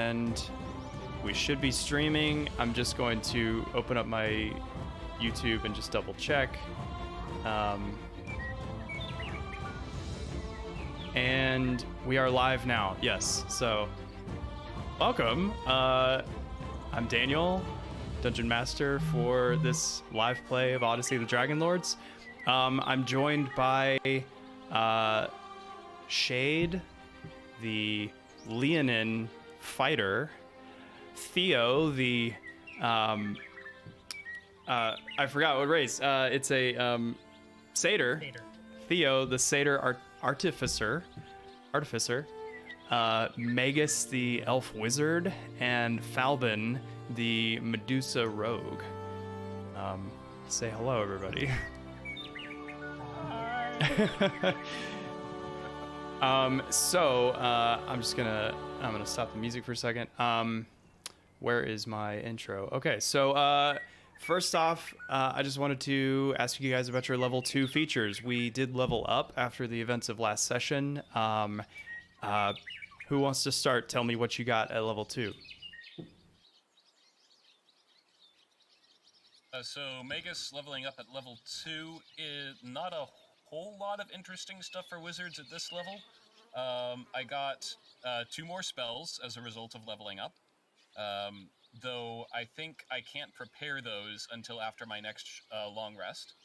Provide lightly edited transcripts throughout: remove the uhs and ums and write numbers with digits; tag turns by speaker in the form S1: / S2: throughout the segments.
S1: and we should be streaming. I'm just going to open up my YouTube and just double check. And we are live now. Yes. So welcome. I'm Daniel, Dungeon Master for this live play of Odyssey the Dragonlords. I'm joined by Shade, the Leonin fighter, Theo, the I forgot what race. It's a satyr. Theo, the satyr artificer, Magus, the elf wizard, and Falben, the Medusa rogue. Say hello, everybody. I'm gonna stop the music for a second. Where is my intro? Okay, so first off, I just wanted to ask you guys about your level 2 features. We did level up after the events of last session. Who wants to start? Tell me what you got at level 2.
S2: So Magus leveling up at level 2 is not a whole lot of interesting stuff for wizards at this level. I got 2 more spells as a result of leveling up, though I think I can't prepare those until after my next long rest.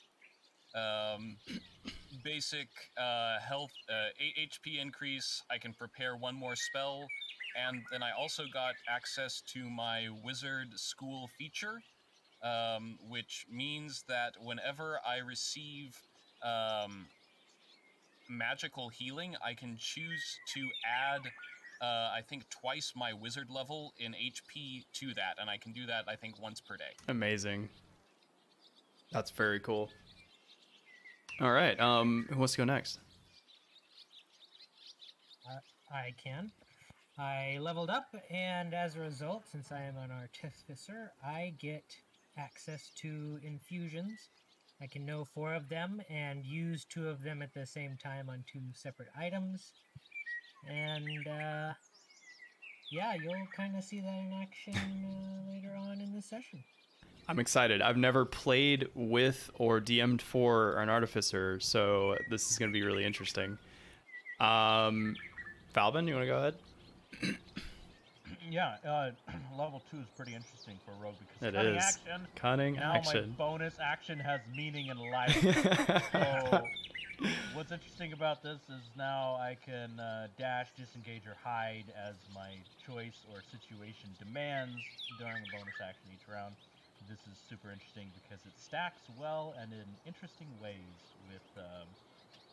S2: Basic health, 8 HP increase, I can prepare 1 more spell, and then I also got access to my wizard school feature, which means that whenever I receive magical healing, I can choose to add I think twice my wizard level in HP to that, and I can do that I think once per day.
S1: Amazing. That's very cool. All right, who wants to go next?
S3: I can. I leveled up, and as a result, since I am an Artificer, I get access to infusions. I can know 4 of them and use 2 of them at the same time on 2 separate items. And, yeah, you'll kind of see that in action later on in this session.
S1: I'm excited. I've never played with or DM'd for an Artificer, so this is going to be really interesting. Falben, you want to go ahead?
S4: Yeah, level 2 is pretty interesting for a rogue because
S1: Cunning action.
S4: My bonus action has meaning in life. So what's interesting about this is now I can dash, disengage, or hide as my choice or situation demands during a bonus action each round. This is super interesting because it stacks well and in interesting ways with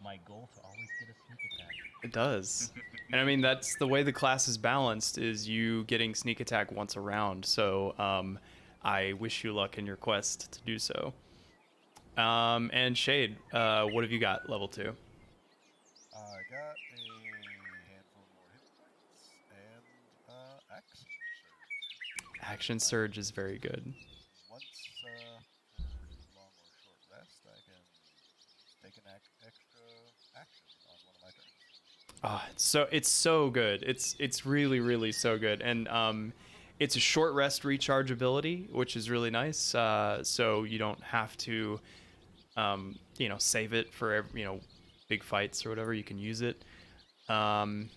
S4: my goal to always get a sneak attack.
S1: It does. And I mean, that's the way the class is balanced, is you getting sneak attack once a round. So I wish you luck in your quest to do so. And Shade, what have you got level 2?
S5: I got a handful more hit points and action surge.
S1: Action surge is very good.
S5: Once for long or short rest, I can take an extra action on one of my turns.
S1: It's so good. It's really so good. And it's a short rest recharge ability, which is really nice. So you don't have to save it for big fights or whatever. You can use it. And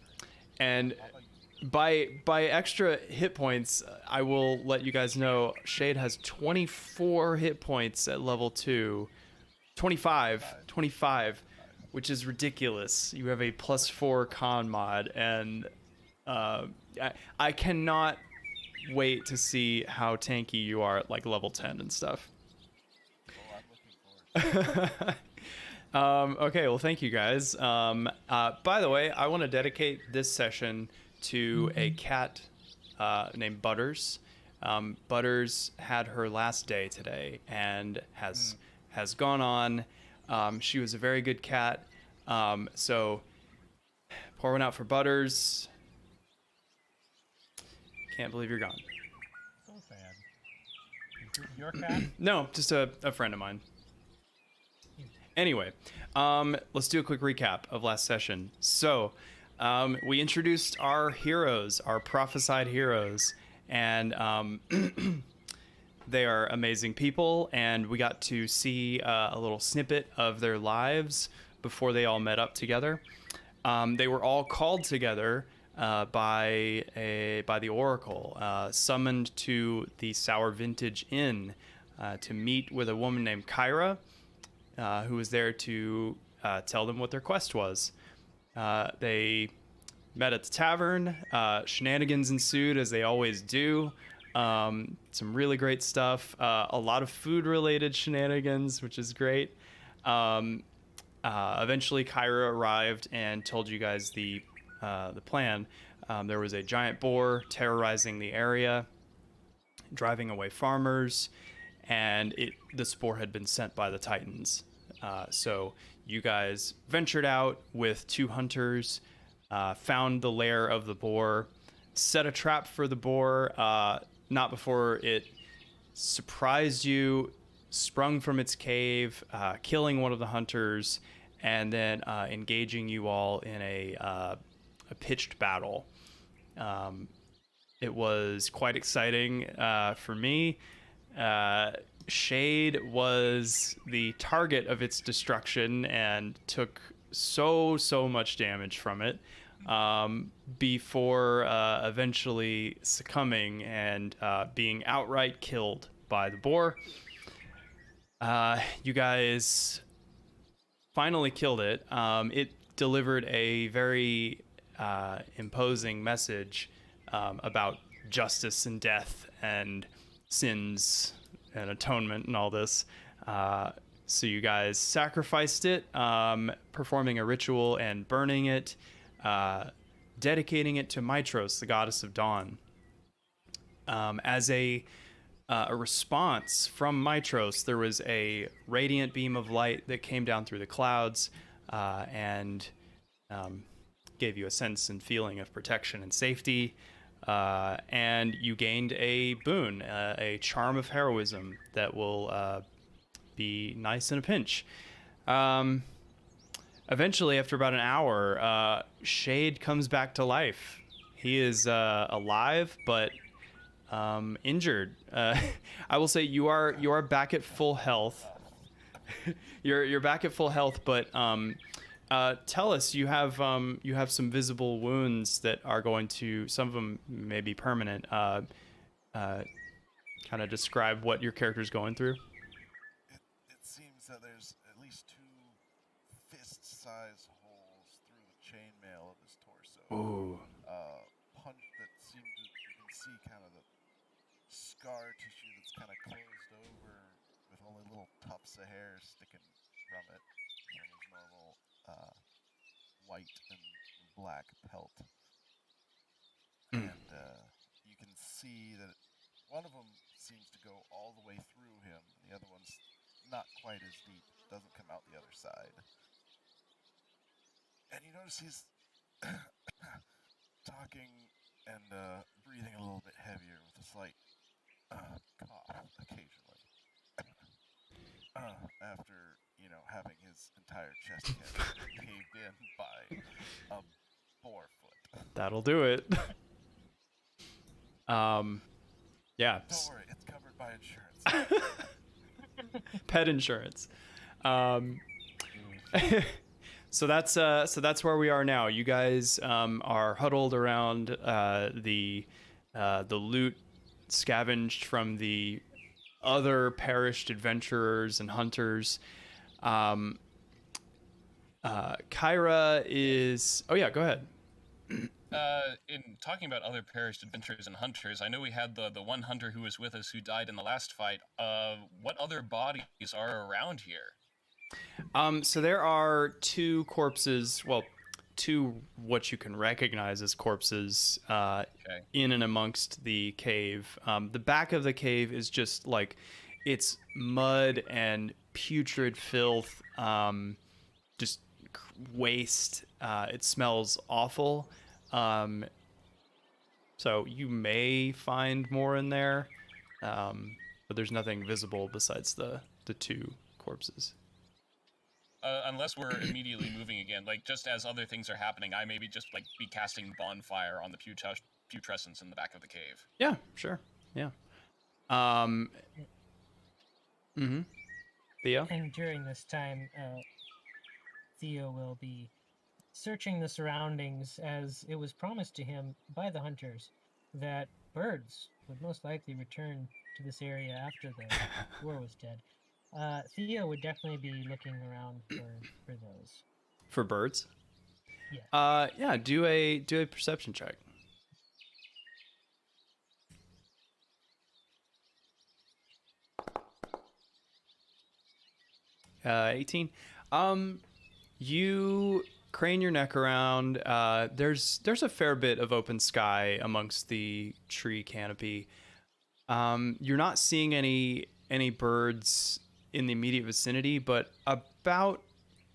S1: by extra hit points, I will let you guys know Shade has 24 hit points at level 2. 25, which is ridiculous. You have a +4 con mod, and I cannot wait to see how tanky you are at like level 10 and stuff.
S5: I'm looking forward to it.
S1: Okay, well, thank you guys. By the way, I want to dedicate this session to a cat named Butters. Butters had her last day today and has gone on. She was a very good cat. So pour one out for Butters. Can't believe you're gone.
S4: So sad. Is this your cat?
S1: No, just a friend of mine. Anyway, let's do a quick recap of last session. So, we introduced our heroes, our prophesied heroes, and they are amazing people, and we got to see a little snippet of their lives before they all met up together. They were all called together by the Oracle, summoned to the Sour Vintage Inn to meet with a woman named Kyrah, who was there to tell them what their quest was. They met at the tavern. Shenanigans ensued, as they always do. Some really great stuff. A lot of food-related shenanigans, which is great. Eventually, Kyrah arrived and told you guys the plan. There was a giant boar terrorizing the area, driving away farmers, and this boar had been sent by the Titans. So you guys ventured out with 2 hunters, found the lair of the boar, set a trap for the boar, not before it surprised you, sprung from its cave, killing one of the hunters, and then engaging you all in a pitched battle. It was quite exciting for me. Shade was the target of its destruction and took so much damage from it before eventually succumbing and being outright killed by the boar. You guys finally killed it. It delivered a very imposing message about justice and death and sins and atonement and all this. So you guys sacrificed it, performing a ritual and burning it, dedicating it to Mitros, the goddess of dawn. As a response from Mitros, there was a radiant beam of light that came down through the clouds and gave you a sense and feeling of protection and safety. And you gained a boon, a charm of heroism that will be nice in a pinch. Eventually, after about an hour, Shade comes back to life. He is alive, but injured. I will say you are back at full health. You're back at full health, but tell us, you have some visible wounds that are going to, some of them may be permanent. Kind of describe what your character's going through.
S5: It seems that there's at least 2 fist-sized holes through the chainmail of his torso.
S1: Ooh.
S5: Punch that seem to, you can see kind of the scar tissue that's kind of closed over with only little tufts of hair sticking from it from his normal white and black pelt. And you can see that one of them seems to go all the way through him, and the other one's not quite as deep, doesn't come out the other side. And you notice he's talking and breathing a little bit heavier with a slight cough occasionally. After, having his entire chest caved in by a boar foot.
S1: That'll do it. Yeah.
S5: Don't worry, it's covered by insurance.
S1: Pet insurance. So that's where we are now. You guys are huddled around the loot scavenged from the other perished adventurers and hunters. Kyrah is... Oh yeah, go ahead.
S2: In talking about other perished adventurers and hunters, I know we had the one hunter who was with us who died in the last fight. What other bodies are around here?
S1: So there are 2 corpses, well, 2 what you can recognize as corpses in and amongst the cave. The back of the cave is just like, it's mud and putrid filth, just waste. It smells awful. So you may find more in there, but there's nothing visible besides the 2 corpses.
S2: unless we're immediately moving again, like just as other things are happening, I maybe just like be casting bonfire on the putrescence in the back of the cave.
S1: Yeah, sure. Yeah. Um. Mm-hmm. Theo?
S3: And during this time, Theo will be searching the surroundings, as it was promised to him by the hunters that birds would most likely return to this area after the war was dead. Theo would definitely be looking around for those.
S1: For birds?
S3: Yeah.
S1: Yeah, do a perception check. 18. You crane your neck around. There's a fair bit of open sky amongst the tree canopy. You're not seeing any birds in the immediate vicinity, but about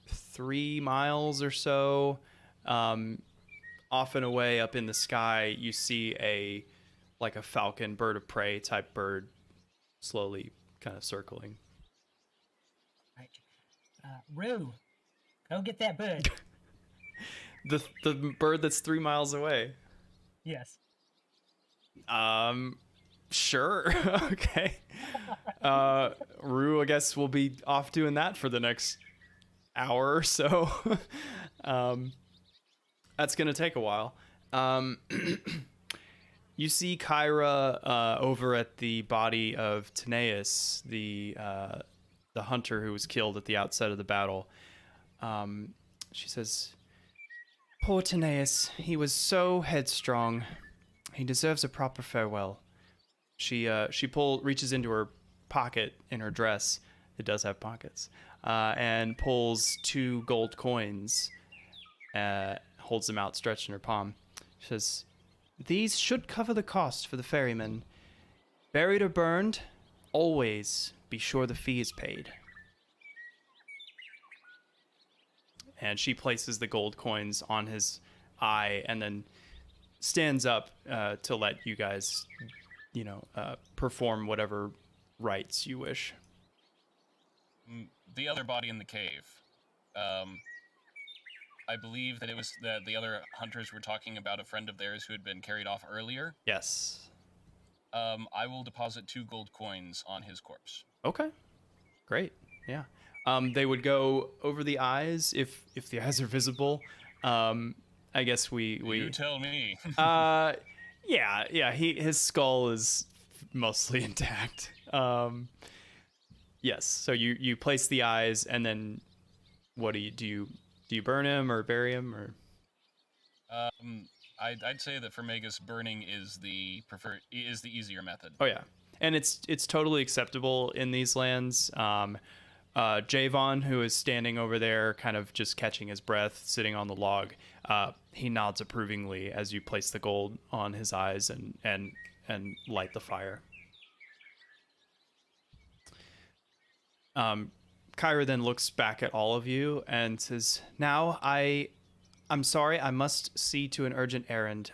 S1: 3 miles or so, off and away up in the sky, you see a falcon, bird of prey type bird, slowly kind of circling.
S3: Right. Rue, go get that bird.
S1: The bird that's 3 miles away.
S3: Yes.
S1: Sure. Okay. Rue, I guess, will be off doing that for the next hour or so. That's gonna take a while. You see Kyrah over at the body of Taneus, the hunter who was killed at the outset of the battle. She says, "Poor Taneus, he was so headstrong. He deserves a proper farewell." She reaches into her pocket in her dress. It does have pockets, and pulls 2 gold coins. Holds them outstretched in her palm. She says, "These should cover the cost for the ferryman. Buried or burned, always be sure the fee is paid." And she places the gold coins on his eye and then stands up to let you guys, perform whatever rites you wish.
S2: The other body in the cave. I believe that it was the other hunters were talking about a friend of theirs who had been carried off earlier.
S1: Yes.
S2: I will deposit 2 gold coins on his corpse.
S1: Okay. Great. Yeah. They would go over the eyes if the eyes are visible. I guess we
S2: You tell me.
S1: yeah. His skull is mostly intact. Yes. So you place the eyes, and then what do? You burn him or bury him or?
S2: I'd say that for Magus, burning is the easier method.
S1: Oh yeah, and it's totally acceptable in these lands. Javon, who is standing over there, kind of just catching his breath, sitting on the log, he nods approvingly as you place the gold on his eyes and light the fire. Kyrah then looks back at all of you and says, "Now, I'm sorry, I must see to an urgent errand.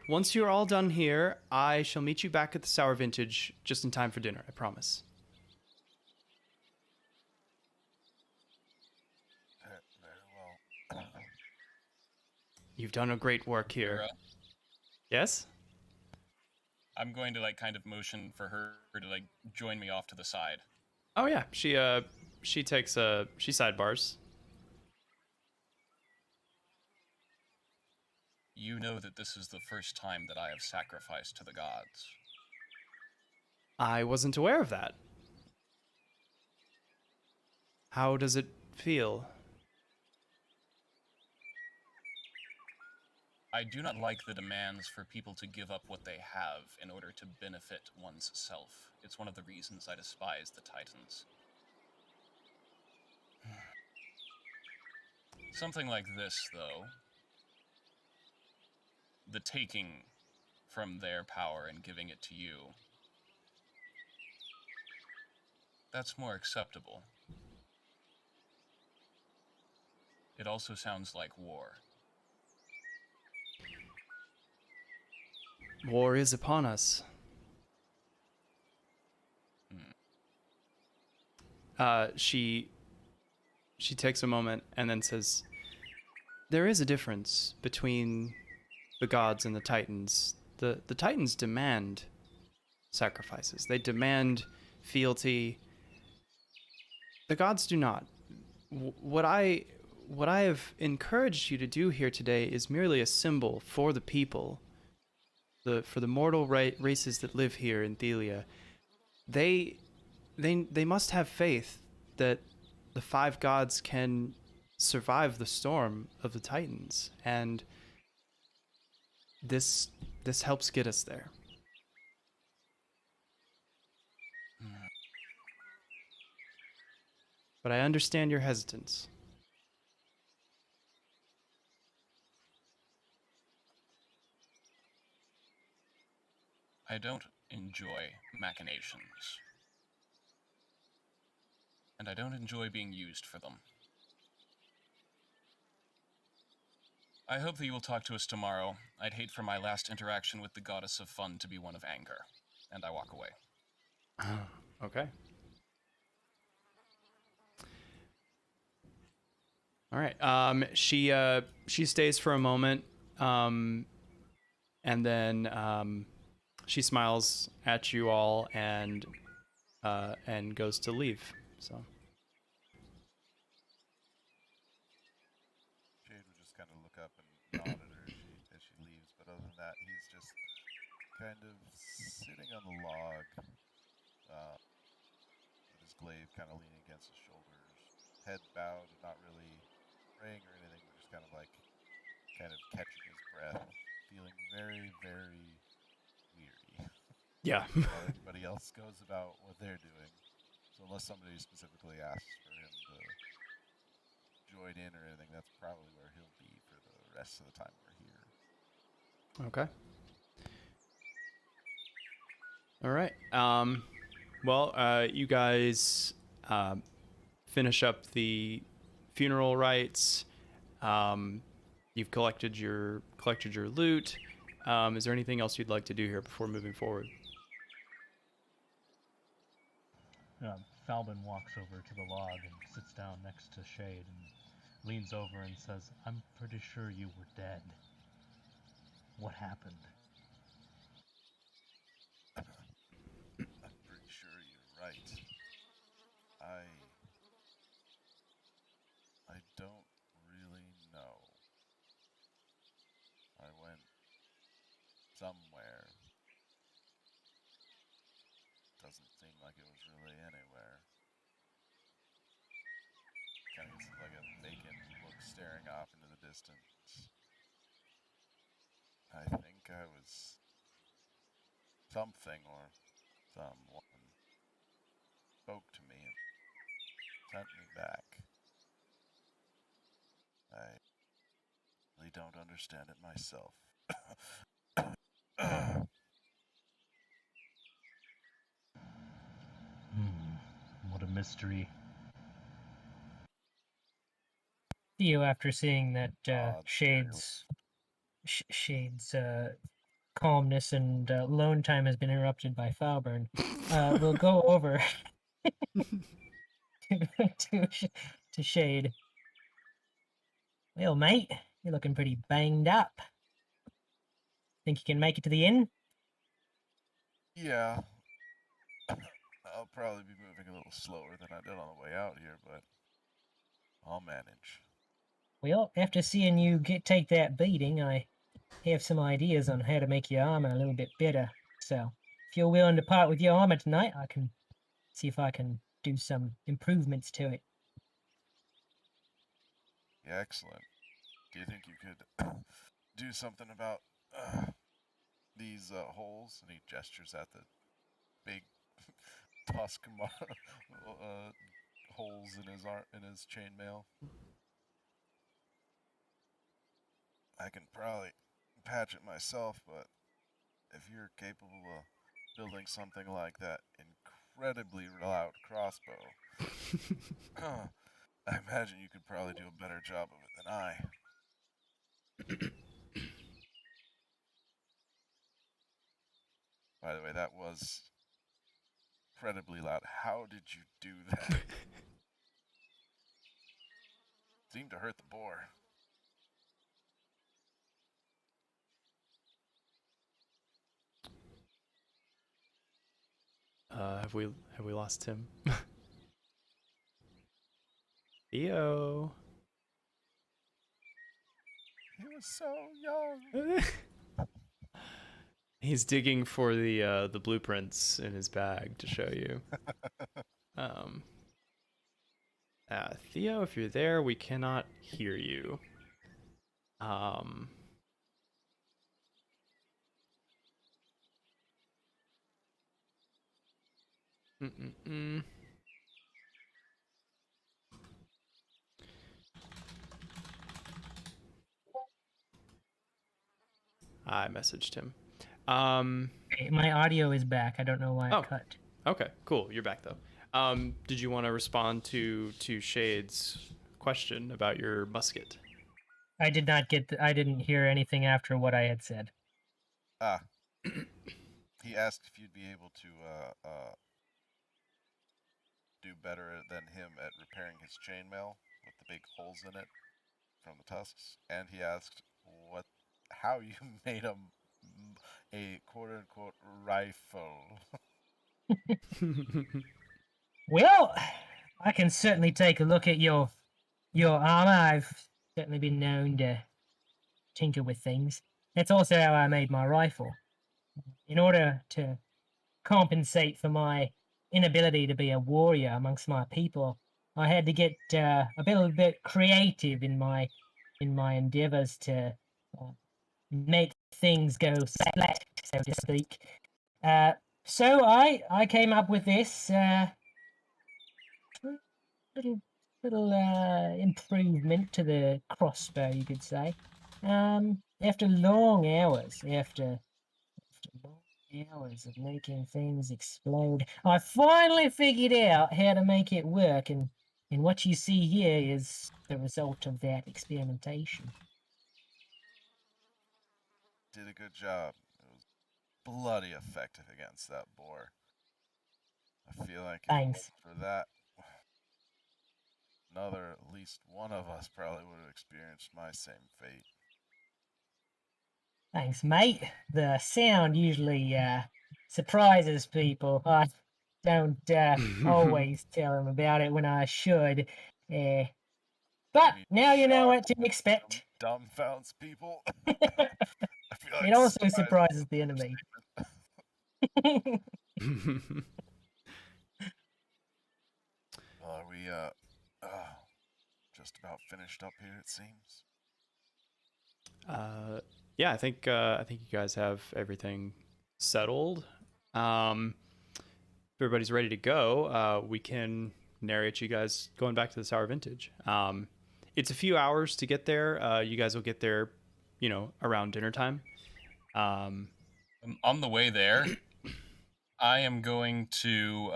S1: Once you're all done here, I shall meet you back at the Sour Vintage just in time for dinner, I promise."
S5: Very well.
S1: You've done a great work here.
S2: Kyrah,
S1: Yes?
S2: I'm going to kind of motion for her to join me off to the side.
S1: Oh yeah, she sidebars.
S2: You know that this is the first time that I have sacrificed to the gods.
S1: I wasn't aware of that. How does it feel?
S2: I do not like the demands for people to give up what they have in order to benefit one's self. It's one of the reasons I despise the Titans. Something like this, though. The taking from their power and giving it to you. That's more acceptable. It also sounds like war.
S1: War is upon us. She she takes a moment and then says, "There is a difference between the gods and the Titans. The Titans demand sacrifices. They demand fealty. The gods do not. What I have encouraged you to do here today is merely a symbol for the people, for the mortal races that live here in Thelia. They must have faith that the five gods can survive the storm of the Titans, and this helps get us there." But I understand your hesitance.
S2: I don't enjoy machinations. And I don't enjoy being used for them. I hope that you will talk to us tomorrow. I'd hate for my last interaction with the goddess of fun to be one of anger. And I walk away.
S1: Okay. All right. She stays for a moment, and then she smiles at you all and goes to leave. So.
S5: Shade would just kind of look up and nod at her as she leaves, but other than that, he's just kind of sitting on the log, with his glaive kind of leaning against his shoulders, head bowed, not really praying or anything, but just kind of catching his breath, feeling very, very weary.
S1: Yeah.
S5: While everybody else goes about what they're doing. So unless somebody specifically asks for him to join in or anything, that's probably where he'll be for the rest of the time we're here.
S1: Okay. All right. Well, you guys finish up the funeral rites. You've collected your loot. Is there anything else you'd like to do here before moving forward?
S4: Falben walks over to the log and sits down next to Shade and leans over and says, "I'm pretty sure you were dead. What happened?"
S5: I'm pretty sure you're right. I don't really know. I went somewhere. Doesn't seem like it was really anywhere. Kind of gets like a vacant look staring off into the distance. I think I was something or someone spoke to me and sent me back. I really don't understand it myself.
S4: What a mystery.
S3: Theo, after seeing that
S5: Odd,
S3: Shade's calmness and lone time has been interrupted by Falburn, we'll go over to Shade. "Well, mate, you're looking pretty banged up. Think you can make it to the inn?"
S5: Yeah. I'll probably be moving a little slower than I did on the way out here, but I'll manage.
S3: "Well, after seeing you take that beating, I have some ideas on how to make your armor a little bit better. So, if you're willing to part with your armor tonight, I can see if I can do some improvements to it."
S5: Yeah, excellent. Do you think you could do something about these holes? And he gestures at the big tusk holes in his chainmail. I can probably patch it myself, but if you're capable of building something like that incredibly loud crossbow, I imagine you could probably do a better job of it than I. By the way, that was incredibly loud. How did you do that? Seemed to hurt the boar.
S1: Have we lost Tim? Theo.
S5: He was so young.
S1: He's digging for the blueprints in his bag to show you. Theo, if you're there, we cannot hear you. I messaged him.
S3: My audio is back. I don't know why
S1: Oh.
S3: it cut.
S1: Okay, cool. You're back though. Did you want to respond to Shade's question about your musket?
S3: I did not get. I didn't hear anything after what I had said.
S5: Ah. He asked if you'd be able to do better than him at repairing his chainmail with the big holes in it from the tusks, and he asked how you made a quote-unquote rifle.
S3: Well, I can certainly take a look at your armor. I've certainly been known to tinker with things. That's also how I made my rifle. In order to compensate for my inability to be a warrior amongst my people, I had to get a bit creative in my endeavors to make things go flat, so to speak. So I came up with this little improvement to the crossbow, you could say. After long hours of making things explode, I finally figured out how to make it work, and what you see here is the result of that experimentation.
S5: Did a good job. It was bloody effective against that boar. I feel like if it
S3: Thanks.
S5: wasn't for that, at least one of us probably would have experienced my same fate.
S3: Thanks, mate. The sound usually surprises people. I don't always tell them about it when I should. But now you know what to expect.
S5: Dumbfounds people. I feel
S3: It also surprises the enemy.
S5: Well, are we just about finished up here? It seems.
S1: Yeah, I think you guys have everything settled. If everybody's ready to go, we can narrate you guys going back to the Sour Vintage. It's a few hours to get there. You guys will get there, around dinner time.
S2: On the way there, I am going to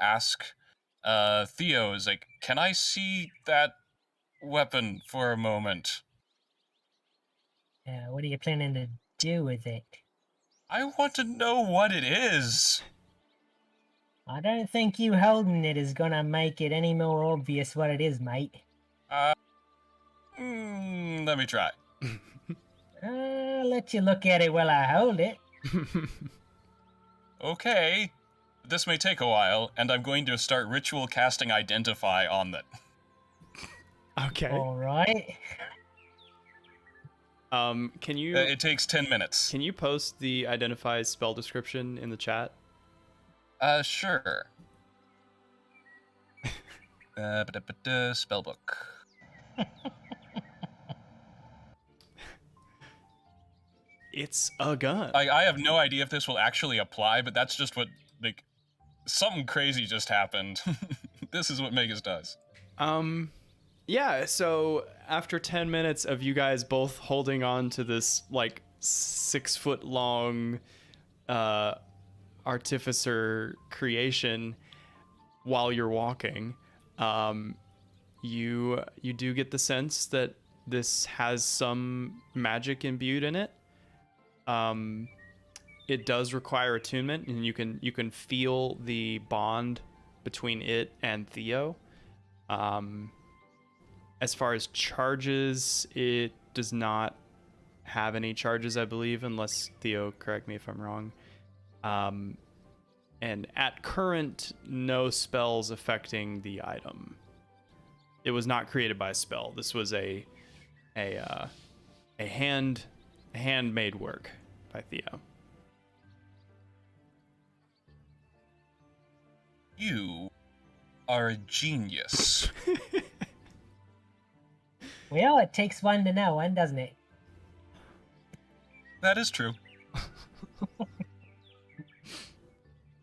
S2: ask Theo, is like, can I see that weapon for a moment?
S3: What are you planning to do with it?
S2: I want to know what it is.
S3: I don't think you holding it is gonna make it any more obvious what it is, mate.
S2: Let me try.
S3: I'll let you look at it while I hold it.
S2: Okay. This may take a while, and I'm going to start ritual casting Identify on it.
S1: Okay.
S3: All right.
S1: Can you?
S2: It takes 10 minutes.
S1: Can you post the Identify spell description in the chat?
S2: Sure. Spellbook.
S1: It's a gun.
S2: I have no idea if this will actually apply, but that's just what, something crazy just happened. This is what Magus does.
S1: Yeah, so after 10 minutes of you guys both holding on to this, 6-foot long Artificer creation while you're walking, you do get the sense that this has some magic imbued in it. It does require attunement, and you can feel the bond between it and Theo. As far as charges, it does not have any charges, I believe, unless Theo, correct me if I'm wrong. And at current, no spells affecting the item. It was not created by a spell. This was a handmade work by Theo.
S2: You are a genius.
S3: Well, it takes one to know one, doesn't it?
S2: That is true.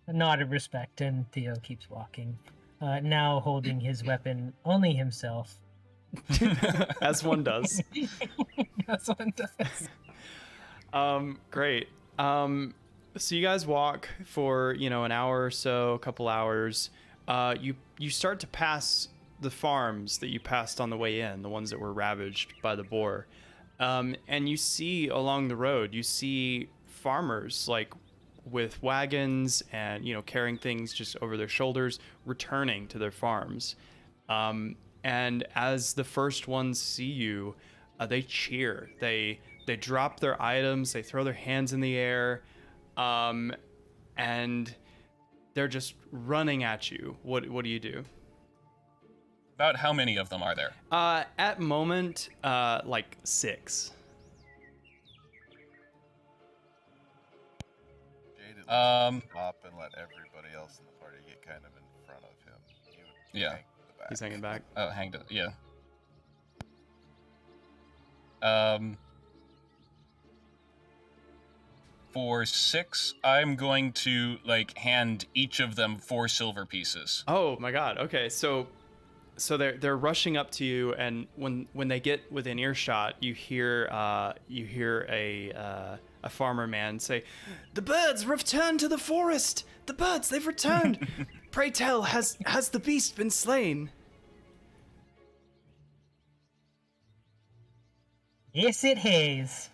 S3: A nod of respect, and Theo keeps walking, now holding his weapon only himself.
S1: As one does.
S3: That's what it does.
S1: Great. So you guys walk for, an hour or so, a couple hours. You start to pass the farms that you passed on the way in, the ones that were ravaged by the boar. And you see along the road, you see farmers like with wagons and, carrying things just over their shoulders, returning to their farms. And as the first ones see you, they cheer. They drop their items. They throw their hands in the air, and they're just running at you. What do you do?
S2: About how many of them are there?
S1: At moment, like 6.
S5: Jade at least stop and let everybody else in the party get kind of in front of him. He would
S2: Yeah.
S5: hang to the back.
S1: He's hanging back.
S2: Oh, hanged it. Yeah. For 6, I'm going to hand each of them 4 silver pieces.
S1: Oh my God. Okay, so they're rushing up to you, and when they get within earshot, you hear a farmer man say, "The birds returned to the forest. The birds, they've returned. Pray tell, has the beast been slain?"
S3: Yes, it has.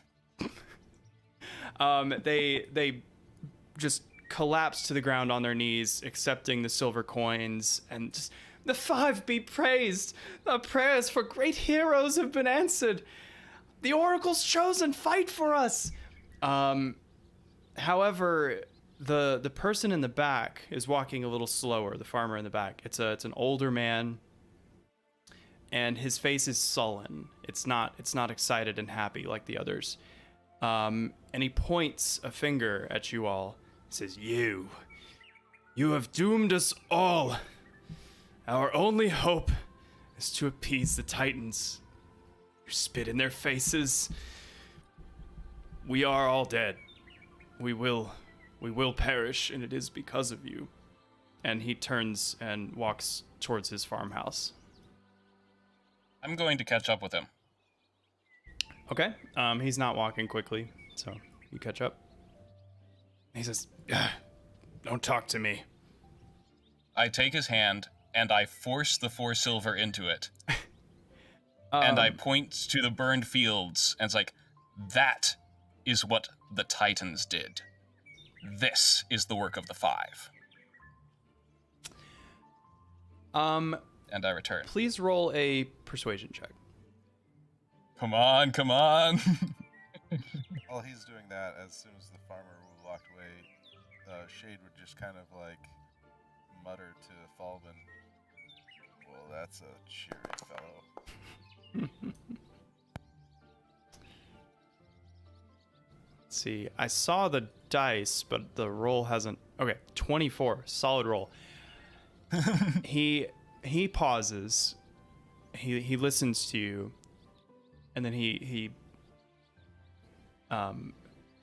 S1: They just collapse to the ground on their knees, accepting the silver coins, and just, "The 5 be praised. The prayers for great heroes have been answered. The oracle's chosen. Fight for us." However, the person in the back is walking a little slower. The farmer in the back. It's an older man, and his face is sullen. It's not excited and happy like the others. And he points a finger at you all. He says, You have doomed us all. Our only hope is to appease the Titans. You spit in their faces. We are all dead. We will perish, and it is because of you." And he turns and walks towards his farmhouse.
S2: I'm going to catch up with him.
S1: Okay. He's not walking quickly, so you catch up. He says, "Don't talk to me."
S2: I take his hand, and I force the 4 silver into it. And I point to the burned fields, and it's like, that is what the Titans did. This is the work of the 5. And I return.
S1: Please roll a persuasion check.
S2: Come on, come on.
S5: While he's doing that, as soon as the farmer walked away, Shade would just kind of mutter to Falben, "Well, that's a cheery fellow."
S1: Let's see. I saw the dice, but the roll hasn't. Okay, 24. Solid roll. He pauses. He listens to you, and then he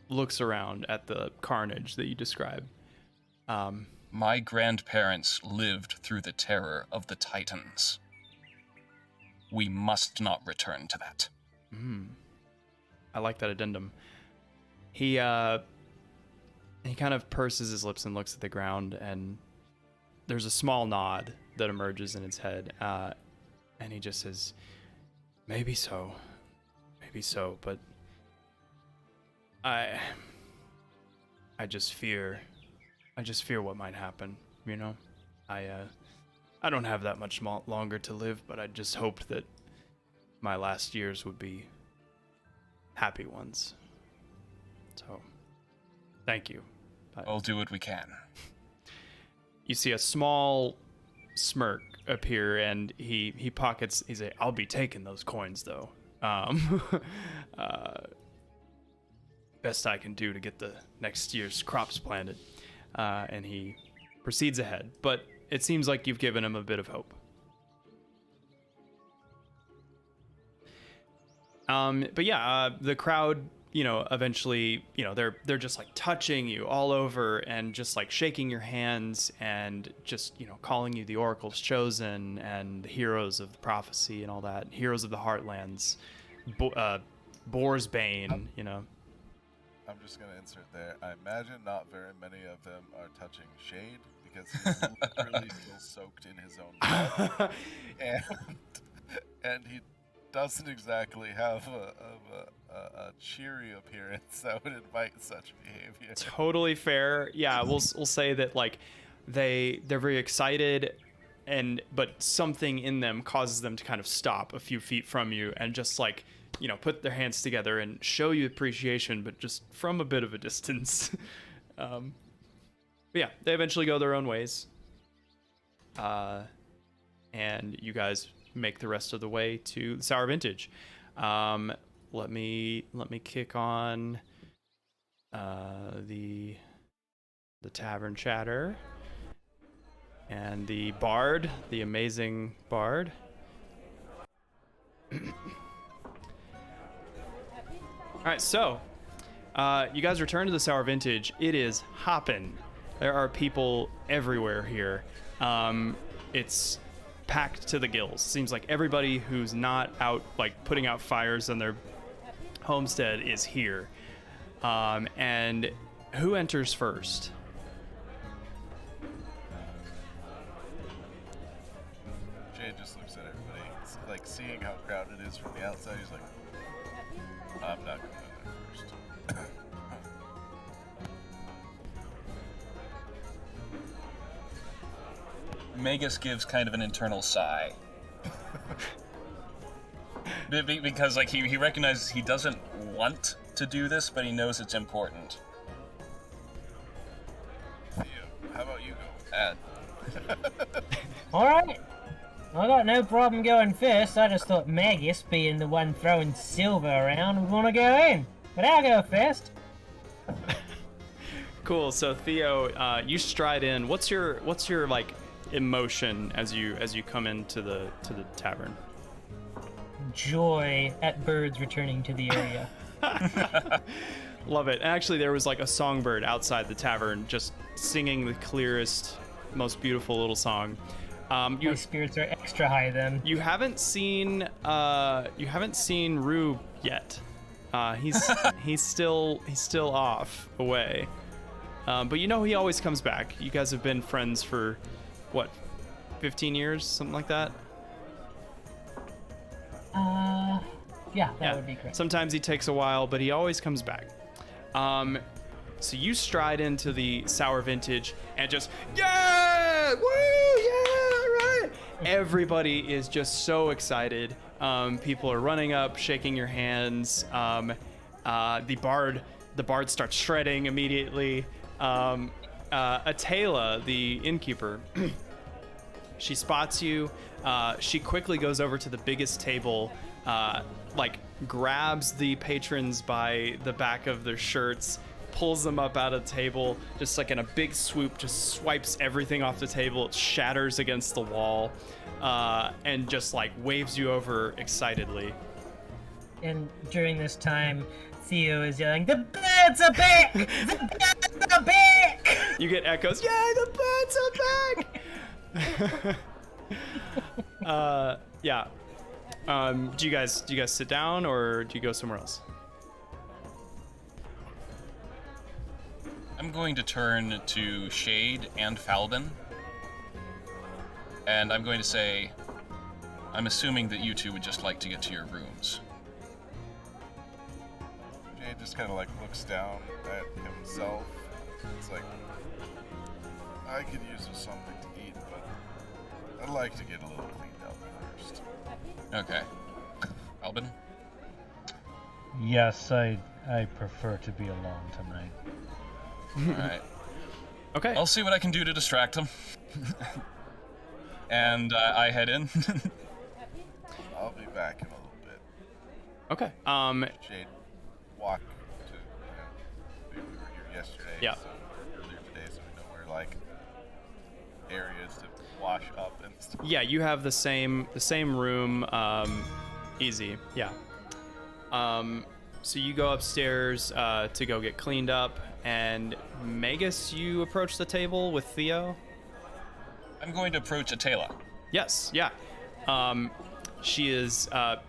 S1: looks around at the carnage that you describe.
S2: My grandparents lived through the terror of the Titans. We must not return to that.
S1: I like that addendum. He kind of purses his lips and looks at the ground, and there's a small nod that emerges in his head, and he just says, maybe so, but I just fear what might happen, you know? I don't have that much longer to live, but I just hoped that my last years would be happy ones. So, thank you. But
S2: We'll do what we can.
S1: you see a small smirk appear, and he pockets. He's like, "I'll be taking those coins, though. Best I can do to get the next year's crops planted." And he proceeds ahead, but it seems like you've given him a bit of hope. But yeah, the crowd, eventually, they're just like touching you all over and just like shaking your hands and just, calling you the Oracle's Chosen and the heroes of the prophecy and all that, heroes of the Heartlands, Boar's Bane,
S5: I'm just gonna insert there. I imagine not very many of them are touching Shade because he's literally still soaked in his own blood, and he doesn't exactly have a cheery appearance that would invite such behavior.
S1: Totally fair. Yeah, we'll say that like they're very excited, but something in them causes them to kind of stop a few feet from you and just like, put their hands together and show you appreciation, but just from a bit of a distance. But yeah, they eventually go their own ways. And you guys make the rest of the way to the Sour Vintage. Let me kick on the Tavern Chatter and the Bard, the amazing Bard. All right, so you guys return to the Sour Vintage. It is hopping. There are people everywhere here. It's packed to the gills. Seems like everybody who's not out like putting out fires on their homestead is here. And who enters first?
S5: Jay just looks at everybody, like seeing how crowded it is from the outside. He's like, I'm not going in there first.
S2: Magus gives kind of an internal sigh. Because like he recognizes he doesn't want to do this, but he knows it's important.
S5: Theo, how about you go?
S3: Alright. I got no problem going first. I just thought Magus, being the one throwing silver around, would want to go in. But I'll go first.
S1: Cool. So Theo, you stride in. What's your like emotion as you come into the tavern?
S3: Joy at birds returning to the area.
S1: Love it. Actually, there was like a songbird outside the tavern just singing the clearest, most beautiful little song.
S3: My spirits are extra high then.
S1: You haven't seen Rube yet. He's still off away. But he always comes back. You guys have been friends for what, 15 years, something like that?
S3: Yeah, that would be correct.
S1: Sometimes he takes a while, but he always comes back. So you stride into the Sour Vintage and just, yeah, woo, yeah, all right. Everybody is just so excited. People are running up, shaking your hands. The bard starts shredding immediately. Atela, the innkeeper, she spots you. She quickly goes over to the biggest table, grabs the patrons by the back of their shirts, pulls them up out of the table, just like in a big swoop, just swipes everything off the table. It shatters against the wall, and just like waves you over excitedly.
S3: And during this time, Theo is yelling, "The birds are back! The birds are back!"
S1: You get echoes, "Yeah, the birds are back!" Yeah. Do you guys sit down or do you go somewhere else?
S2: I'm going to turn to Shade and Falben, and I'm going to say, I'm assuming that you two would just like to get to your rooms.
S5: Jay just kind of like looks down at himself. It's like, I could use something to eat, but I'd like to get a little cleaned up first.
S2: Okay. Falben?
S4: Yes, I prefer to be alone tonight.
S2: Alright.
S1: Okay.
S2: I'll see what I can do to distract him. And I head in.
S5: I'll be back in a little bit.
S1: Okay.
S5: Shade, walk to, we were here yesterday.
S1: Yeah.
S5: So earlier today, so we know where, like, areas to wash up and stuff.
S1: Yeah, you have the same room. Easy. Yeah. So you go upstairs to go get cleaned up, and Magus, you approach the table with Theo.
S2: I'm going to approach Atela.
S1: Yes. Yeah. She's a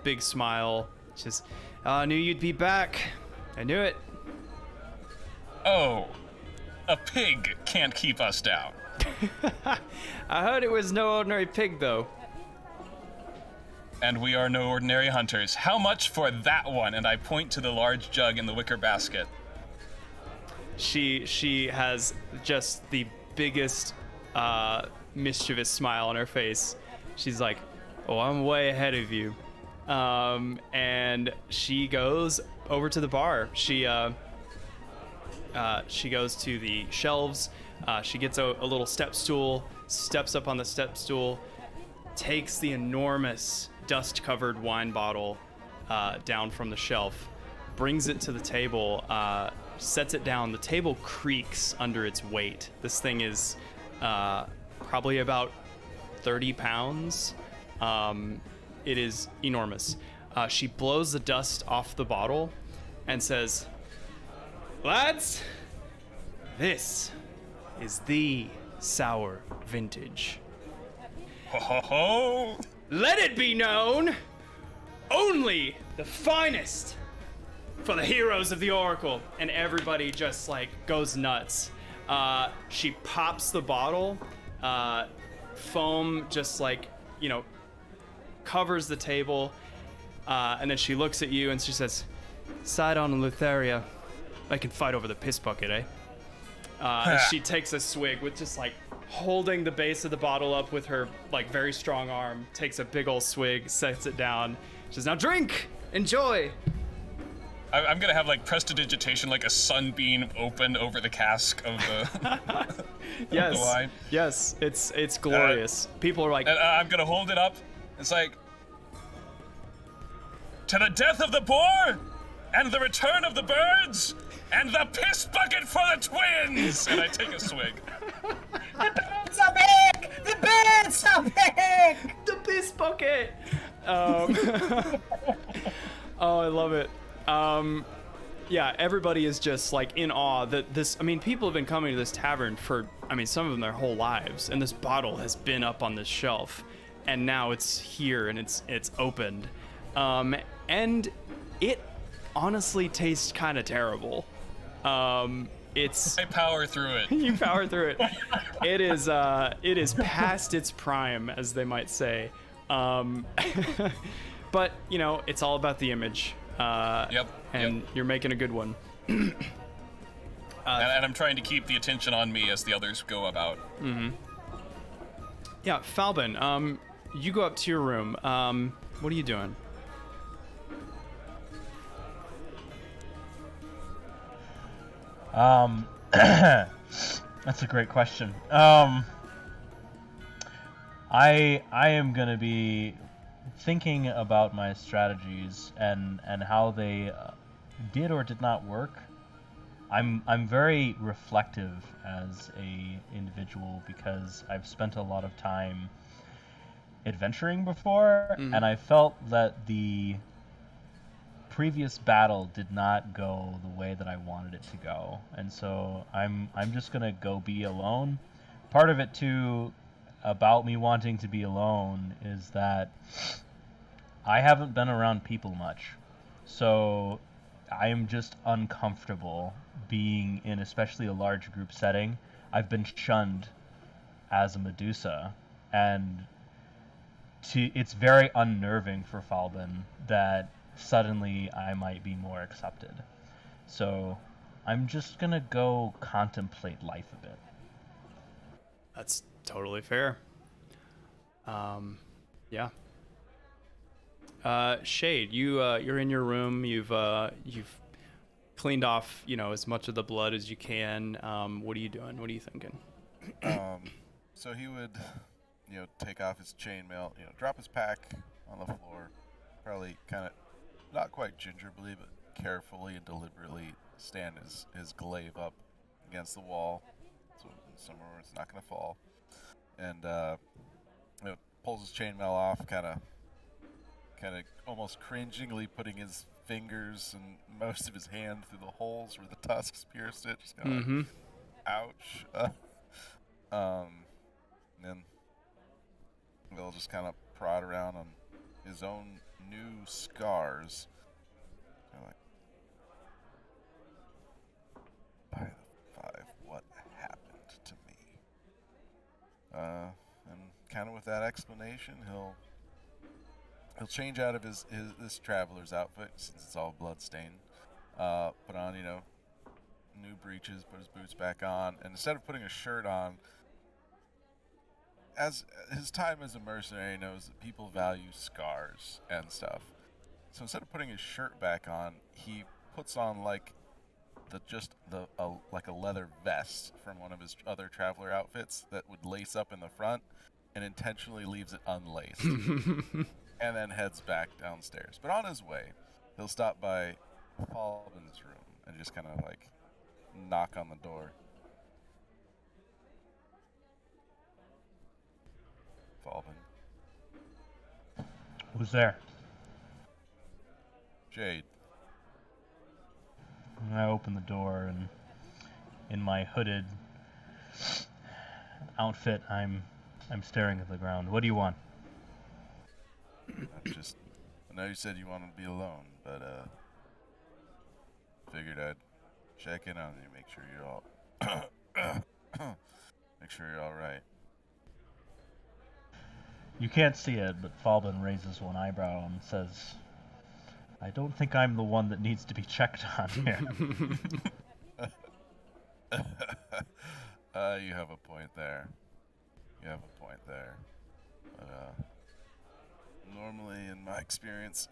S1: big smile. She's, I knew you'd be back. I knew it.
S2: Oh, a pig can't keep us down.
S1: I heard it was no ordinary pig, though.
S2: And we are no ordinary hunters. How much for that one? And I point to the large jug in the wicker basket.
S1: She has just the biggest mischievous smile on her face. She's like, "Oh, I'm way ahead of you," and she goes over to the bar. She goes to the shelves. She gets a little step stool, steps up on the step stool, takes the enormous dust-covered wine bottle down from the shelf, brings it to the table, sets it down. The table creaks under its weight. This thing is probably about 30 pounds. It is enormous. She blows the dust off the bottle and says, "Lads, this is the sour vintage.
S2: Ho ho ho!
S1: Let it be known, only the finest for the heroes of the Oracle." And everybody just like goes nuts. She pops the bottle, foam just like, covers the table, and then she looks at you and she says, "Sidon and Lutheria, they can fight over the piss bucket, eh?" And she takes a swig with just like holding the base of the bottle up with her like very strong arm, takes a big old swig, sets it down. She says, "Now drink, enjoy."
S2: I'm gonna have like prestidigitation, like a sunbeam open over the cask of the,
S1: Yes,
S2: of the wine.
S1: yes, it's glorious. People are like,
S2: And I'm gonna hold it up. It's like, to the death of the boar, and the return of the birds, and the piss bucket for the twins! And I take a swig.
S3: It's so big! The bed's so big!
S1: the piss bucket. Oh, I love it. Yeah, everybody is just like in awe that this. I mean, people have been coming to this tavern for, some of them their whole lives, and this bottle has been up on this shelf, and now it's here and it's opened, and it honestly tastes kind of terrible. It's
S2: I power through it.
S1: you power through it. It is past its prime, as they might say. But it's all about the image.
S2: Yep.
S1: And you're making a good one.
S2: And I'm trying to keep the attention on me as the others go about.
S1: Yeah, Falben, you go up to your room. What are you doing?
S4: That's a great question. I am gonna be thinking about my strategies and how they did or did not work. I'm very reflective as a individual because I've spent a lot of time adventuring before, and I felt that the previous battle did not go the way that I wanted it to go, and so I'm just gonna go be alone. Part of it too about me wanting to be alone is that I haven't been around people much, so I am just uncomfortable being in especially a large group setting. I've been shunned as a Medusa, and it's very unnerving for Falben that suddenly I might be more accepted. So I'm just gonna go contemplate life a bit.
S1: That's totally fair. Yeah. Shade, you're in your room. You've cleaned off, as much of the blood as you can. What are you doing? What are you thinking?
S5: So he would, take off his chainmail, drop his pack on the floor, probably kind of, not quite gingerly, but carefully and deliberately stand his glaive up against the wall, so somewhere where it's not going to fall, and pulls his chainmail off, kind of almost cringingly putting his fingers and most of his hand through the holes where the tusks pierced it, just kind of like, ouch. And then he'll just kind of prod around on his own new scars. Kinda like, by the five, what happened to me? And kind of with that explanation, he'll change out of his this traveler's outfit since it's all bloodstained. Put on, new breeches, put his boots back on, and instead of putting a shirt on, as his time as a mercenary knows that people value scars and stuff. So instead of putting his shirt back on, he puts on like a leather vest from one of his other traveler outfits that would lace up in the front, and intentionally leaves it unlaced. And then heads back downstairs. But on his way, he'll stop by Falben's room and just kind of like knock on the door. Falben.
S4: Who's there?
S5: Jade.
S4: And I open the door, and in my hooded outfit, I'm staring at the ground. What do you want?
S5: I know you said you wanted to be alone, but figured I'd check in on you, make sure you're all right.
S4: You can't see it, but Falben raises one eyebrow and says, I don't think I'm the one that needs to be checked on here.
S5: You have a point there. But, normally, in my experience,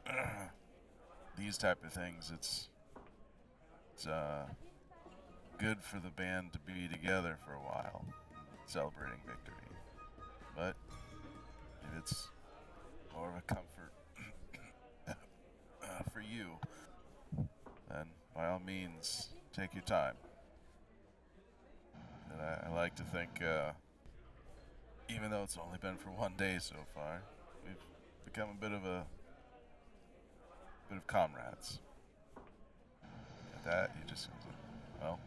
S5: these type of things, it's good for the band to be together for a while, celebrating victory. But if it's more of a comfort for you, then by all means, take your time. And I like to think, even though it's only been for one day so far, we've become a bit of comrades. At that, he just goes, well,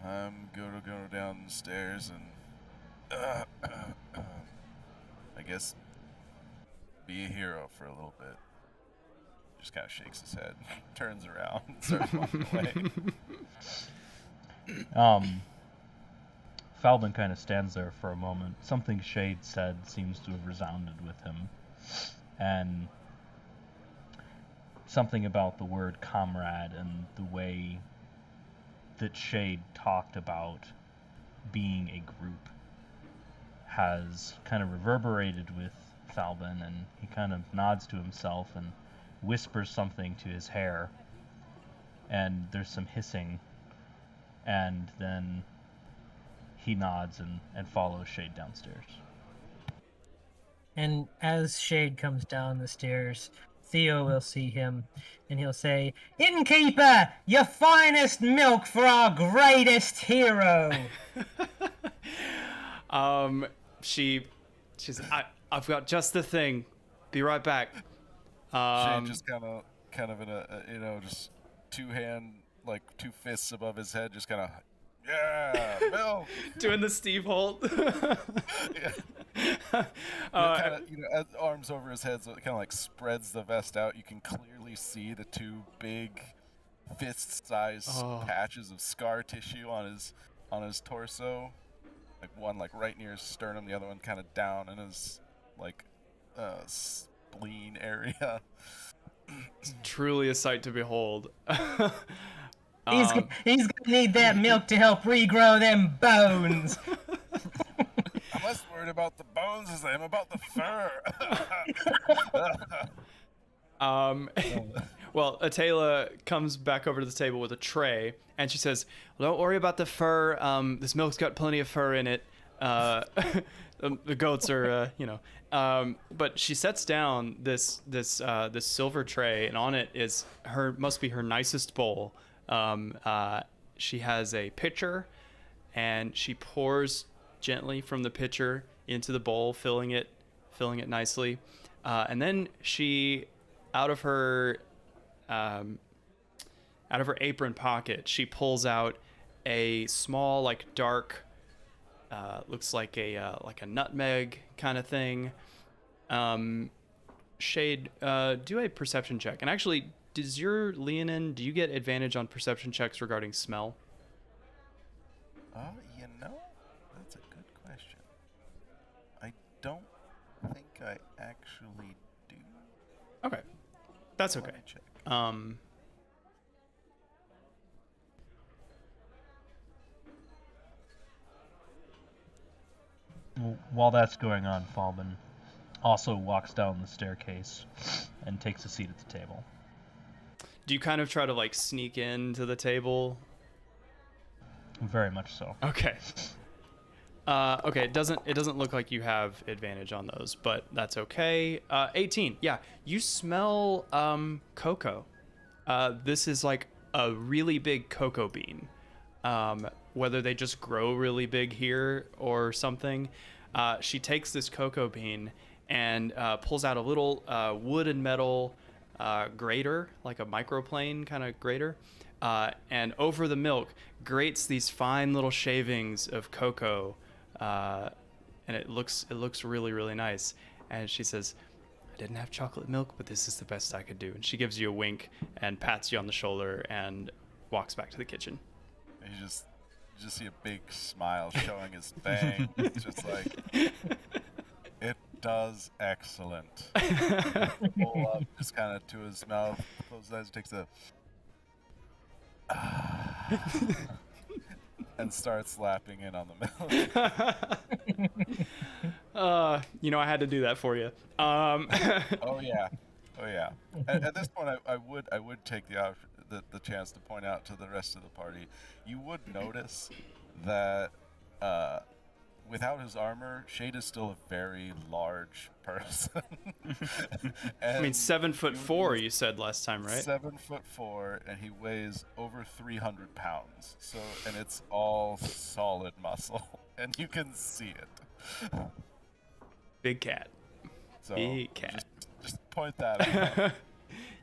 S5: I'm gonna go down the stairs and I guess be a hero for a little bit. Just kind of shakes his head, turns around, and starts walking away.
S4: Falben kind of stands there for a moment. Something Shade said seems to have resounded with him. And something about the word comrade and the way that Shade talked about being a group has kind of reverberated with Falben, and he kind of nods to himself and whispers something to his hair. And there's some hissing, and then he nods and follows Shade downstairs.
S3: And as Shade comes down the stairs, Theo will see him, and he'll say, Innkeeper, your finest milk for our greatest hero!
S1: She's I've got just the thing. Be right back.
S5: Shane just kind of in a, just two fists above his head, just kind of, yeah, milk.
S1: Doing the Steve Holt.
S5: Yeah. As arms over his head, so it kind of like spreads the vest out. You can clearly see the two big fist-sized patches of scar tissue on his torso. Like one like right near his sternum, the other one kind of down in his like spleen area.
S1: It's truly a sight to behold.
S3: He's gonna need that milk to help regrow them bones.
S5: I'm less worried about the bones as I am about the fur.
S1: Well, Atela comes back over to the table with a tray, and she says, well, don't worry about the fur. This milk's got plenty of fur in it. The goats are, but she sets down this silver tray, and on it is must be her nicest bowl. She has a pitcher, and she pours gently from the pitcher into the bowl, filling it nicely, and then she, out of her apron pocket, she pulls out a small, like, dark, looks like a nutmeg kind of thing. Shade, do a perception check. And actually, do you get advantage on perception checks regarding smell?
S5: That's a good question. I don't think I actually do.
S1: Okay, that's okay.
S5: Let me check.
S4: While that's going on, Falben also walks down the staircase and takes a seat at the table.
S1: Do you kind of try to, like, sneak into the table?
S4: Very much so.
S1: Okay. Okay, it doesn't look like you have advantage on those, but that's okay. 18. Yeah, you smell cocoa. This is like a really big cocoa bean. Whether they just grow really big here or something. She takes this cocoa bean and pulls out a little wood and metal grater, like a microplane kind of grater, and over the milk grates these fine little shavings of cocoa, and it looks really, really nice. And she says, I didn't have chocolate milk, but this is the best I could do. And she gives you a wink and pats you on the shoulder and walks back to the kitchen.
S5: You just see a big smile showing his fang. It's just like, it does excellent. Pull up, just kind of to his mouth, closes his eyes, takes a and starts lapping in on the milk.
S1: I had to do that for you.
S5: Oh yeah. At this point, I would take the chance to point out to the rest of the party. You would notice that without his armor, Shade is still a very large person.
S1: I mean, 7'4", you said last time, right?
S5: 7'4", and he weighs over 300 pounds. So, and it's all solid muscle, and you can see it.
S1: Big cat.
S5: So
S1: Big cat.
S5: Just point that out.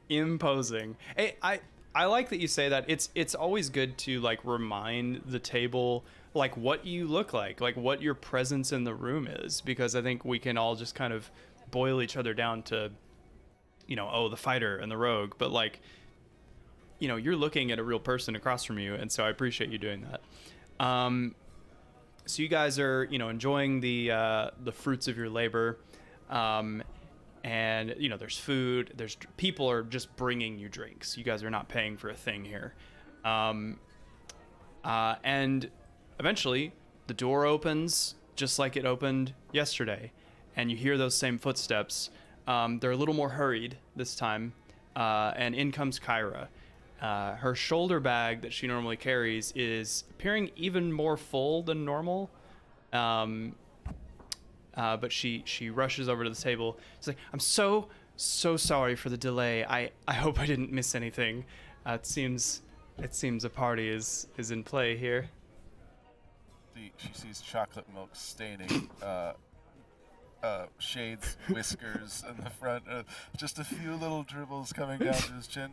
S1: Imposing. Hey, I like that you say that. It's always good to, like, remind the table, like, what you look like what your presence in the room is, because I think we can all just kind of boil each other down to, the fighter and the rogue, but, like, you're looking at a real person across from you, and so I appreciate you doing that. So you guys are, enjoying the fruits of your labor, and there's food, there's people are just bringing you drinks. You guys are not paying for a thing here, and eventually the door opens just like it opened yesterday, and you hear those same footsteps. They're a little more hurried this time, and in comes Kyrah. Her shoulder bag that she normally carries is appearing even more full than normal. But she rushes over to the table. She's like, I'm so sorry for the delay. I hope I didn't miss anything. It seems a party is in play here.
S5: She sees chocolate milk staining Shade's whiskers in the front. Just a few little dribbles coming down to his chin.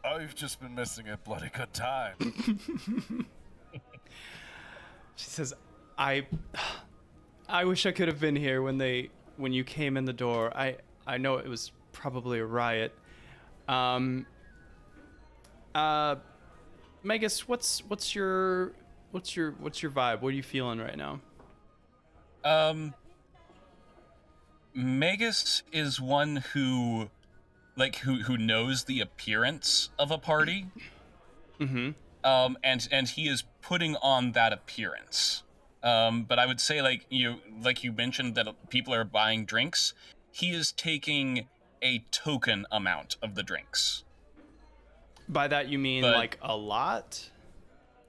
S5: Oh, you've just been missing a bloody good time.
S1: She says, I wish I could have been here when you came in the door. I know it was probably a riot. Magus, what's your vibe? What are you feeling right now?
S2: Magus is one who knows the appearance of a party.
S1: Mm-hmm.
S2: And he is putting on that appearance. But I would say, like you mentioned that people are buying drinks. He is taking a token amount of the drinks.
S1: By that you mean
S2: But-
S1: like a lot?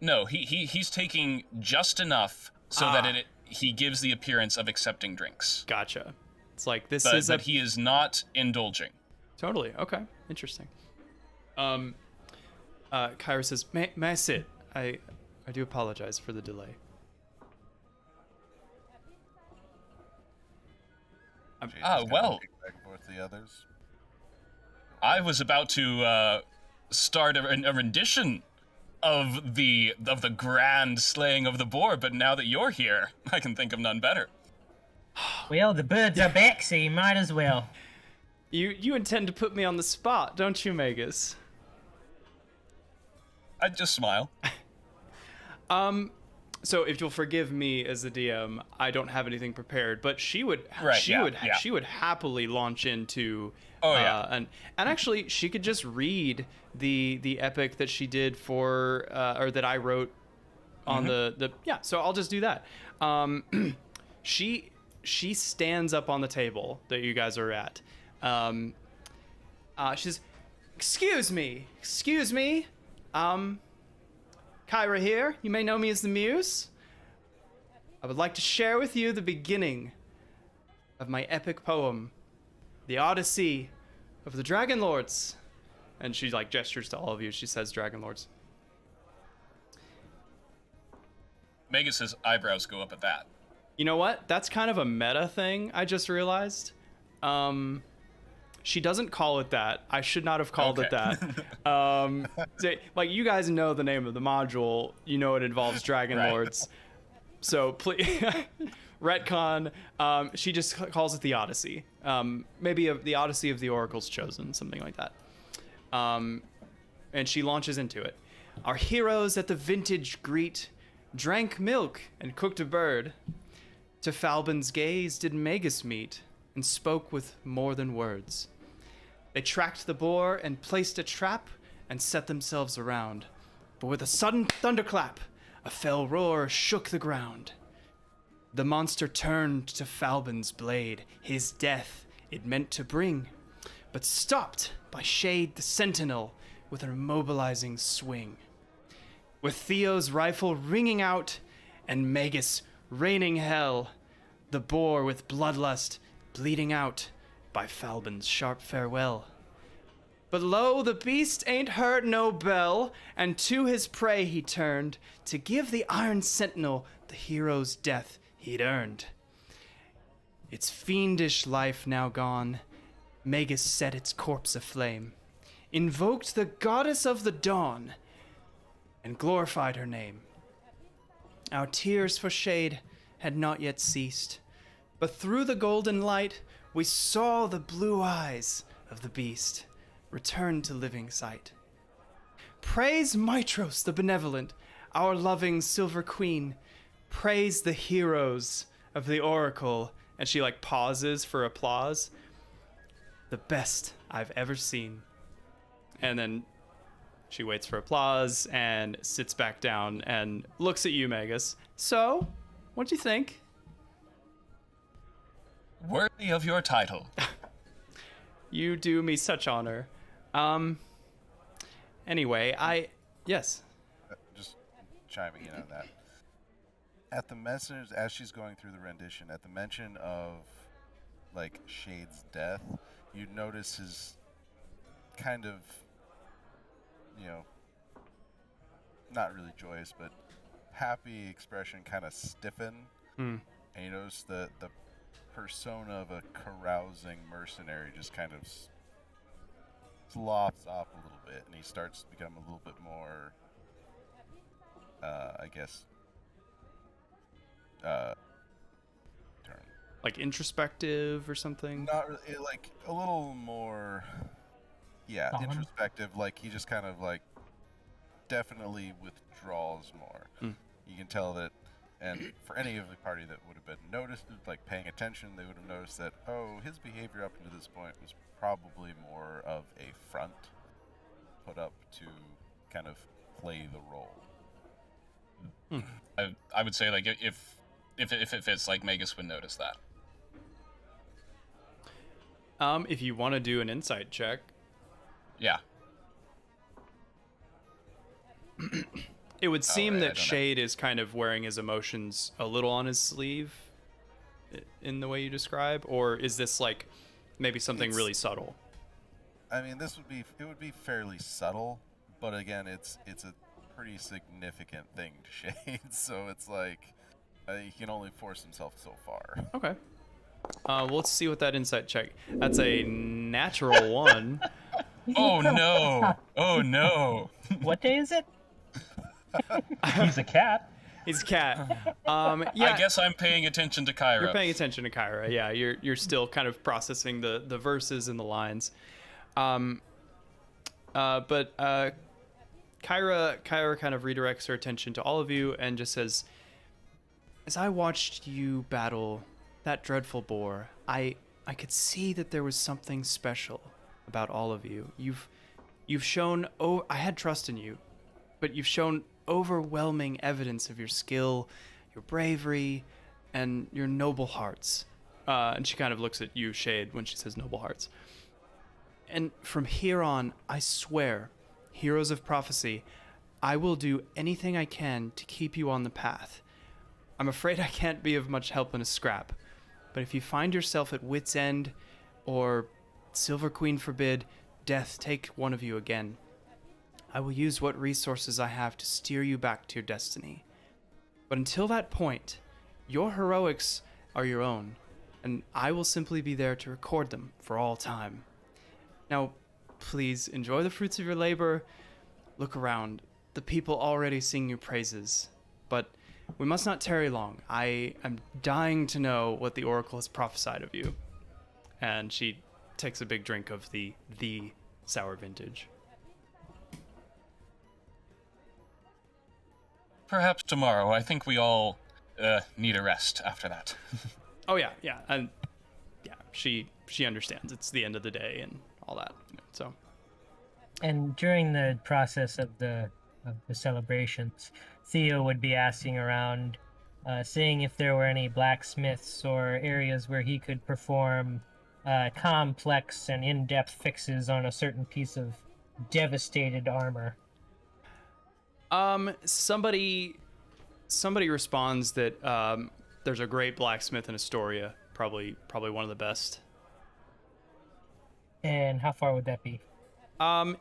S2: No, he's taking just enough so that he gives the appearance of accepting drinks.
S1: Gotcha. It's like this
S2: But,
S1: is
S2: but he is not indulging.
S1: Totally. Okay. Interesting. Kyrah says, may I sit? I do apologize for the delay.
S5: Jade's
S2: Ah,
S5: kinda
S2: well.
S5: looking back and forth to the others.
S2: I was about to start a rendition of the grand slaying of the boar, but now that you're here, I can think of none better.
S3: Well, the birds are back, so you might as well.
S1: You intend to put me on the spot, don't you, Magus?
S2: I'd just smile.
S1: So if you'll forgive me as the DM, I don't have anything prepared, but she would
S2: yeah.
S1: she would happily launch into and actually she could just read the epic that she did for or that I wrote on the so I'll just do that. She stands up on the table that you guys are at. She says, excuse me, Kyrah here. You may know me as the Muse. I would like to share with you the beginning of my epic poem, the Odyssey of the Dragonlords. And she like gestures to all of you. She says Dragonlords.
S2: Magus's eyebrows go up at that.
S1: You know what? That's kind of a meta thing, I just realized. She doesn't call it that. I should not have called it that. Like, you guys know the name of the module. You know it involves Dragonlords.
S2: Right.
S1: So, please, retcon. She just calls it the Odyssey. Maybe the Odyssey of the Oracles Chosen, something like that. And she launches into it. Our heroes at the vintage greet, drank milk and cooked a bird. To Falben's gaze did Magus meet, and spoke with more than words. They tracked the boar and placed a trap and set themselves around. But with a sudden thunderclap, a fell roar shook the ground. The monster turned to Falben's blade, his death it meant to bring, but stopped by Shade the Sentinel with an immobilizing swing. With Theo's rifle ringing out and Magus raining hell, the boar with bloodlust bleeding out by Falben's sharp farewell. But lo, the beast ain't heard no bell, and to his prey he turned to give the Iron Sentinel the hero's death he'd earned. Its fiendish life now gone, Magus set its corpse aflame, invoked the goddess of the dawn, and glorified her name. Our tears for Shade had not yet ceased, but through the golden light we saw the blue eyes of the beast return to living sight. Praise Mitros the benevolent, our loving silver queen. Praise the heroes of the oracle. And she like pauses for applause. The best I've ever seen. And then she waits for applause and sits back down and looks at you, Magus. So, what'd you think?
S2: Worthy of your title.
S1: You do me such honor. Anyway, yes.
S5: Just chiming in on that. At the message, as she's going through the rendition, at the mention of, like, Shade's death, you notice his kind of, you know, not really joyous, but happy expression kind of stiffen. And you notice the persona of a carousing mercenary just kind of sloughs off a little bit, and he starts to become a little bit more, I guess, term.
S1: Like introspective or something?
S5: Not really, like a little more, yeah,
S3: Solemn?
S5: introspective. Like he just kind of like definitely withdraws more. You can tell that, and for any of the party that would have been like paying attention, they would have noticed that, oh, his behavior up to this point was probably more of a front put up to kind of play the role.
S2: I would say, like, if if it fits, like Magus would notice that.
S1: If you want to do an insight check,
S2: Yeah.
S1: it would seem
S2: I
S1: that
S2: don't know.
S1: Shade is kind of wearing his emotions a little on his sleeve in the way you describe, or is this like maybe something
S5: It's-
S1: really subtle?
S5: I mean, it would be fairly subtle, but again, it's a pretty significant thing to Shade, so it's like he can only force himself so far.
S1: Okay. Well, let's see what that insight check. That's a natural one.
S2: Oh no! Oh no!
S3: What day is it?
S4: He's a cat.
S1: He's a cat. Yeah.
S2: I guess I'm paying attention to Kyrah.
S1: You're paying attention to Kyrah. Yeah, you're still kind of processing the verses and the lines. But Kyrah kind of redirects her attention to all of you and just says, "As I watched you battle that dreadful boar, I could see that there was something special about all of you. You've shown I had trust in you, but you've shown overwhelming evidence of your skill, your bravery, and your noble hearts." And she kind of looks at you, Shade, when she says noble hearts. "And from here on, I swear, heroes of prophecy, I will do anything I can to keep you on the path. I'm afraid I can't be of much help in a scrap, but if you find yourself at wit's end, or, Silver Queen forbid, death take one of you again, I will use what resources I have to steer you back to your destiny. But until that point, your heroics are your own, and I will simply be there to record them for all time. Now, please enjoy the fruits of your labor. Look around. The people already sing your praises. But we must not tarry long. I am dying to know what the Oracle has prophesied of you." And she takes a big drink of the sour vintage.
S2: Perhaps tomorrow. I think we all need a rest after that.
S1: Oh yeah, and yeah, she understands. It's the end of the day and all that. So
S3: And during the process of the celebrations, Theo would be asking around, seeing if there were any blacksmiths or areas where he could perform complex and in-depth fixes on a certain piece of devastated armor.
S1: somebody responds that there's a great blacksmith in Astoria, probably one of the best.
S3: And how far would that be?
S1: I'm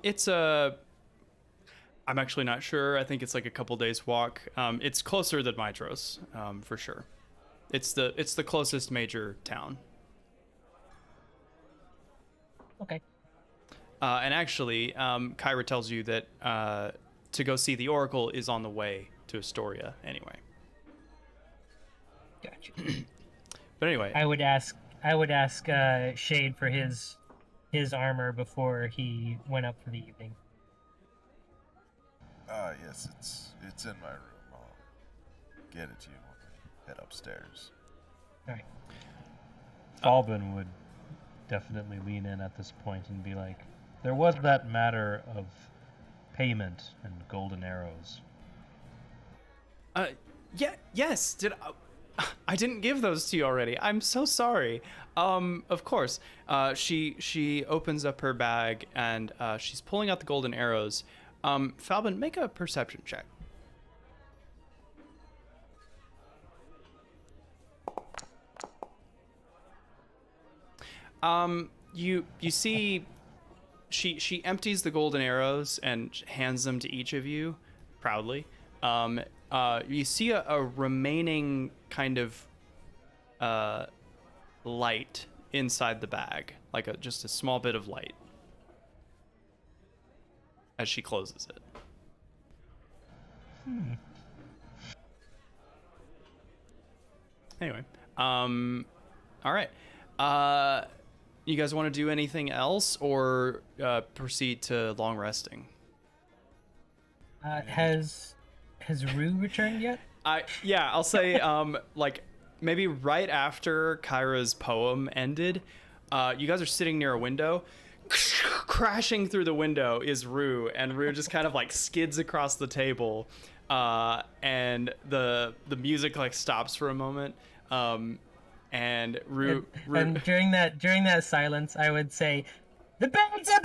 S1: actually not sure. I think it's like a couple days walk. It's closer than Mitros, for sure. It's the closest major town.
S3: Okay.
S1: And actually, Kyrah tells you that to go see the Oracle is on the way to Astoria anyway.
S3: Gotcha.
S1: But anyway,
S3: I would ask Shade for his armor before he went up for the evening.
S5: Yes, it's in my room. I'll get it to you when we head upstairs.
S3: All right.
S4: Falben would definitely lean in at this point and be like, there was that matter of payment and golden arrows.
S1: yes. I didn't give those to you already. I'm so sorry. Of course. She opens up her bag and she's pulling out the golden arrows. Falben, make a perception check. You see she empties the golden arrows and hands them to each of you proudly. You see a remaining kind of light inside the bag, like just a small bit of light as she closes it. Anyway, all right. You guys want to do anything else or proceed to long resting?
S3: Has Rue returned yet?
S1: I'll say like maybe right after Kyrah's poem ended, you guys are sitting near a window. Crashing through the window is Rue, and Rue just kind of like skids across the table, and the music like stops for a moment. And Rue,
S3: And during that silence, I would say, "The birds are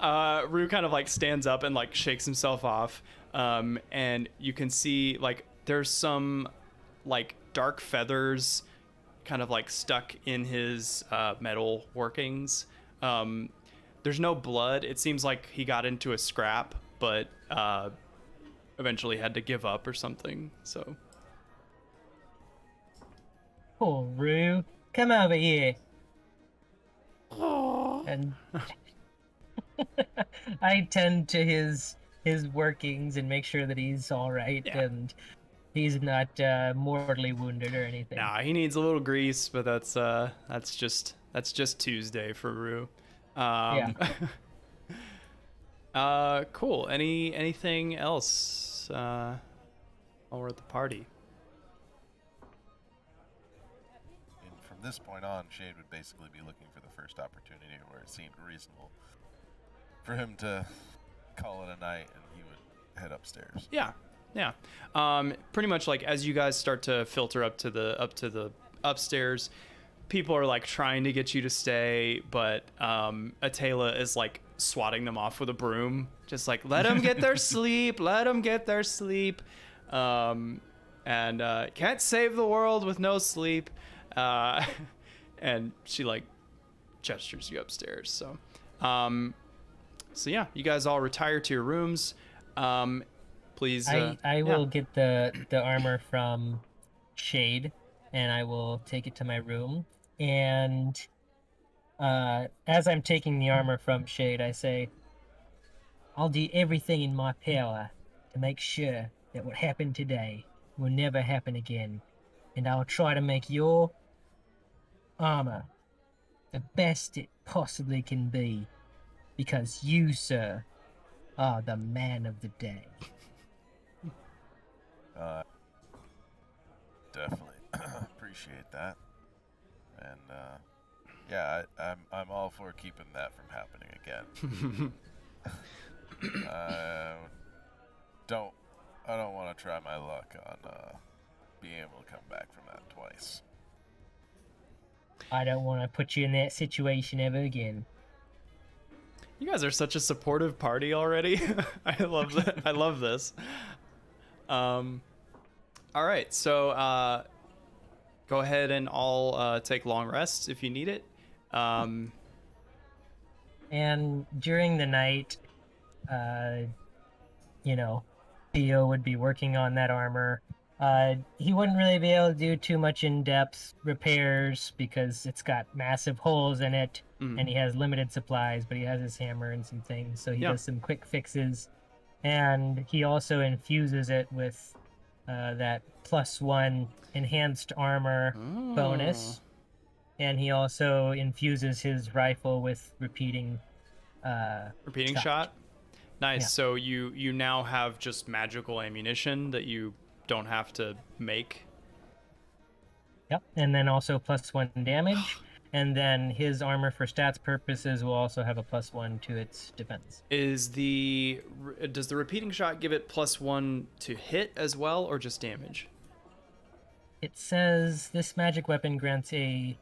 S3: back!"
S1: Rue kind of like stands up and like shakes himself off, and you can see like there's some like dark feathers kind of like stuck in his metal workings. There's no blood. It seems like he got into a scrap, but eventually had to give up or something. So
S3: Poor Rue, come over here. And I tend to his workings and make sure that he's all right
S1: Yeah.
S3: and he's not mortally wounded or anything.
S1: nah, he needs a little grease, but that's just Tuesday for Rue. Cool. Anything else while we're at the party?
S5: And from this point on, Shade would basically be looking for the first opportunity where it seemed reasonable for him to call it a night, and he would head upstairs.
S1: Yeah. Pretty much like as you guys start to filter up to the upstairs, people are like trying to get you to stay, but Atela is like swatting them off with a broom, just like let them get their sleep, and can't save the world with no sleep, and she like gestures you upstairs. So yeah, you guys all retire to your rooms. Please.
S3: I will get the armor from Shade, and I will take it to my room. And as I'm taking the armor from Shade, I say, I'll do everything in my power to make sure that what happened today will never happen again. And I'll try to make your armor the best it possibly can be. Because you, sir, are the man of the day.
S5: Definitely appreciate that, and yeah, I'm all for keeping that from happening again. I don't want to try my luck on being able to come back from that twice.
S3: I don't want to put you in that situation ever again.
S1: You guys are such a supportive party already. I love that. I love this. All right, so go ahead and all take long rests if you need it.
S3: And during the night, Theo would be working on that armor. He wouldn't really be able to do too much in-depth repairs because it's got massive holes in it, and he has limited supplies, but he has his hammer and some things, so he does some quick fixes. And he also infuses it with that +1 enhanced armor bonus. And he also infuses his rifle with repeating
S1: shot. Nice.
S3: Yeah.
S1: So you now have just magical ammunition that you don't have to make.
S3: Yep. And then also +1 damage. And then his armor for stats purposes will also have a +1 to its defense.
S1: Does the repeating shot give it +1 to hit as well, or just damage?
S3: It says this magic weapon grants a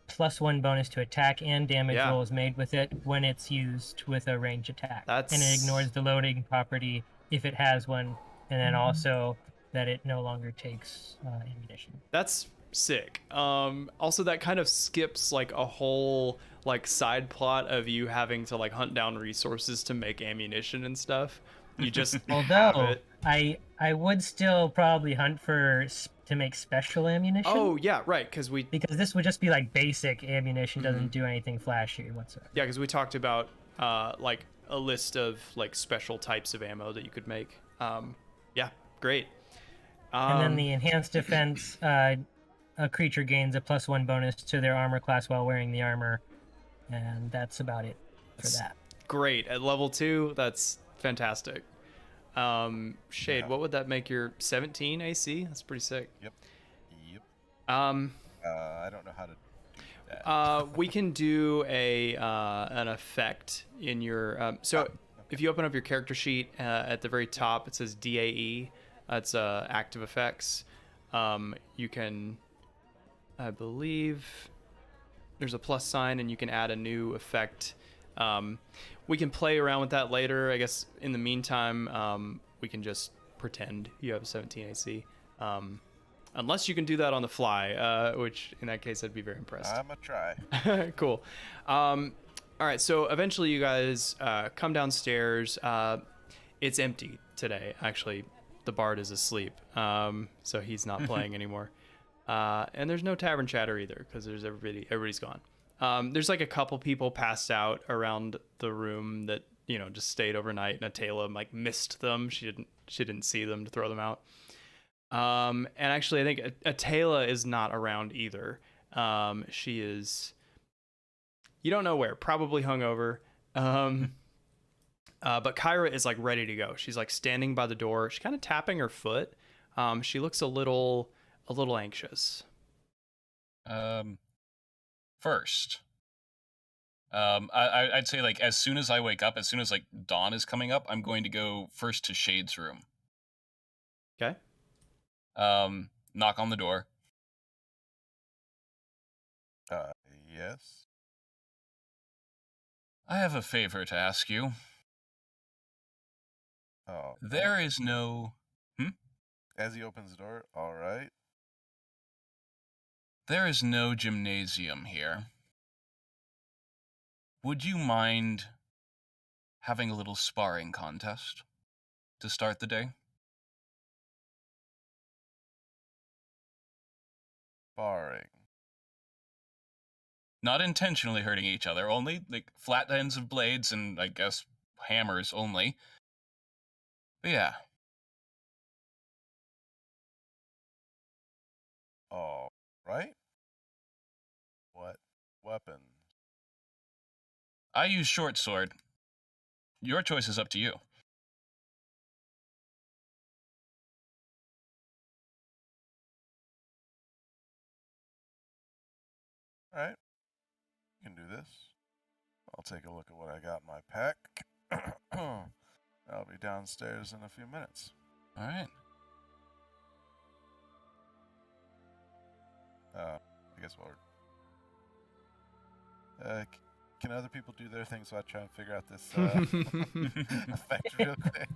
S3: +1 bonus to attack and damage rolls made with it when it's used with a range attack. And it ignores the loading property if it has one, and then also that it no longer takes ammunition.
S1: That's sick. Also, that kind of skips like a whole like side plot of you having to like hunt down resources to make ammunition and stuff. You just have
S3: Although
S1: it.
S3: I would still probably hunt to make special ammunition.
S1: Oh yeah, right. Because
S3: this would just be like basic ammunition, doesn't do anything flashy whatsoever.
S1: Yeah, because we talked about like a list of like special types of ammo that you could make. Yeah, great.
S3: And then the enhanced defense, a creature gains a +1 bonus to their armor class while wearing the armor, and that's about it for that.
S1: Great. At level 2, that's fantastic. Shade, what would that make your 17 AC? That's pretty sick.
S5: Yep. I don't know how to do that.
S1: We can do an effect in your if you open up your character sheet at the very top, it says DAE. That's active effects. You can, I believe, there's a plus sign, and you can add a new effect. We can play around with that later. I guess in the meantime, we can just pretend you have a 17 AC. Unless you can do that on the fly, which in that case I'd be very impressed.
S5: I'm gonna try.
S1: Cool. All right, so eventually you guys come downstairs. It's empty today. Actually, the bard is asleep, so he's not playing anymore. And there's no tavern chatter either, because everybody's gone. There's like a couple people passed out around the room that just stayed overnight, and Atala like missed them. She didn't see them to throw them out. And actually, I think Atala is not around either. She is, you don't know where, probably hungover. But Kyrah is like ready to go. She's like standing by the door. She's kind of tapping her foot. She looks a little anxious.
S2: First, I'd say like as soon as I wake up, as soon as like dawn is coming up, I'm going to go first to Shade's room.
S1: Okay.
S2: Knock on the door.
S5: Yes.
S2: I have a favor to ask you.
S5: Oh.
S2: There is no...
S5: As he opens the door, all right.
S2: There is no gymnasium here. Would you mind having a little sparring contest to start the day?
S5: Sparring.
S2: Not intentionally hurting each other, only like flat ends of blades and I guess hammers only. But yeah.
S5: All right. What weapon?
S2: I use short sword. Your choice is up to you.
S5: All right. You can do this. I'll take a look at what I got in my pack. I'll be downstairs in a few minutes.
S2: All right.
S5: I guess can other people do their thing so I try and figure out this effect real quick?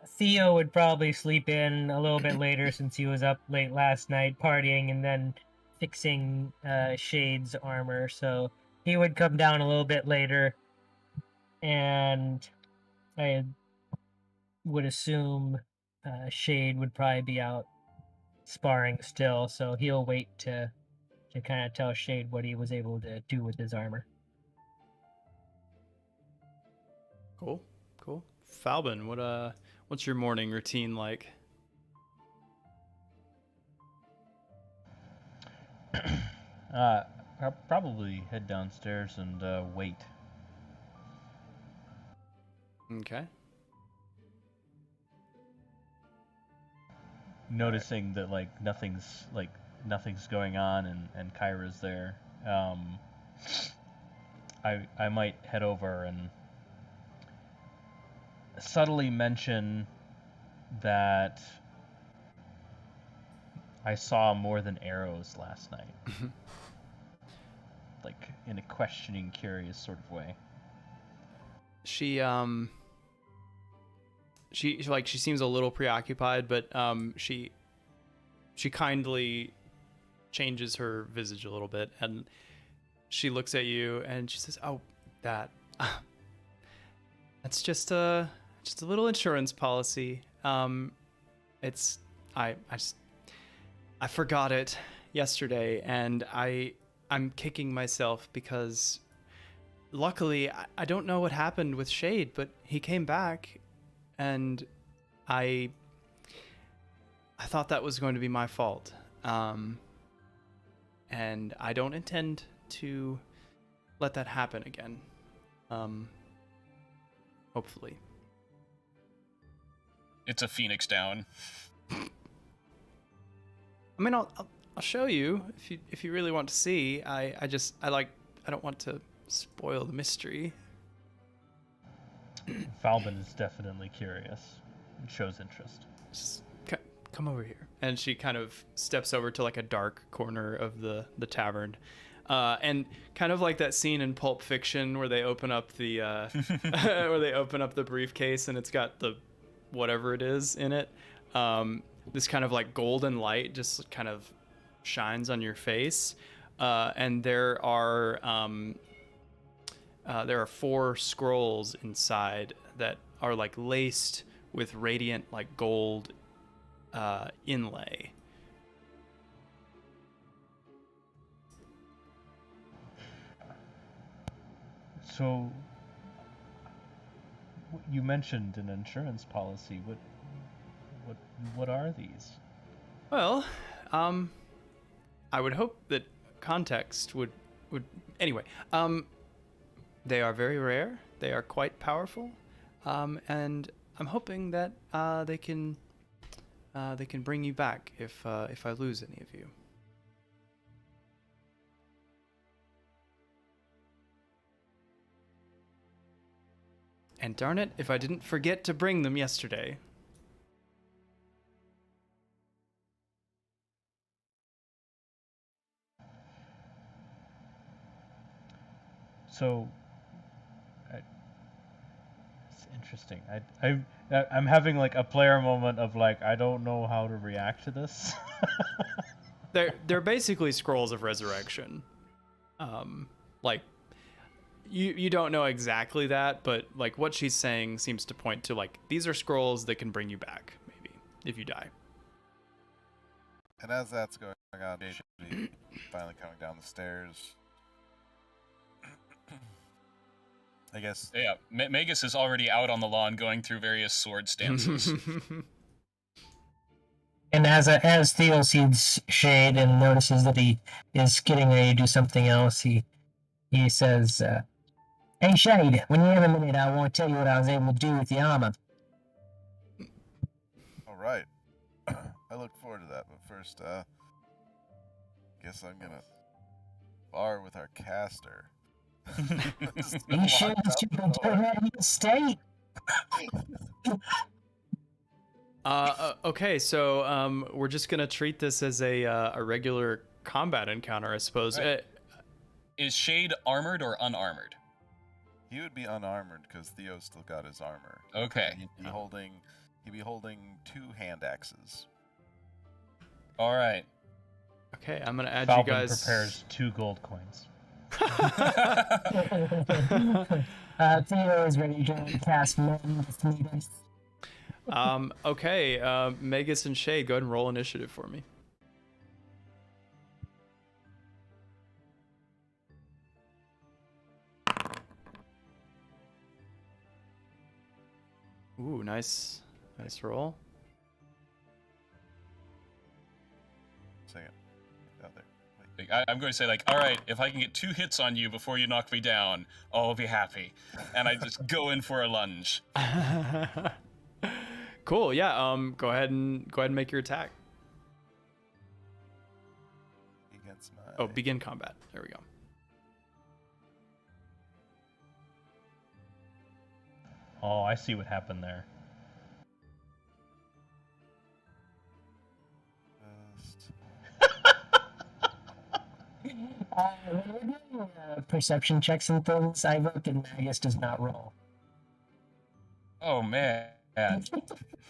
S3: Theo would probably sleep in a little bit later since he was up late last night partying and then fixing Shade's armor, so he would come down a little bit later, and I would assume Shade would probably be out sparring still, so he'll wait to kind of tell Shade what he was able to do with his armor.
S1: Cool. Falben, what's your morning routine like?
S4: I'll probably head downstairs and wait.
S1: Okay.
S4: Noticing that nothing's going on and Kyrah's there. I might head over and subtly mention that I saw more than arrows last night. Like in a questioning, curious sort of way.
S1: She seems a little preoccupied, but she kindly changes her visage a little bit, and she looks at you and she says, "Oh, that's just a little insurance policy. I forgot it yesterday, and I'm kicking myself because luckily I don't know what happened with Shade, but he came back, and I thought that was going to be my fault. And I don't intend to let that happen again. Hopefully."
S2: It's a phoenix down.
S1: I mean, I'll show you if you really want to see. I don't want to spoil the mystery.
S4: Falben is definitely curious. It shows interest.
S1: Just come over here. And she kind of steps over to like a dark corner of the tavern. And kind of like that scene in Pulp Fiction where they open up the where they open up the briefcase and it's got the whatever it is in it. This kind of like golden light just kind of shines on your face. And there are 4 scrolls inside that are like laced with radiant like gold inlay.
S4: So, you mentioned an insurance policy. What are these?
S1: Well, I would hope that context would anyway. They are very rare. They are quite powerful, and I'm hoping that they can bring you back if I lose any of you. And darn it, if I didn't forget to bring them yesterday.
S4: So, it's interesting. I'm having like a player moment of like I don't know how to react to this.
S1: They're basically scrolls of resurrection. Like you don't know exactly that, but like what she's saying seems to point to like these are scrolls that can bring you back, maybe, if you die.
S5: And as that's going on, they should be finally coming down the stairs. I guess.
S2: Yeah, Magus is already out on the lawn going through various sword stances.
S3: And as Theo sees Shade and notices that he is getting ready to do something else, he says, "Hey Shade, when you have a minute, I want to tell you what I was able to do with the armor."
S5: All right. I look forward to that, but first, guess I'm gonna spar with our caster.
S3: You sure that you can do that in the state?
S1: Okay, so we're just gonna treat this as a regular combat encounter, I suppose.
S2: Right. Is Shade armored or unarmored?
S5: He would be unarmored because Theo still got his armor.
S2: Okay.
S5: He'd be holding 2 hand axes.
S2: All right.
S1: Okay, I'm gonna add
S4: Falben
S1: you guys.
S4: prepares 2 gold coins.
S3: Theo is ready to cast Men with Magus.
S1: Okay, Magus and Shade, go ahead and roll initiative for me. Ooh, nice roll.
S5: Second. Out there. Wait.
S2: I'm going to say, like, all right, if I can get 2 hits on you before you knock me down, I'll be happy. And I just go in for a lunge.
S1: Cool. Yeah. Go ahead and make your attack.
S5: Against my...
S1: Oh, begin combat. There we go.
S4: Oh, I see what happened there.
S3: When we're doing perception checks and things, I vote that Magus does not roll.
S2: Oh, man.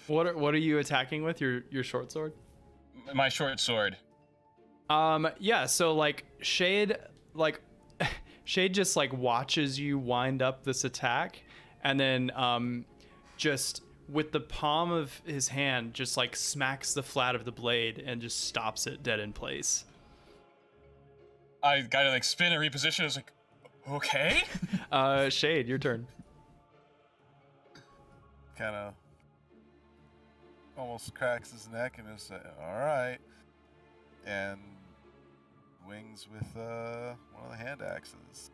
S1: What are you attacking with? Your short sword?
S2: My short sword.
S1: Yeah, so like Shade just like watches you wind up this attack and then just with the palm of his hand just like smacks the flat of the blade and just stops it dead in place.
S2: I gotta like spin and reposition. I was like, okay.
S1: Shade, your turn.
S5: Kind of almost cracks his neck and is all right, and wings with one of the hand axes.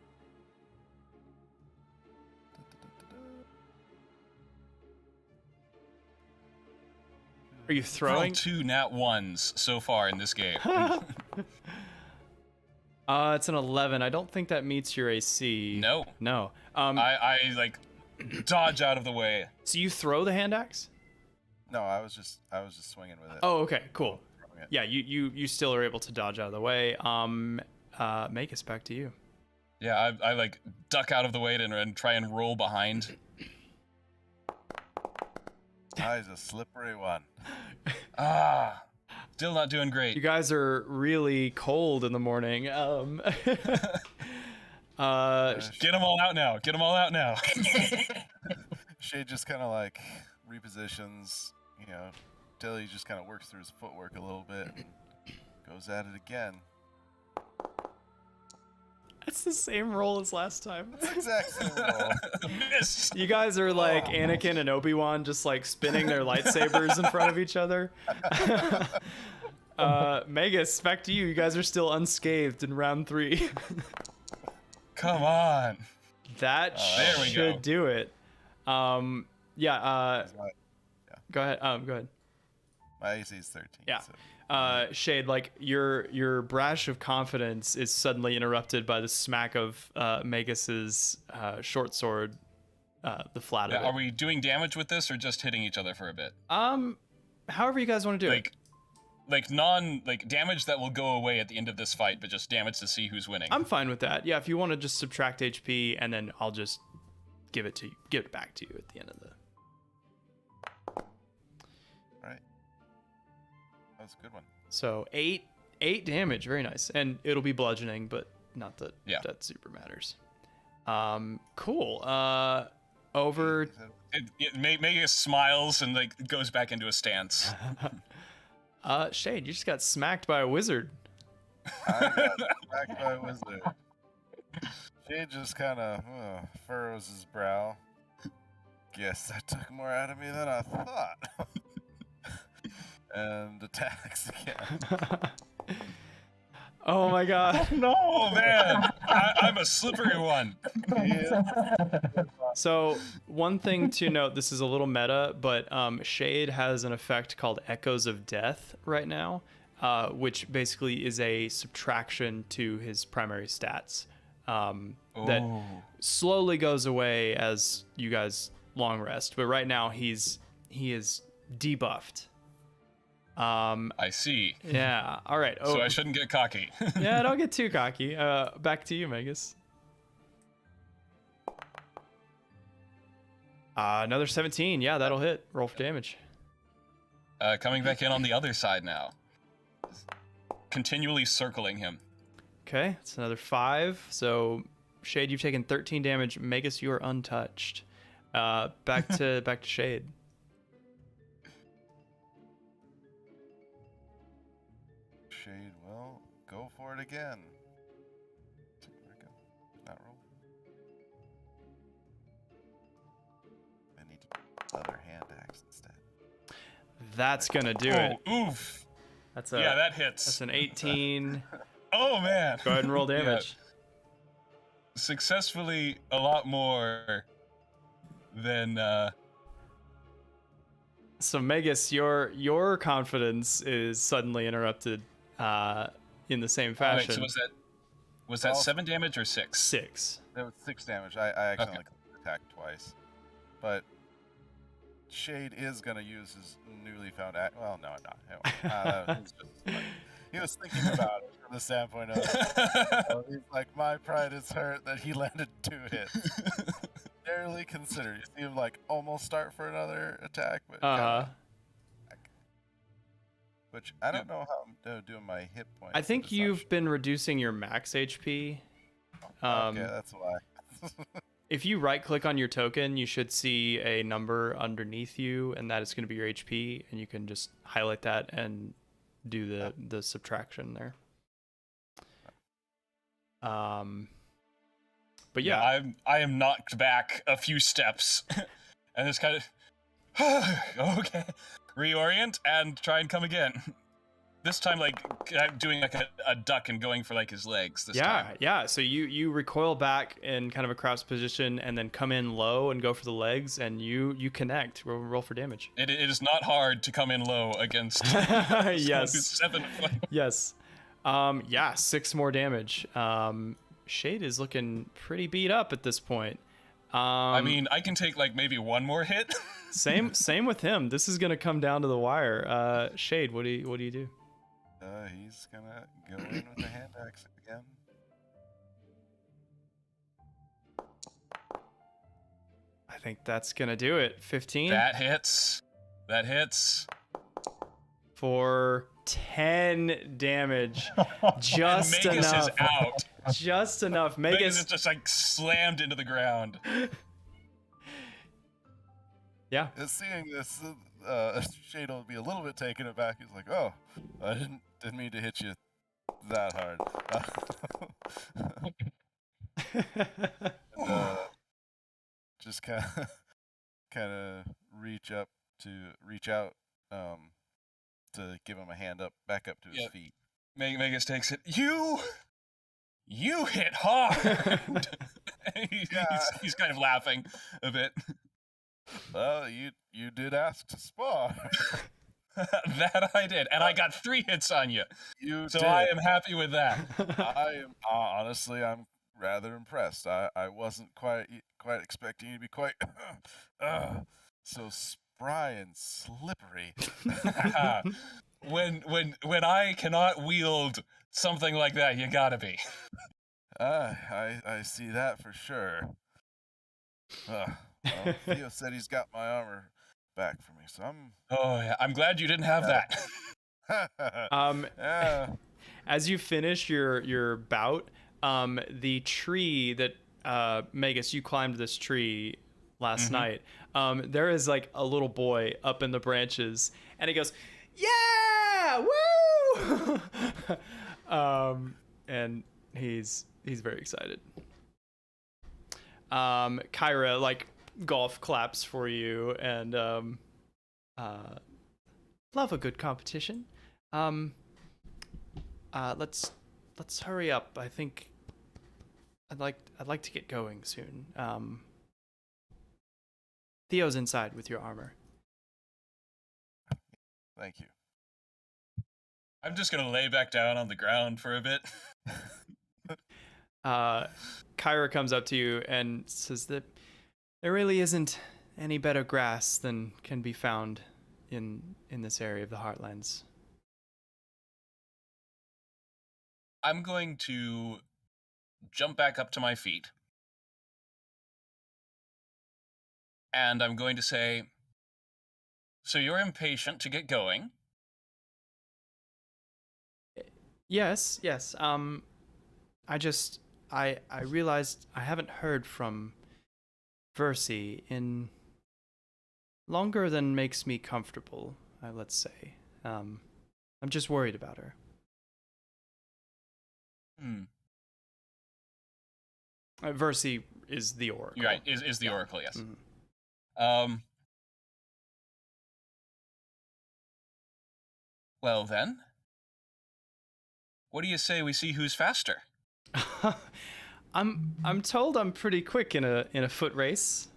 S1: Are you
S2: Rolled
S1: throwing?
S2: 2 nat 1s so far in this game.
S1: It's an 11. I don't think that meets your AC.
S2: No.
S1: No.
S2: I like dodge out of the way.
S1: So you throw the hand axe?
S5: No, I was just swinging with it.
S1: Oh, okay, cool.
S5: Okay.
S1: Yeah, you still are able to dodge out of the way. Magus, back to you.
S2: Yeah, I like duck out of the way and try and roll behind.
S5: Ah, he's a slippery one.
S2: Still not doing great.
S1: You guys are really cold in the morning.
S2: Get them all out now. Get them all out now.
S5: Shade just kind of like repositions, you know, till he just kind of works through his footwork a little bit and goes at it again.
S1: It's the same roll as last time.
S5: Exactly. Roll.
S2: Missed.
S1: You guys are like Anakin and Obi-Wan just like spinning their lightsabers in front of each other. Magus, back to you. You guys are still unscathed in round 3.
S2: Come on.
S1: That
S2: There we
S1: should
S2: go.
S1: do it. Yeah,
S5: That's my-
S1: go ahead. Go ahead.
S5: My AC is 13.
S1: Yeah.
S5: So.
S1: Shade, like your brash of confidence is suddenly interrupted by the smack of Magus's short sword, the flat of it.
S2: Are we doing damage with this or just hitting each other for a bit?
S1: However you guys want to do it.
S2: Like damage that will go away at the end of this fight, but just damage to see who's winning.
S1: I'm fine with that. Yeah, if you want to just subtract HP and then I'll just give it back to you at the end of the.
S5: Right. That was a good one.
S1: So 8 damage, very nice, and it'll be bludgeoning, but not that that super matters. Cool. Over.
S2: Magus smiles and like goes back into a stance.
S1: Shade, you just got smacked by a wizard.
S5: I got smacked by a wizard. Shade just kind of furrows his brow. Guess that took more out of me than I thought. And attacks again.
S1: Oh my god.
S2: Oh man, I'm a slippery one.
S1: So one thing to note, this is a little meta, but Shade has an effect called Echoes of Death right now, which basically is a subtraction to his primary stats that slowly goes away as you guys long rest. But right now he is debuffed.
S2: I see.
S1: Yeah. All right.
S2: So I shouldn't get cocky.
S1: Yeah, don't get too cocky. Back to you, Magus. Another 17. Yeah, that'll hit. Roll for damage.
S2: Coming back in on the other side now. Continually circling him.
S1: Okay, it's another 5. So, Shade, you've taken 13 damage. Magus, you are untouched. Back to Shade.
S5: Shade will go for it again. Where'd it go? Not roll. I need to another hand axe instead.
S1: That's gonna do it.
S2: Oof.
S1: That's
S2: that hits.
S1: That's an 18.
S2: Oh man.
S1: Go ahead and roll damage.
S2: Successfully a lot more than
S1: So Magus, your confidence is suddenly interrupted in the same fashion.
S2: Wait, so was that 7 damage or 6?
S1: 6.
S5: That was 6 damage. I accidentally attacked twice. But Shade is going to use his newly found act. Well, no, I'm not. He was thinking about it from the standpoint of, he's like, my pride is hurt that he landed 2 hits. Barely considered. You see him like almost start for another attack, but which I don't know how I'm doing my hit points.
S1: I think you've been reducing your max HP.
S5: Okay, that's why.
S1: If you right click on your token, you should see a number underneath you, and that is going to be your HP, and you can just highlight that and do the subtraction there. But yeah,
S2: I am knocked back a few steps, and just kind of okay, reorient and try and come again. This time, like I'm doing like a duck and going for like his legs. This time.
S1: Yeah. So you recoil back in kind of a crouch position, and then come in low and go for the legs, and you connect. Roll for damage.
S2: It is not hard to come in low against.
S1: Yes.
S2: 7.
S1: Yes. 6 more damage. Shade is looking pretty beat up at this point.
S2: I mean, I can take like maybe one more hit.
S1: Same with him. This is gonna come down to the wire. Shade, what do you do?
S5: He's gonna go in with the hand axe again.
S1: I think that's gonna do it. 15
S2: That hits. That hits.
S1: for 10 damage. Just
S2: Magus
S1: enough.
S2: is out.
S1: Just enough.
S2: Magus
S1: Magus.
S2: is just like slammed into the ground.
S1: Yeah.
S5: Seeing this, Shade will be a little bit taken aback. He's like, "Oh, I didn't mean to hit you that hard." Just kind of reach out to give him a hand up, back up to his
S2: Yep.
S5: feet.
S2: Magus takes it. You hit hard. He's kind of laughing a bit.
S5: Well, you did ask to spar.
S2: That I did, and I got 3 hits on you.
S5: You
S2: So
S5: did.
S2: I am happy with that.
S5: I am honestly, I'm rather impressed. I wasn't quite expecting you to be quite so spry and slippery.
S2: when I cannot wield something like that, you gotta be.
S5: I see that for sure. Well, Theo said he's got my armor back for me, so I'm.
S2: Oh yeah, I'm glad you didn't have that.
S1: As you finish your bout, the tree that Magus, you climbed this tree last night. There is like a little boy up in the branches, and he goes, "Yeah, woo!" And he's very excited. Kyrah like golf claps for you, and love a good competition. Let's hurry up. I think I'd like to get going soon. Theo's inside with your armor.
S5: Thank you.
S2: I'm just gonna lay back down on the ground for a bit.
S1: Kyrah comes up to you and says that there really isn't any better grass than can be found in this area of the Heartlands.
S2: I'm going to jump back up to my feet. And I'm going to say, so you're impatient to get going?
S1: Yes. I realized I haven't heard from Versi in longer than makes me comfortable, let's say. I'm just worried about her. Versi is the oracle.
S2: You're right, is the oracle, yes.
S1: Mm-hmm.
S2: Well then, what do you say we see who's faster?
S1: I'm told I'm pretty quick in a foot race.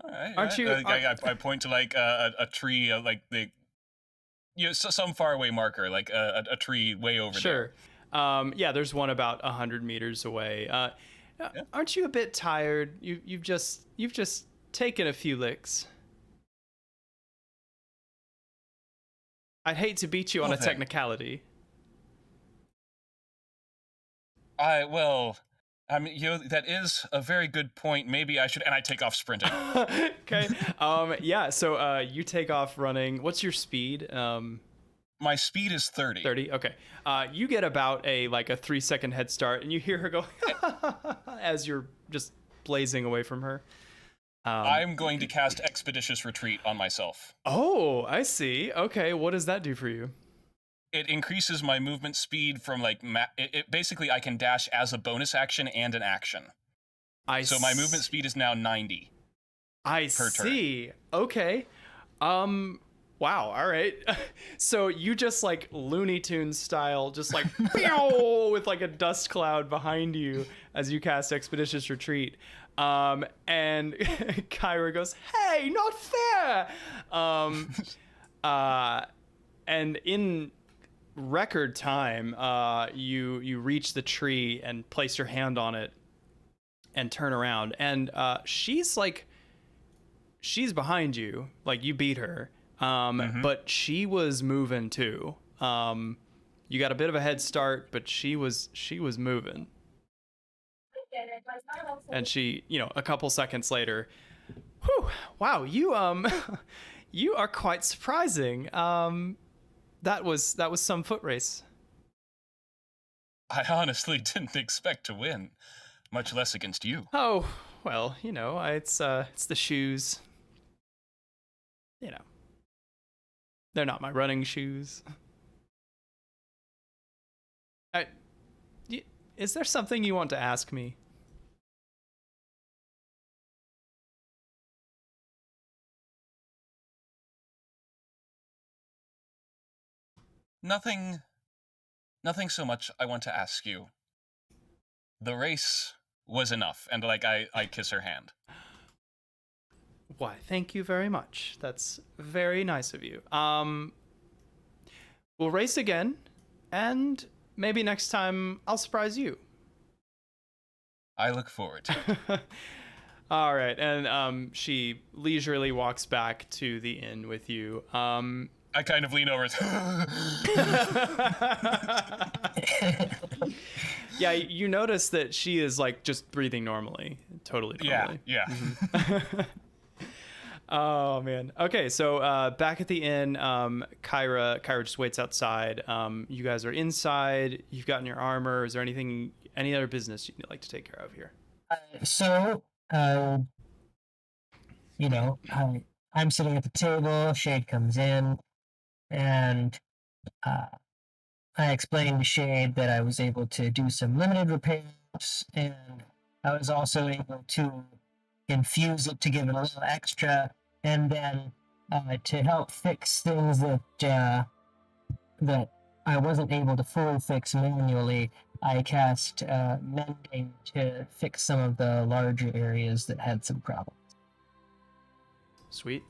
S2: All right.
S1: Aren't you?
S2: I point to like a tree, like some faraway marker, like a tree way over there.
S1: Sure. Yeah, there's one about 100 meters away. Aren't you a bit tired? You've just taken a few licks. I'd hate to beat you on a technicality.
S2: I mean, that is a very good point. Maybe I should, and I take off sprinting.
S1: Okay. Yeah. So, you take off running. What's your speed?
S2: My speed is 30.
S1: 30. Okay. You get about a 3-second head start, and you hear her go as you're just blazing away from her.
S2: I'm going to cast Expeditious Retreat on myself.
S1: Oh, I see. Okay. What does that do for you?
S2: It increases my movement speed from basically I can dash as a bonus action and an action. So my movement speed is now 90.
S1: I see. Okay. Wow. All right. So you just like Looney Tunes style, just like with like a dust cloud behind you as you cast Expeditious Retreat. And Kyrah goes, "Hey, not fair." And in record time, you reach the tree and place your hand on it, and turn around, and she's behind you, like you beat her, but she was moving too. You got a bit of a head start, but she was moving. And she, a couple seconds later, whew, wow, you you are quite surprising. That was some foot race.
S2: I honestly didn't expect to win, much less against you.
S1: Oh, well, it's the shoes. They're not my running shoes. Is there something you want to ask me?
S2: Nothing so much I want to ask you. The race was enough, and I kiss her hand.
S1: Why, thank you very much. That's very nice of you. We'll race again, and maybe next time I'll surprise you.
S2: I look forward to it.
S1: All right, and she leisurely walks back to the inn with you.
S2: I kind of lean over.
S1: Yeah, you notice that she is just breathing normally, totally normally.
S2: Yeah.
S1: Mm-hmm. Oh man. Okay, so back at the inn, Kyrah just waits outside. You guys are inside. You've gotten your armor. Is there any other business you'd like to take care of here?
S3: I'm sitting at the table. Shade comes in. And I explained to Shade that I was able to do some limited repairs, and I was also able to infuse it to give it a little extra, and then to help fix things that I wasn't able to fully fix manually, I cast Mending to fix some of the larger areas that had some problems.
S1: Sweet.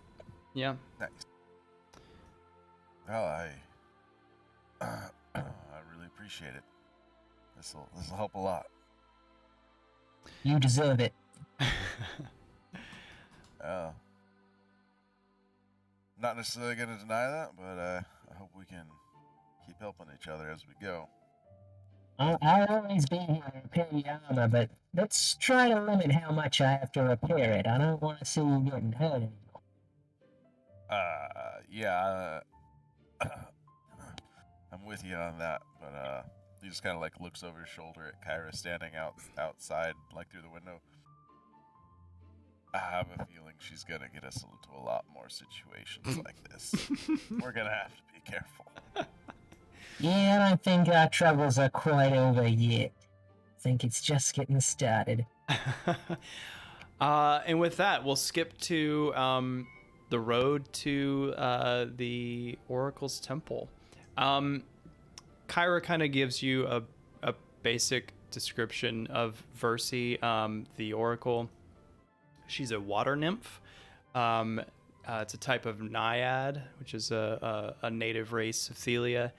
S1: Yeah.
S5: Nice. Well, I really appreciate it. This'll help a lot.
S3: You deserve it.
S5: Not necessarily going to deny that, but I hope we can keep helping each other as we go.
S3: I'll always be here to repair your armor, but let's try to limit how much I have to repair it. I don't want to see you getting hurt anymore.
S5: Yeah, I'm with you on that, but he just kind of looks over his shoulder at Kyrah standing outside, through the window. I have a feeling she's gonna get us into a lot more situations like this. We're gonna have to be careful.
S3: Yeah, I don't think our troubles are quite over yet. I think it's just getting started.
S1: And with that, we'll skip to the road to the Oracle's Temple. Kyrah kind of gives you a basic description of Versi, the Oracle. She's a water nymph. It's a type of naiad, which is a native race of Thelia.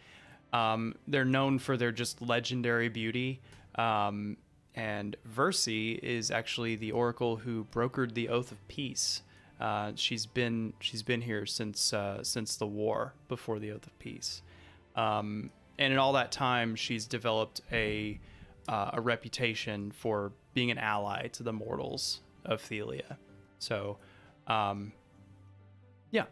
S1: They're known for their just legendary beauty. And Versi is actually the Oracle who brokered the Oath of Peace. She's been here since the war before the Oath of Peace. And in all that time, she's developed a reputation for being an ally to the mortals of Thelia. So, yeah.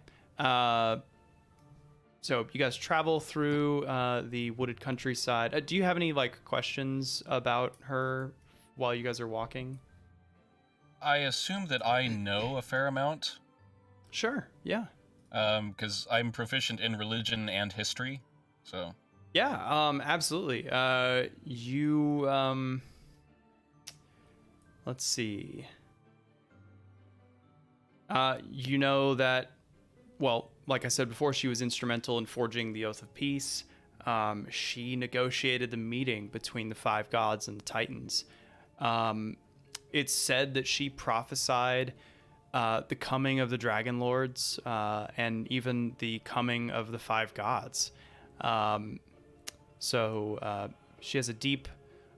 S1: So you guys travel through the wooded countryside. Do you have any questions about her while you guys are walking?
S2: I assume that I know a fair amount.
S1: Sure. Yeah.
S2: Because I'm proficient in religion and history, so.
S1: Yeah. Absolutely. Let's see. You know that, well, like I said before, she was instrumental in forging the Oath of Peace. She negotiated the meeting between the five gods and the Titans. It's said that she prophesied the coming of the Dragonlords and even the coming of the five gods. So she has a deep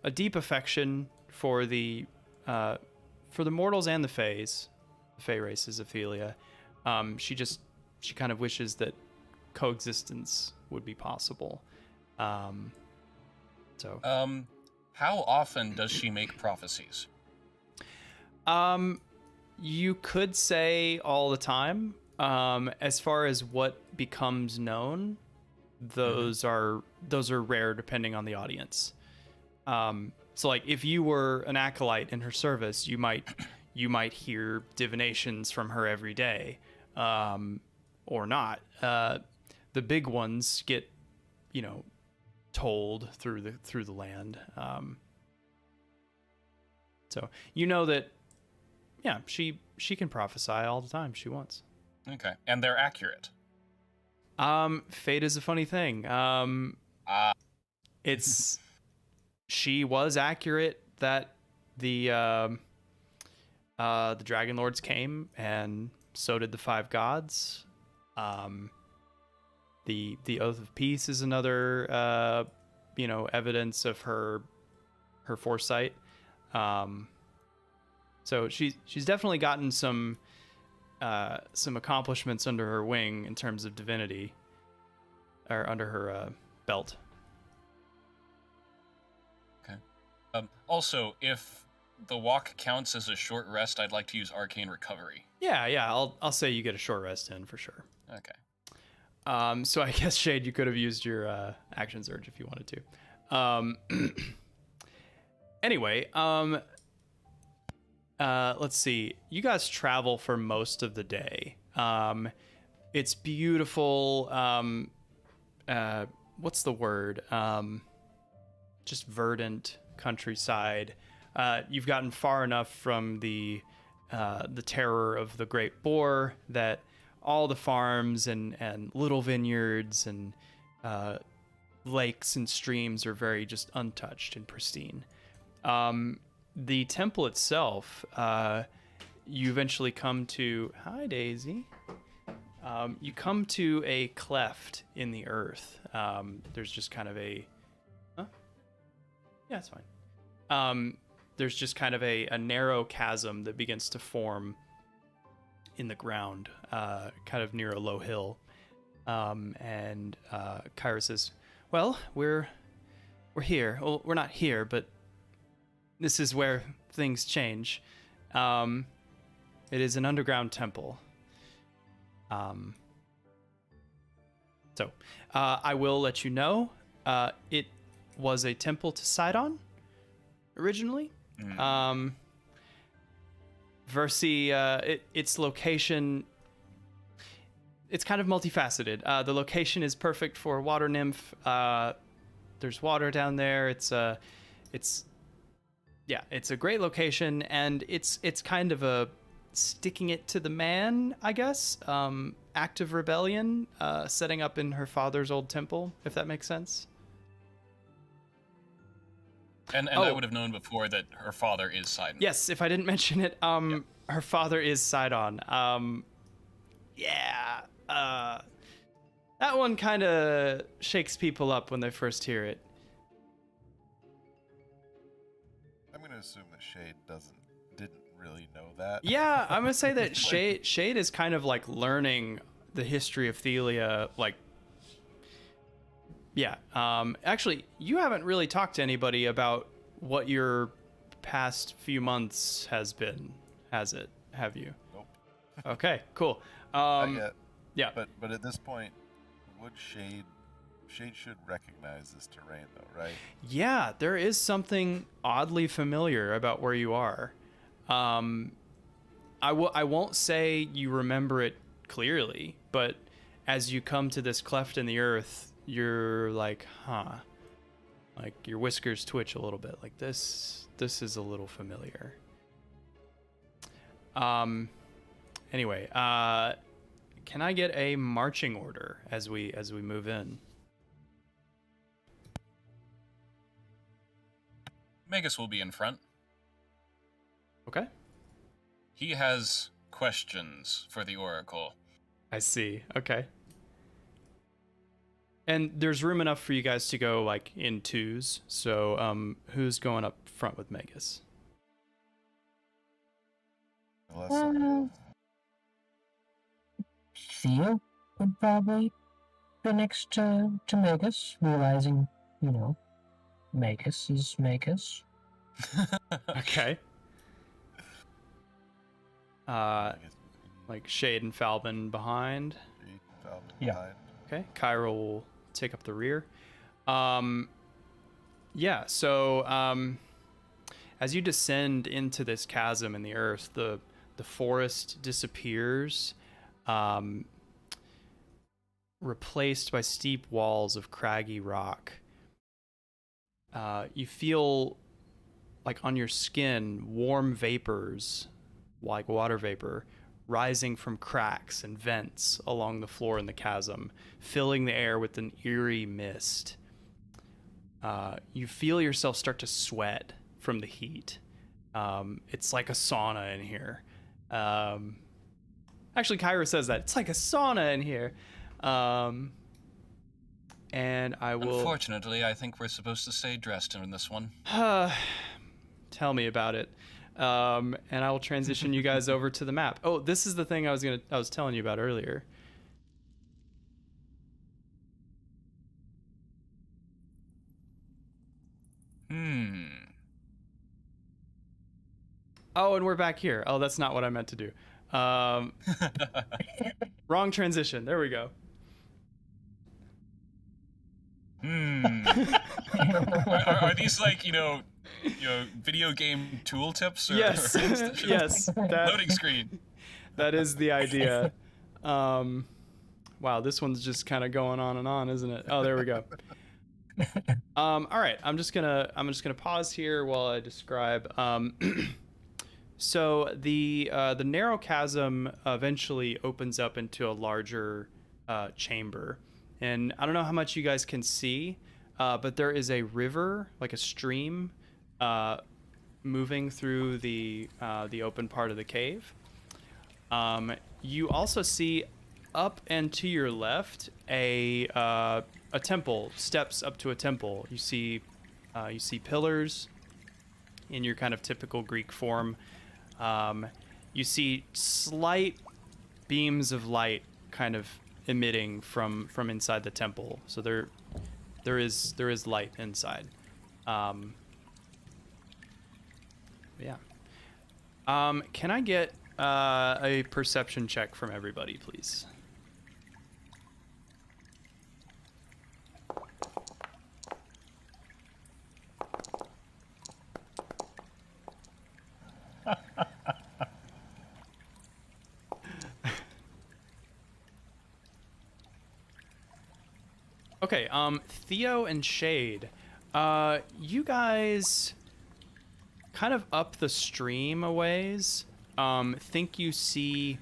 S1: affection for the for the mortals and the fays, the fey races of Thelia, she kind of wishes that coexistence would be possible. So
S2: how often does she make prophecies?
S1: You could say all the time. As far as what becomes known, those are rare depending on the audience. So like if you were an acolyte in her service, you might hear divinations from her every day, or not. The big ones get, told through the land. So you know that, yeah, she can prophesy all the time she wants.
S2: Okay, and they're accurate.
S1: Fate is a funny thing. She was accurate that the Dragonlords came, and so did the five gods. The Oath of Peace is another evidence of her foresight. So she's definitely gotten some accomplishments under her wing in terms of divinity, or under her belt.
S2: Okay. Also, if the walk counts as a short rest, I'd like to use Arcane Recovery.
S1: Yeah, I'll say you get a short rest in for sure.
S2: Okay.
S1: So I guess, Shade, you could have used your action surge if you wanted to. Anyway, let's see. You guys travel for most of the day. It's beautiful. What's the word? Just verdant countryside. You've gotten far enough from the terror of the Great Boar that all the farms and little vineyards and lakes and streams are very just untouched and pristine. The temple itself, you eventually come to... Hi, Daisy. You come to a cleft in the earth. There's just kind of a... Huh? Yeah, it's fine. There's just kind of a narrow chasm that begins to form in the ground, kind of near a low hill. And Kyrah says, well, we're here. Well, we're not here, but this is where things change. It is an underground temple. So I will let you know, it was a temple to Sidon originally. Versi, its location, it's kind of multifaceted. The location is perfect for water nymph. There's water down there. It's a great location, and it's kind of a sticking it to the man, I guess. Act of rebellion, setting up in her father's old temple, if that makes sense.
S2: And I would have known before that her father is Sidon.
S1: Yes, if I didn't mention it, her father is Sidon. That one kind of shakes people up when they first hear it.
S5: I'm going to assume that Shade didn't really know that.
S1: Yeah, I'm going to say that Shade is kind of like learning the history of Thelia, like... Yeah, actually, you haven't really talked to anybody about what your past few months has been, has it? Have you?
S5: Nope.
S1: Okay, cool.
S5: Not yet.
S1: Yeah.
S5: But at this point, would Shade should recognize this terrain, though, right?
S1: Yeah, there is something oddly familiar about where you are. I won't say you remember it clearly, but as you come to this cleft in the earth, you're like, huh. Like, your whiskers twitch a little bit. Like, this is a little familiar. Anyway, can I get a marching order as we move in?
S2: Magus will be in front.
S1: Okay.
S2: He has questions for the Oracle.
S1: I see. Okay. And there's room enough for you guys to go, like, in twos. So, who's going up front with Magus?
S5: Unless somebody
S3: Theo would probably be next to Magus, realizing, Magus is Magus.
S1: Okay.
S5: I guess
S1: Like Shade and Falben behind.
S5: Reed, Falben
S3: Yeah.
S5: behind.
S1: Okay. Kyrah will take up the rear. Yeah, so as you descend into this chasm in the earth, the forest disappears, replaced by steep walls of craggy rock. You feel like on your skin warm vapors, like water vapor, rising from cracks and vents along the floor in the chasm, filling the air with an eerie mist. You feel yourself start to sweat from the heat. It's like a sauna in here. Actually, Kyrah says that. It's like a sauna in here. And I will...
S2: Unfortunately, I think we're supposed to stay dressed in this one.
S1: Tell me about it. And I will transition you guys over to the map. Oh, this is the thing I was telling you about earlier. Oh, and we're back here. Oh, that's not what I meant to do. Wrong transition. There we go.
S2: Are these like video game tool tips? Or,
S1: Yes, yes.
S2: Loading screen.
S1: That is the idea. Wow, this one's just kind of going on and on, isn't it? Oh, there we go. All right, I'm just gonna pause here while I describe. So the narrow chasm eventually opens up into a larger chamber, and I don't know how much you guys can see, but there is a river, like a stream, moving through the open part of the cave. You also see up and to your left a temple, steps up to a temple. You see pillars in your kind of typical Greek form. You see slight beams of light kind of emitting from inside the temple. So there is light inside. Yeah. Can I get a perception check from everybody, please? Okay, Theo and Shade, you guys kind of up the stream a ways, think you see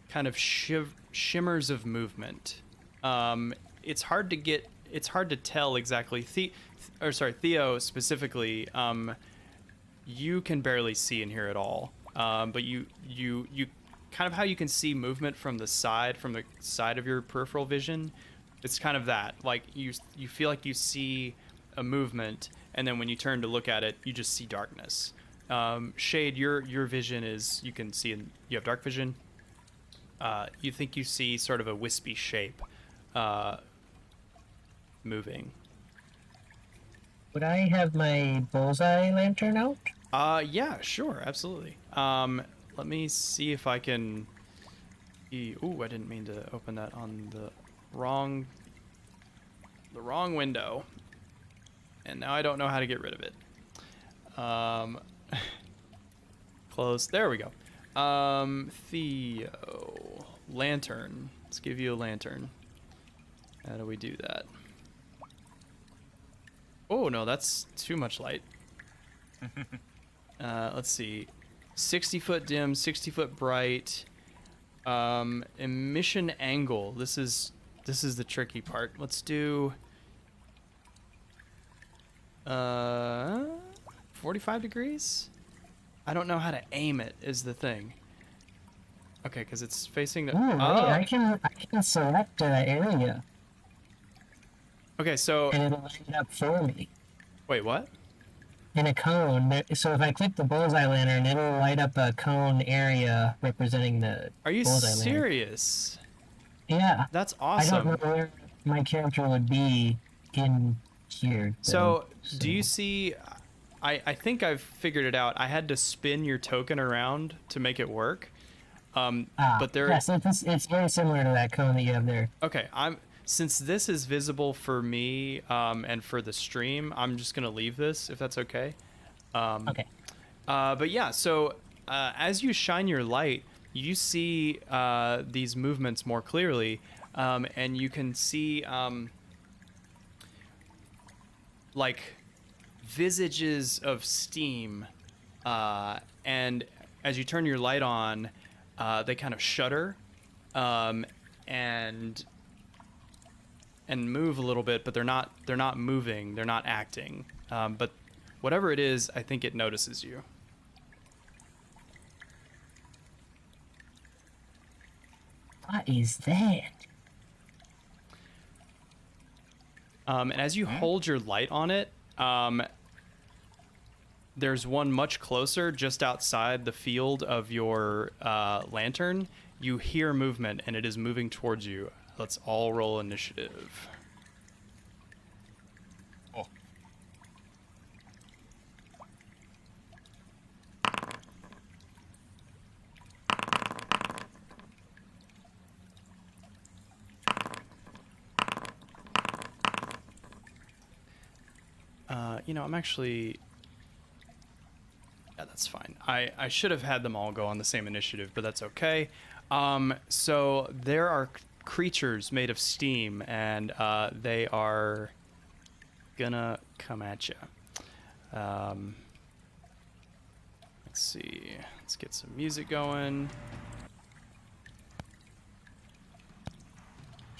S1: kind of shimmers of movement. It's hard to tell exactly. Theo specifically, you can barely see in here at all. But you kind of how you can see movement from the side of your peripheral vision. It's kind of that, like you feel like you see a movement, and then when you turn to look at it, you just see darkness. Shade, your vision is, you can see, you have dark vision. You think you see sort of a wispy shape moving.
S3: Would I have my bullseye lantern out?
S1: Yeah, sure, absolutely. Let me see if I can... Ooh, I didn't mean to open that on the wrong window. And now I don't know how to get rid of it. Close. There we go. Theo. Lantern. Let's give you a lantern. How do we do that? Oh, no, that's too much light. Let's see. 60-foot dim, 60-foot bright. Emission angle. This is the tricky part. Let's do 45 degrees? I don't know how to aim it is the thing. Okay, because it's facing the...
S3: Oh, right. I can select area.
S1: Okay, so...
S3: And it'll light it up for me.
S1: Wait, what?
S3: in a cone. So if I click the bullseye lantern, it'll light up a cone area representing the
S1: Are you
S3: bullseye lantern.
S1: serious?
S3: Yeah.
S1: That's
S3: I don't know
S1: awesome.
S3: where my character would be in here.
S1: So,
S3: though,
S1: do you see? I think I've figured it out. I had to spin your token around to make it work. But there.
S3: Yeah, so it's very similar to that cone that you have there.
S1: Okay, since this is visible for me and for the stream, I'm just gonna leave this if that's okay.
S3: Okay.
S1: But yeah, so as you shine your light, you see these movements more clearly, and you can see like visages of steam, and as you turn your light on, they kind of shudder and move a little bit, but they're not moving, they're not acting. But whatever it is, I think it notices you.
S3: What is that?
S1: And as you hold your light on it, there's one much closer, just outside the field of your lantern. You hear movement, and it is moving towards you. Let's all roll initiative.
S2: Oh.
S1: I'm actually... Yeah, that's fine. I should have had them all go on the same initiative, but that's okay. So there are creatures made of steam, and they are gonna come at you. Let's see. Let's get some music going.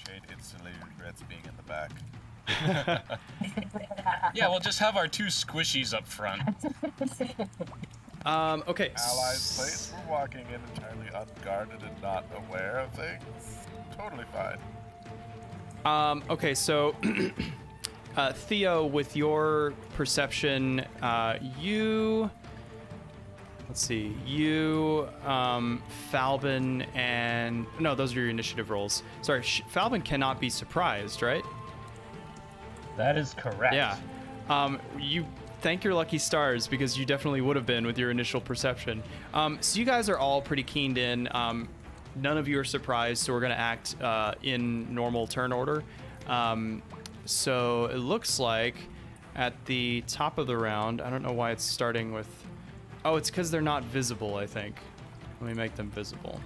S5: Shade instantly regrets being in the back.
S2: Yeah, we'll just have our two squishies up front.
S1: Okay.
S5: Allies place, we're walking in entirely unguarded and not aware of things. Totally fine.
S1: Okay, so Theo, with your perception, you... Let's see. You, Falben, and... No, those are your initiative rolls. Sorry, Falben cannot be surprised, right?
S4: That is correct.
S1: Yeah. You thank your lucky stars, because you definitely would have been with your initial perception. So you guys are all pretty keened in. None of you are surprised, so we're going to act in normal turn order. So it looks like at the top of the round, I don't know why it's starting with... Oh, it's because they're not visible, I think. Let me make them visible.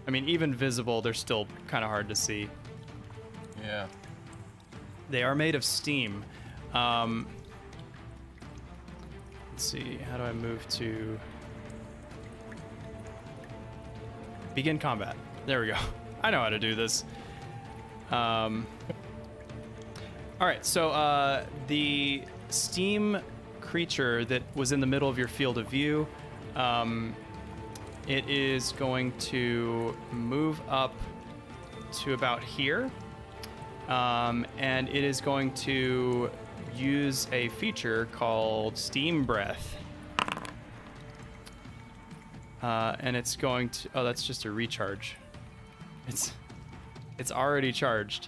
S1: I mean, even visible, they're still kind of hard to see.
S2: Yeah.
S1: They are made of steam. Let's see, how do I move to... Begin combat. There we go. I know how to do this. All right, so the steam creature that was in the middle of your field of view, it is going to move up to about here, and it is going to use a feature called Steam Breath. And it's going to... Oh, that's just a recharge. It's already charged.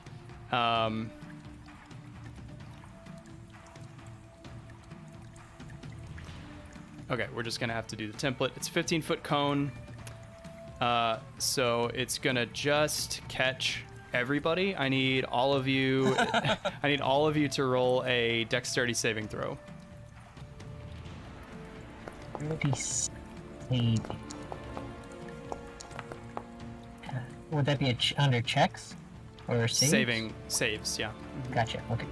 S1: Okay, we're just gonna have to do the template. It's a 15-foot cone. So it's gonna just catch everybody. I need all of you. I need all of you to roll a dexterity saving throw.
S3: Would that be under checks or saves?
S1: Saves, yeah.
S3: Gotcha. Okay.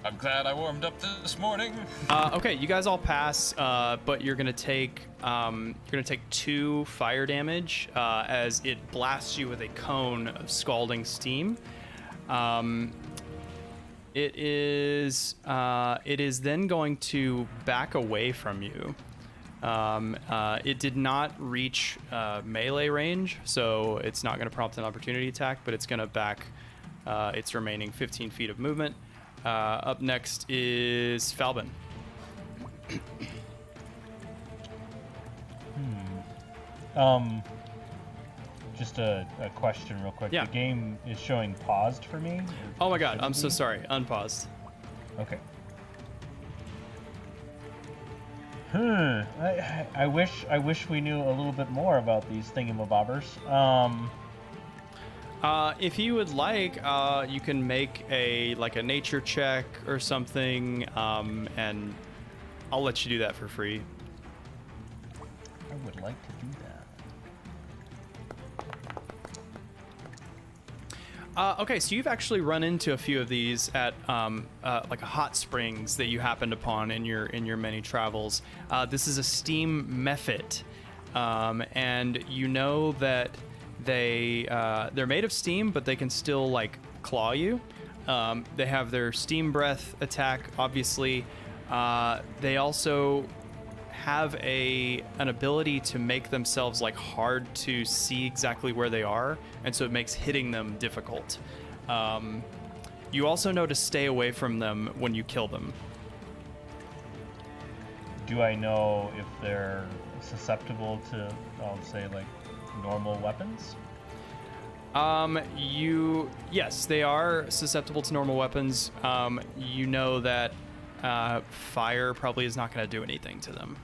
S2: I'm glad I warmed up this morning.
S1: Okay, you guys all pass, but you're gonna take 2 fire damage as it blasts you with a cone of scalding steam. It is then going to back away from you. It did not reach melee range, so it's not going to prompt an opportunity attack, but it's going to back its remaining 15 feet of movement. Up next is Falben.
S4: Just a question real quick.
S1: Yeah.
S4: The game is showing paused for me.
S1: Oh my god,
S4: Should
S1: I'm
S4: it
S1: so
S4: be?
S1: sorry. Unpaused.
S4: Okay. I wish we knew a little bit more about these thingamabobbers.
S1: If you would like, you can make a nature check or something, and I'll let you do that for free.
S4: I would like to do that.
S1: Okay, so you've actually run into a few of these at like hot springs that you happened upon in your many travels. This is a Steam Mephit, and you know that they're made of steam, but they can still like claw you. They have their steam breath attack, obviously. They also have an ability to make themselves like hard to see exactly where they are, and so it makes hitting them difficult. You also know to stay away from them when you kill them.
S4: Do I know if they're susceptible to, I'll say, like normal weapons?
S1: Yes, they are susceptible to normal weapons. You know that fire probably is not going to do anything to them.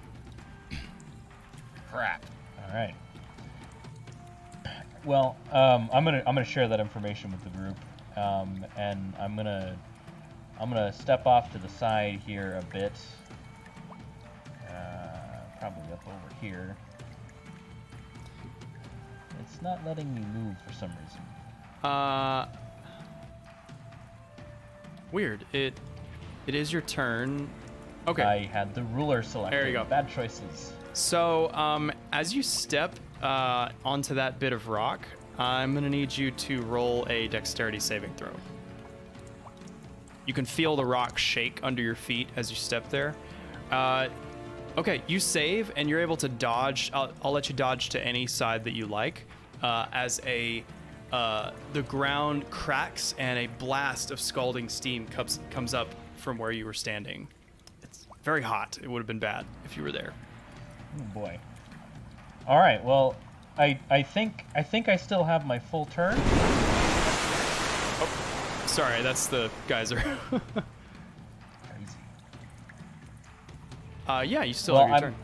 S2: Crap.
S4: All right. Well, I'm gonna share that information with the group, and I'm gonna step off to the side here a bit, probably up over here. It's not letting me move for some reason.
S1: Weird. It is your turn. Okay.
S4: I had the ruler selected.
S1: There you go.
S4: Bad choices.
S1: So, as you step onto that bit of rock, I'm going to need you to roll a dexterity saving throw. You can feel the rock shake under your feet as you step there. Okay, you save, and you're able to dodge. I'll let you dodge to any side that you like, as the ground cracks and a blast of scalding steam comes up from where you were standing. It's very hot. It would have been bad if you were there.
S4: Oh boy. All right. Well, I think I still have my full turn.
S1: Oh, sorry, that's the geyser.
S4: Crazy.
S1: Yeah, you still have your turn.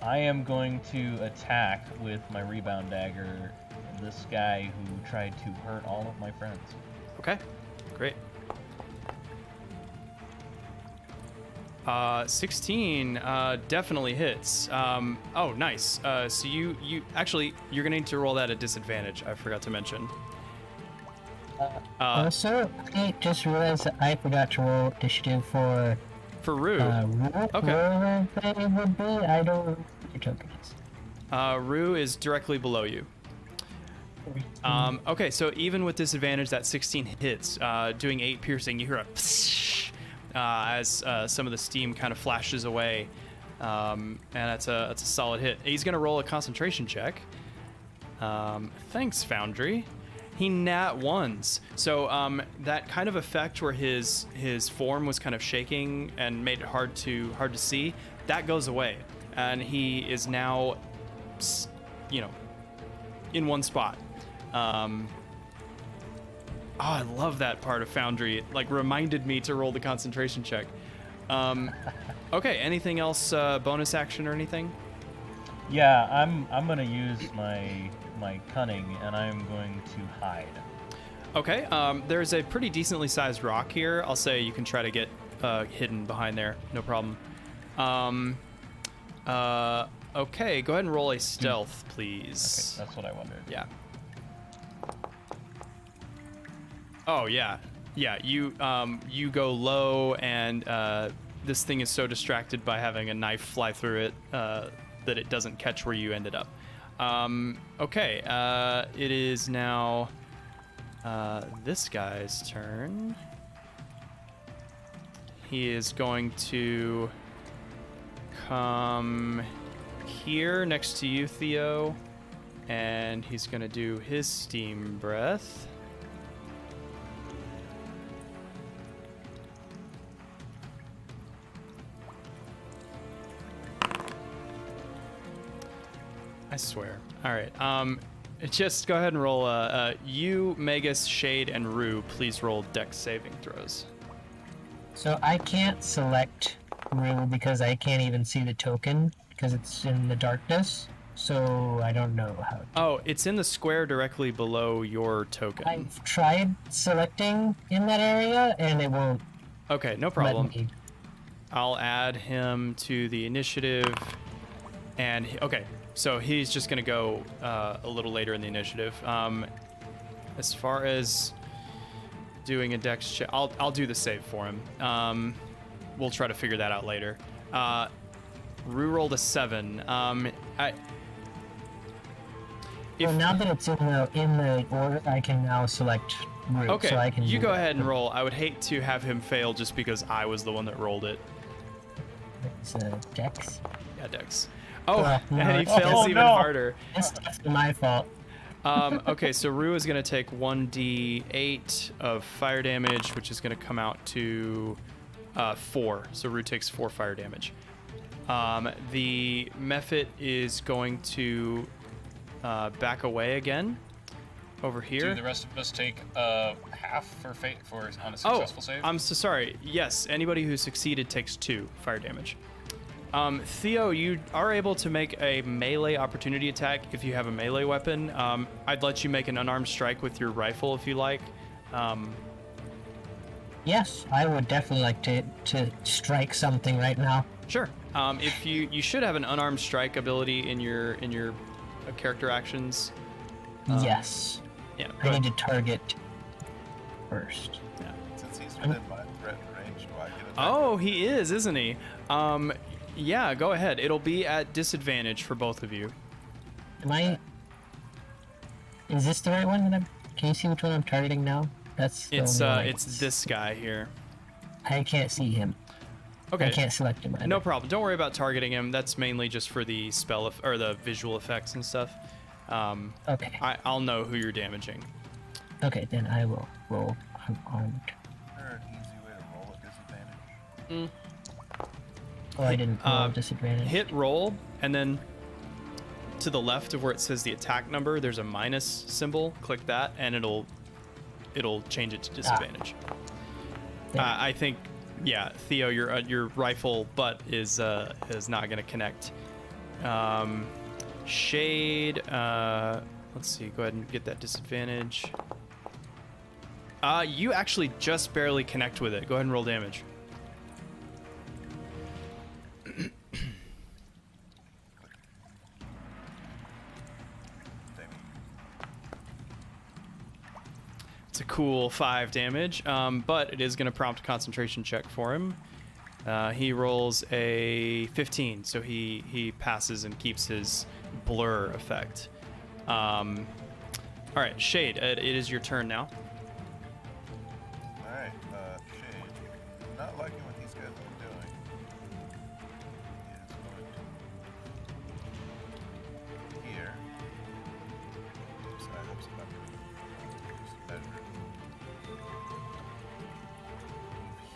S4: I am going to attack with my rebound dagger this guy who tried to hurt all of my friends.
S1: Okay, great. 16 definitely hits. Oh, nice. So you actually, you're gonna need to roll that at disadvantage. I forgot to mention.
S3: Also, I just realized that I forgot to roll initiative for
S1: Rue. Okay.
S3: Wherever it would be. I don't know what your token is.
S1: Rue is directly below you. Okay, so even with disadvantage, that 16 hits, doing 8 piercing. You hear a as some of the steam kind of flashes away, and that's a solid hit. He's gonna roll a concentration check. Thanks, Foundry. He nat ones, so that kind of effect where his form was kind of shaking and made it hard to see, that goes away, and he is now, in one spot. I love that part of Foundry. It reminded me to roll the concentration check. Okay, anything else, bonus action or anything?
S4: Yeah, I'm gonna use my cunning, and I'm going to hide.
S1: Okay, there's a pretty decently sized rock here. I'll say you can try to get hidden behind there, no problem. Okay, go ahead and roll a stealth, please.
S4: Okay, that's what I wondered.
S1: Yeah. Oh yeah, you go low, and this thing is so distracted by having a knife fly through it that it doesn't catch where you ended up. Okay, it is now this guy's turn. He is going to come here next to you, Theo, and he's going to do his steam breath. I swear. All right. Just go ahead and roll. You, Magus, Shade, and Rue, please roll Dex saving throws.
S3: So I can't select Rue because I can't even see the token because it's in the darkness. So I don't know how.
S1: Oh, it's in the square directly below your token.
S3: I've tried selecting in that area and it won't.
S1: Okay, no problem.
S3: Let me.
S1: I'll add him to the initiative. And okay, so he's just gonna go a little later in the initiative. As far as doing a dex check, I'll do the save for him. We'll try to figure that out later. Rue rolled a 7.
S3: So now that it's in the order, I can now select Rue.
S1: Okay,
S3: So I can
S1: you
S3: do
S1: go
S3: that.
S1: ahead and roll. I would hate to have him fail just because I was the one that rolled it.
S3: It's Dex.
S1: Yeah, Dex. Oh,
S3: no.
S1: and he
S3: Oh,
S1: fails even
S4: no.
S1: harder.
S3: It's definitely my fault.
S1: Okay, so Rue is going to take 1d8 of fire damage, which is going to come out to 4. So Rue takes 4 fire damage. The Mephit is going to back away again over here.
S2: Do the rest of us take half for on a successful save?
S1: I'm so sorry. Yes, anybody who succeeded takes 2 fire damage. Theo, you are able to make a melee opportunity attack if you have a melee weapon. I'd let you make an unarmed strike with your rifle if you like.
S3: Yes, I would definitely like to strike something right now.
S1: Sure. If you should have an unarmed strike ability in your character actions.
S3: Yes.
S1: Yeah.
S3: I need to target first.
S5: Since he's within my threat range, do I get a
S1: Oh, he is, isn't he? Yeah, go ahead. It'll be at disadvantage for both of you.
S3: Am I? Is this the right one? Can you see which one I'm targeting now? That's the
S1: It's
S3: only one
S1: it's this guy here.
S3: I can't see him.
S1: Okay.
S3: I can't select him. Either.
S1: No problem. Don't worry about targeting him. That's mainly just for the or the visual effects and stuff.
S3: Okay.
S1: I'll know who you're damaging.
S3: Okay, then I will roll unarmed.
S5: Is there an easy way to roll at disadvantage?
S3: Oh, I didn't roll disadvantage.
S1: Hit roll, and then to the left of where it says the attack number, there's a minus symbol. Click that, and it'll change it to disadvantage.
S3: There.
S1: I think, yeah, Theo, your rifle butt is not gonna connect. Shade, let's see. Go ahead and get that disadvantage. You actually just barely connect with it. Go ahead and roll damage. It's a cool 5 damage, but it is going to prompt a concentration check for him. He rolls a 15, so he passes and keeps his blur effect. All right, Shade, it is your turn now.
S5: Alright, Shade. Not liking what these guys are doing. He is going to here. Oops, I have some measure. Move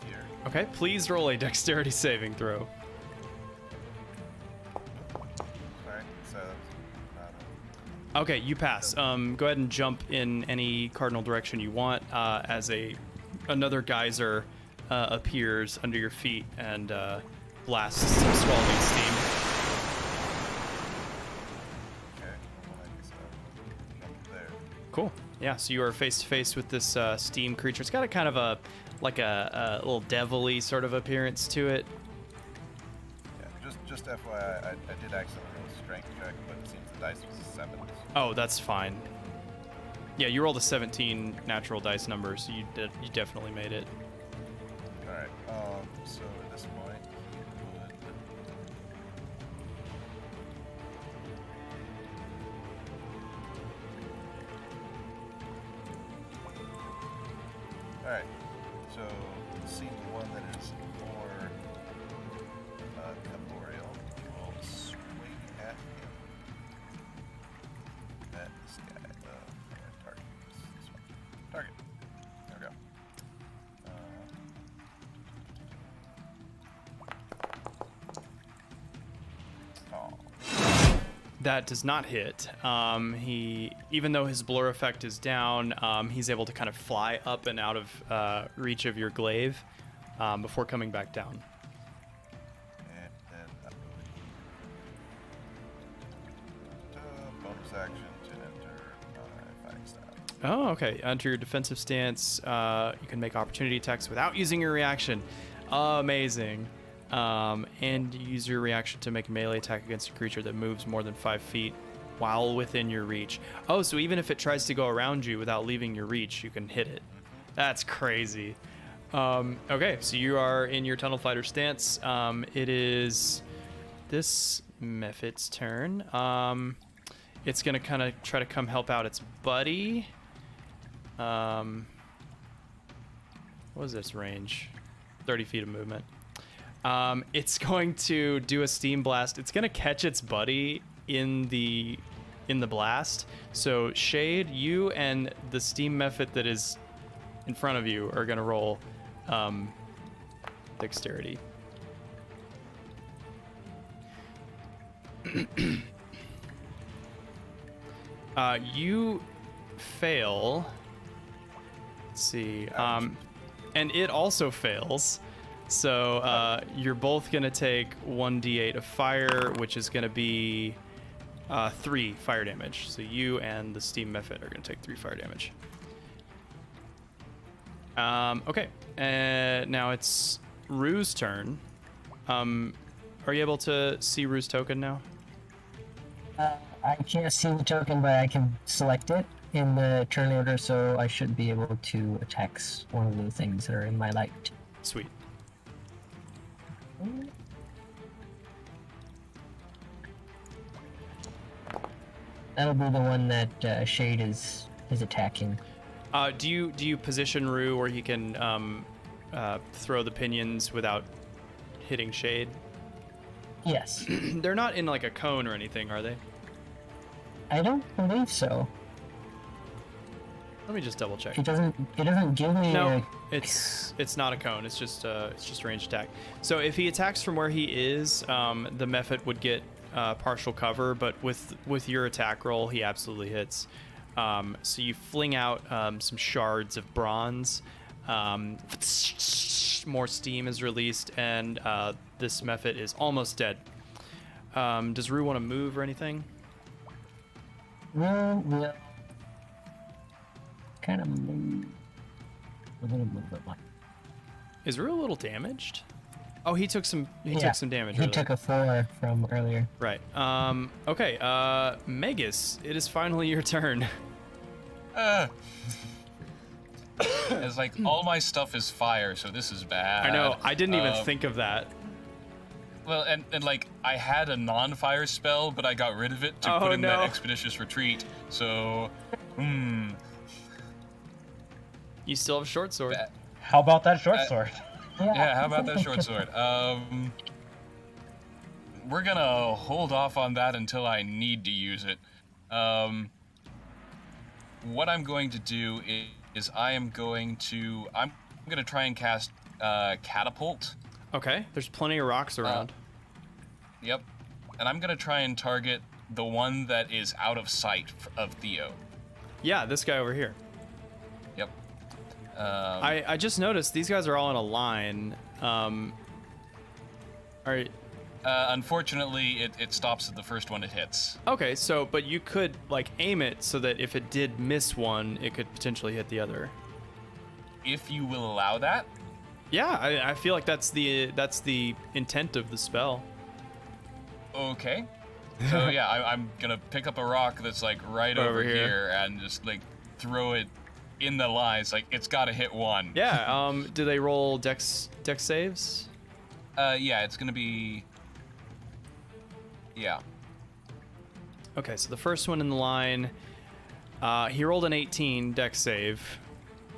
S5: here.
S1: Okay, please roll a dexterity saving throw.
S5: Sorry, so that's not
S1: Okay, you pass. Go ahead and jump in any cardinal direction you want as another geyser appears under your feet and blasts some swallowing steam.
S5: okay. Well, I guess I'll jump there.
S1: Cool. Yeah, so you are face to face with this steam creature. It's got a kind of a little devil-y sort of appearance to it.
S5: Yeah, just FYI, I did accidentally roll a strength check, but it seems the dice was a 7.
S1: Oh, that's fine. Yeah, you rolled a 17 natural dice number, so you definitely made it.
S5: Alright, so at this point, he would... Alright, so seeing the one that is more temporeal, he will swing at him. At this guy, target. This one. Target. There we go. Oh.
S1: That does not hit. Even though his blur effect is down, he's able to kind of fly up and out of reach of your glaive before coming back down.
S5: And then bonus action to enter my fighting style.
S1: Oh, okay. Enter your defensive stance. You can make opportunity attacks without using your reaction. Amazing. And use your reaction to make a melee attack against a creature that moves more than 5 feet while within your reach. Oh, so even if it tries to go around you without leaving your reach, you can hit it. That's crazy. Okay, so you are in your Tunnel Fighter stance. It is this Mephit's turn. It's going to kind of try to come help out its buddy. What is this range? 30 feet of movement. It's going to do a steam blast. It's going to catch its buddy in the blast. So Shade, you and the Steam Mephit that is in front of you are going to roll dexterity. You fail. Let's see. And it also fails. So you're both going to take 1d8 of fire, which is going to be 3 fire damage. So you and the Steam Mephit are going to take 3 fire damage. Okay. Now it's Rue's turn. Are you able to see Rue's token now?
S6: I can't see the token, but I can select it in the turn order, so I should be able to attack one of the things that are in my light.
S1: Sweet.
S6: That'll be the one that Shade is attacking.
S1: Do you position Rue where he can throw the pinions without hitting Shade?
S6: Yes.
S1: They're not in like a cone or anything, are they?
S6: I don't believe so.
S1: Let me just double check.
S6: It doesn't give me
S1: No, it's not a cone. It's just range attack. So if he attacks from where he is, the Mephit would get partial cover, but with your attack roll, he absolutely hits. So you fling out some shards of bronze. More steam is released, and this Mephit is almost dead. Does Rue want to move or anything?
S6: We'll kind of move a little bit more.
S1: Is Rue a little damaged? Oh, he took some damage.
S6: He
S1: earlier.
S6: took a 4 from earlier.
S1: Right. Okay. Magus, it is finally your turn.
S2: It's like all my stuff is fire, so this is bad.
S1: I know. I didn't even think of that.
S2: Well, and like I had a non-fire spell, but I got rid of it to put in that expeditious retreat. So,
S1: You still have a short sword.
S4: How about that short sword?
S2: Yeah, how about that short sword? We're gonna hold off on that until I need to use it. What I'm going to do is I'm gonna try and cast catapult.
S1: Okay. There's plenty of rocks around.
S2: Yep. And I'm gonna try and target the one that is out of sight of Theo.
S1: Yeah, this guy over here.
S2: Yep.
S1: I just noticed these guys are all in a line. All right.
S2: Unfortunately, it stops at the first one it hits.
S1: Okay, but you could like aim it so that if it did miss one, it could potentially hit the other.
S2: If you will allow that.
S1: Yeah, I feel like that's the intent of the spell.
S2: Okay. So yeah, I'm gonna pick up a rock that's like right over here and just like throw it in the lines. Like it's gotta hit one.
S1: Yeah. Do they roll dex saves?
S2: Yeah, it's gonna be. Yeah.
S1: Okay, so the first one in the line, he rolled an 18 dex save,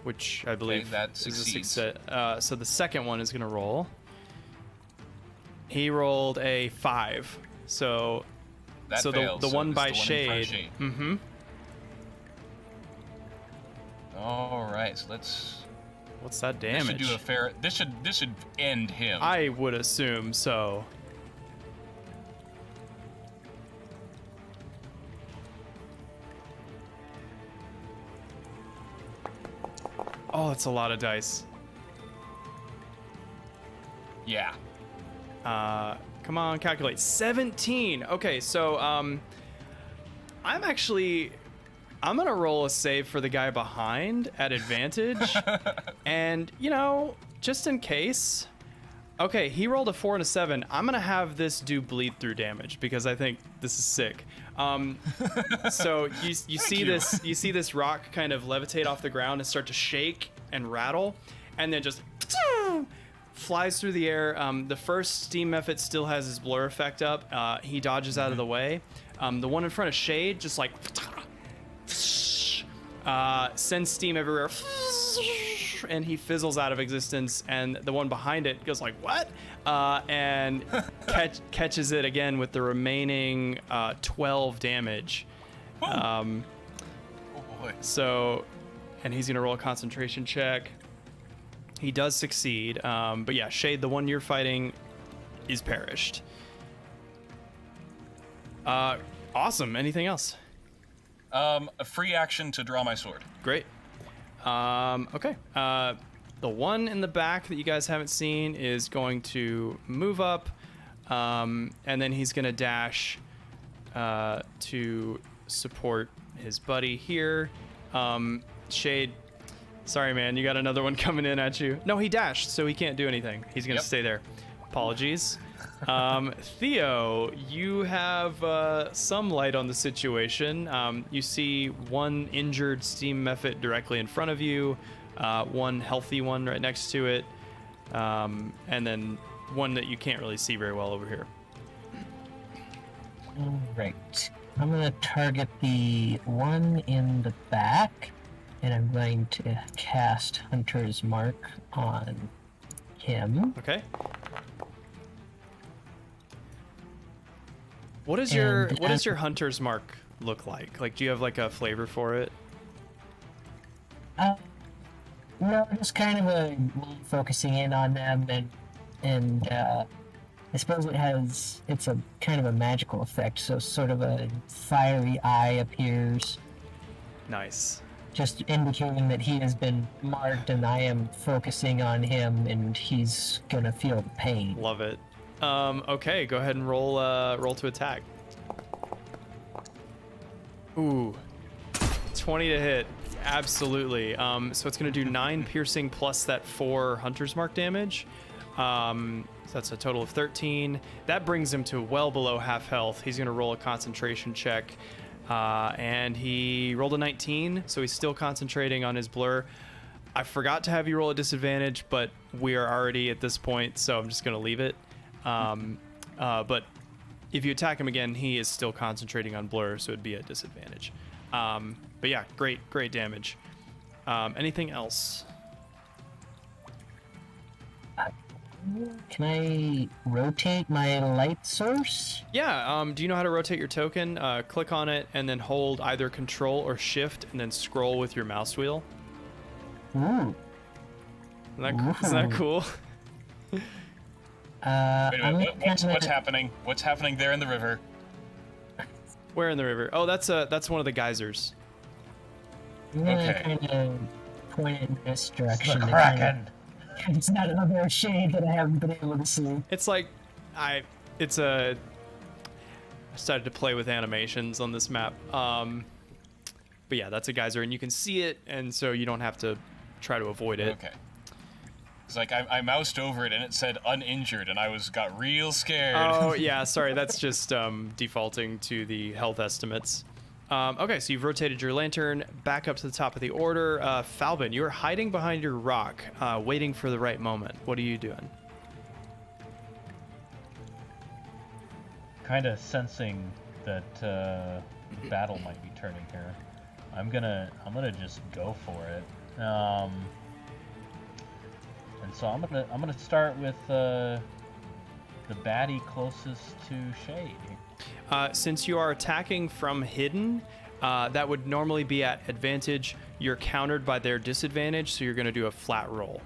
S1: which I believe
S2: that
S1: is a
S2: succeeds.
S1: success. So the second one is gonna roll. He rolled a 5. So
S2: that fails.
S1: the one by
S2: it's the
S1: Shade.
S2: one in front of Shade.
S1: Mm-hmm.
S2: All right, so let's.
S1: What's that damage?
S2: This should do a fair. This should end him.
S1: I would assume so. Oh, that's a lot of dice.
S2: Yeah.
S1: Come on, calculate. 17. Okay, so I'm gonna roll a save for the guy behind at advantage. And, you know, just in case. Okay, he rolled a 4 and a 7. I'm gonna have this do bleed through damage because I think this is sick. So you see this rock kind of levitate off the ground and start to shake and rattle, and then just flies through the air. The first Steam Mephit still has his blur effect up. He dodges out of the way. The one in front of Shade just like sends steam everywhere, and he fizzles out of existence. And the one behind it goes like, what? And catches it again with the remaining 12 damage.
S2: Oh boy.
S1: So, and he's gonna roll a concentration check. He does succeed, but yeah, Shade, the one you're fighting, is perished. Awesome. Anything else?
S2: A free action to draw my sword.
S1: Great. Okay. The one in the back that you guys haven't seen is going to move up, and then he's gonna dash to support his buddy here. Shade, sorry man, you got another one coming in at you. No, he dashed, so he can't do anything. He's gonna stay there. Apologies. Theo, you have some light on the situation. You see one injured Steam Mephit directly in front of you, one healthy one right next to it, and then one that you can't really see very well over here.
S6: Right. I'm going to target the one in the back, and I'm going to cast Hunter's Mark on him.
S1: Okay. What is your Hunter's Mark look like? Like, do you have like a flavor for it?
S6: No, just kind of me focusing in on them, and I suppose it's a kind of a magical effect, so sort of a fiery eye appears,
S1: Nice.
S6: just indicating that he has been marked, and I am focusing on him, and he's gonna feel the pain.
S1: Love it. Okay, go ahead and roll to attack. Ooh, 20 to hit. Absolutely. So it's gonna do 9 piercing plus that 4 Hunter's Mark damage. So that's a total of 13. That brings him to well below half health. He's gonna roll a concentration check, and he rolled a 19, so he's still concentrating on his blur. I forgot to have you roll a disadvantage, but we are already at this point, so I'm just gonna leave it. But if you attack him again, he is still concentrating on blur, so it'd be a disadvantage. But yeah, great damage. Anything else?
S6: Can I rotate my light source?
S1: Yeah, do you know how to rotate your token? Click on it and then hold either Control or Shift and then scroll with your mouse wheel.
S6: Ooh.
S1: Isn't that cool?
S2: Wait a minute, what's happening? What's happening there in the river?
S1: Where in the river? Oh, that's one of the geysers.
S6: I'm gonna
S2: Okay.
S6: kind of point it in this direction.
S4: The
S6: to kind of-
S4: Kraken.
S6: It's not another shade that I haven't been able to see.
S1: It's like, I started to play with animations on this map. But yeah, that's a geyser, and you can see it, and so you don't have to try to avoid it.
S2: Okay. It's like I moused over it and it said uninjured, and I got real scared.
S1: Oh yeah, sorry, that's just defaulting to the health estimates. Okay, so you've rotated your lantern back up to the top of the order. Falben, you're hiding behind your rock, waiting for the right moment. What are you doing?
S4: Kind of sensing that battle might be turning here. I'm gonna just go for it. And so I'm gonna start with the baddie closest to Shade.
S1: Since you are attacking from hidden, that would normally be at advantage. You're countered by their disadvantage, so you're going to do a flat roll.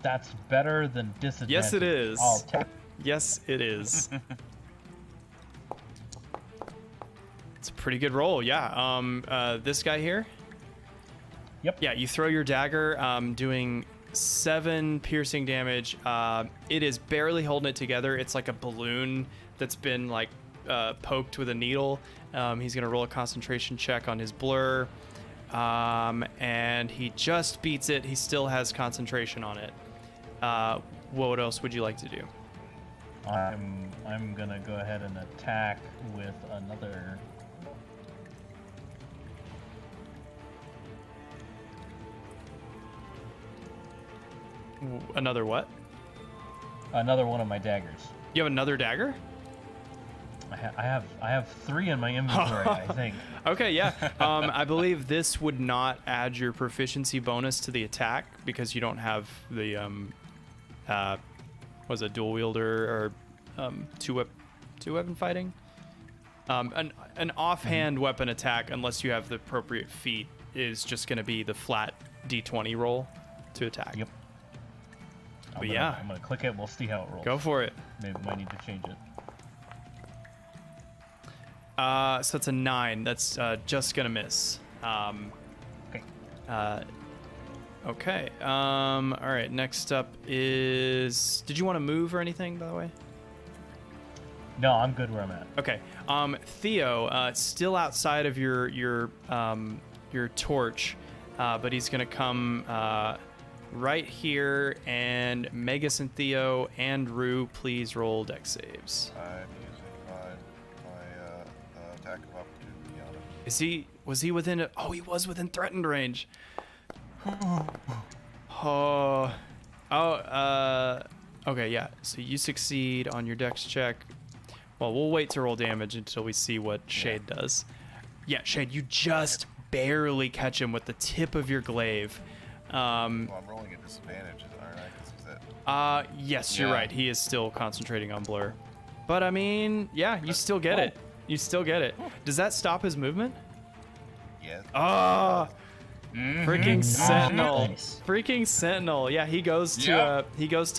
S4: That's better than disadvantage.
S1: Yes, it is.
S4: I'll take.
S1: Yes, it is. It's a pretty good roll, yeah. This guy here?
S4: Yep.
S1: Yeah, you throw your dagger, doing 7 piercing damage. It is barely holding it together. It's like a balloon that's been like poked with a needle. He's gonna roll a concentration check on his blur, and he just beats it. He still has concentration on it. What else would you like to do?
S4: I'm gonna go ahead and attack with another.
S1: Another what?
S4: Another one of my daggers.
S1: You have another dagger?
S4: I have 3 in my inventory, I think.
S1: Okay, yeah. I believe this would not add your proficiency bonus to the attack because you don't have the was it dual wielder or two weapon fighting? An offhand weapon attack, unless you have the appropriate feat, is just going to be the flat d20 roll to attack.
S4: Yep.
S1: But yeah,
S4: I'm gonna click it. We'll see how it rolls.
S1: go for it.
S4: Maybe might need to change it.
S1: So it's a 9. That's just gonna miss.
S4: Okay.
S1: Okay. All right. Next up is. Did you want to move or anything, by the way?
S4: No, I'm good where I'm at.
S1: Okay. Theo, still outside of your torch, but he's gonna come right here, and Magus and Theo and Rue, please roll dex saves.
S5: I'm using my attack of opportunity on him.
S1: Was he within oh, he was within threatened range. Okay, yeah. So you succeed on your dex check. Well, we'll wait to roll damage until we see what Shade does. Yeah, Shade, you just barely catch him with the tip of your glaive.
S5: Well, I'm rolling at disadvantage, aren't I? 'Cause he's at
S1: Yes, you're
S2: Yeah.
S1: right. He is still concentrating on blur. But I mean, yeah, you still get it. You still get it. Does that stop his movement?
S5: yeah.
S1: Ah, freaking Sentinel.
S6: Nice.
S1: Freaking Sentinel. Yeah, he goes to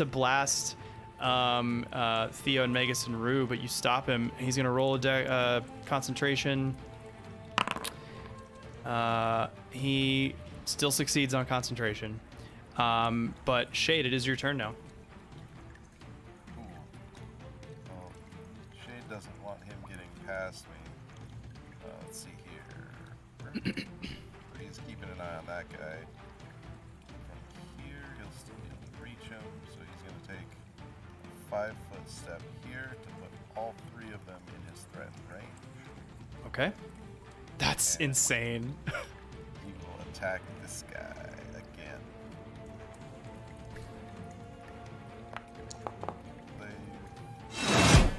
S1: blast Theo and Magus and Rue, but you stop him. He's gonna roll a concentration. He still succeeds on concentration. But Shade, it is your turn now.
S5: Cool. Well, Shade doesn't want him getting past me. Let's see here. He's keeping an eye on that guy. From here, he'll still be able to reach him, so he's going to take a 5-foot step here to put all 3 of them in his threatened range.
S1: Okay. That's
S5: Yeah.
S1: insane.
S5: He will attack this guy again.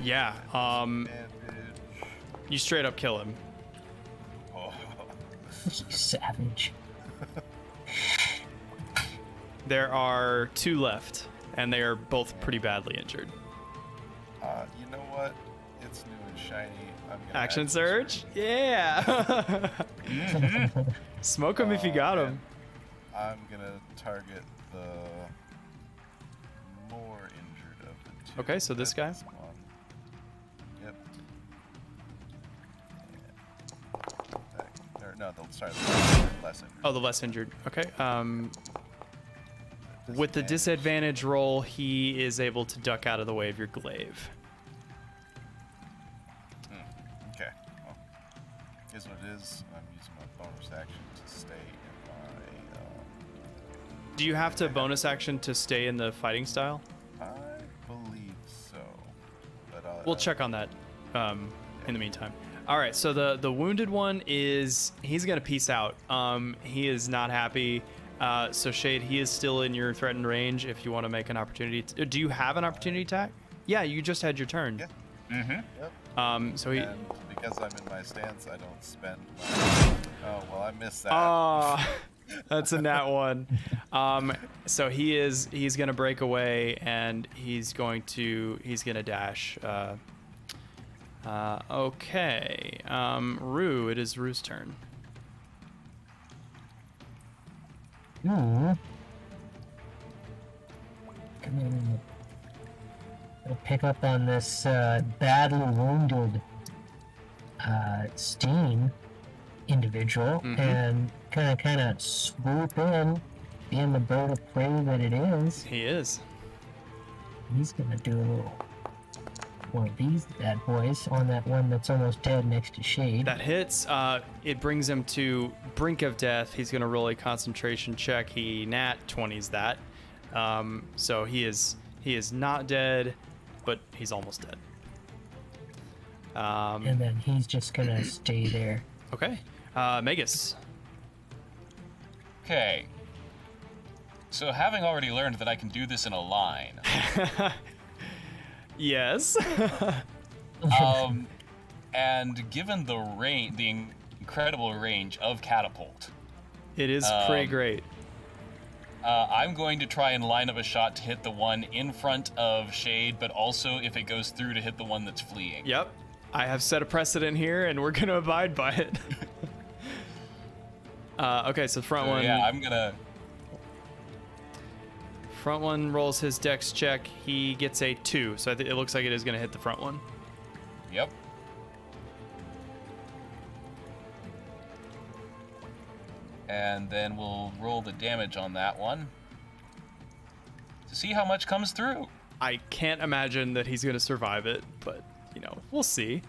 S1: Yeah.
S5: Advantage.
S1: You straight up kill him.
S5: Oh.
S6: You savage.
S1: There are 2 left, and they are both pretty badly injured.
S5: You know what? It's new and shiny. I'm gonna
S1: Action surge? Yeah. Smoke him if you got him.
S5: I'm gonna target the more injured of the 2.
S1: Okay, so this guy?
S5: That's one. Yep. The less injured.
S1: Oh, the less injured. Okay. With the disadvantage roll, he is able to duck out of the way of your glaive.
S5: Okay. Well, here's what it is. I'm using my bonus action to stay in my.
S1: Do you have to bonus action to stay in the fighting style?
S5: I believe so. But
S1: We'll check on that in the meantime. All right, so the wounded one he's gonna peace out. He is not happy. So Shade, he is still in your threatened range. If you want to make an opportunity, do you have an opportunity attack? Yeah, you just had your turn.
S5: Yeah. Yep.
S1: So he.
S5: And because I'm in my stance, I don't spend my. Oh well, I missed that.
S1: Oh, that's a nat 1. So he's gonna break away, and he's gonna dash. Okay. Rue, it is Rue's turn.
S6: Come in. I'll pick up on this badly wounded Steam individual and kind of swoop in, being the bird of prey that it is.
S1: He is.
S6: He's gonna do a little one of these bad boys on that one that's almost dead next to Shade.
S1: That hits. It brings him to brink of death. He's gonna roll a concentration check. He nat 20s that. So he is not dead, but he's almost dead.
S6: And then he's just gonna stay there.
S1: Okay. Magus.
S2: Okay. So having already learned that I can do this in a line,
S1: Yes.
S2: and given the incredible range of catapult,
S1: It is pretty great.
S2: I'm going to try and line up a shot to hit the one in front of Shade, but also if it goes through to hit the one that's fleeing.
S1: Yep. I have set a precedent here, and we're gonna abide by it. Okay, so front one.
S2: Yeah, I'm gonna.
S1: Front one rolls his dex check. He gets a 2, so it looks like it is gonna hit the front one.
S2: Yep. And then we'll roll the damage on that one to see how much comes through.
S1: I can't imagine that he's gonna survive it, but you know, we'll see.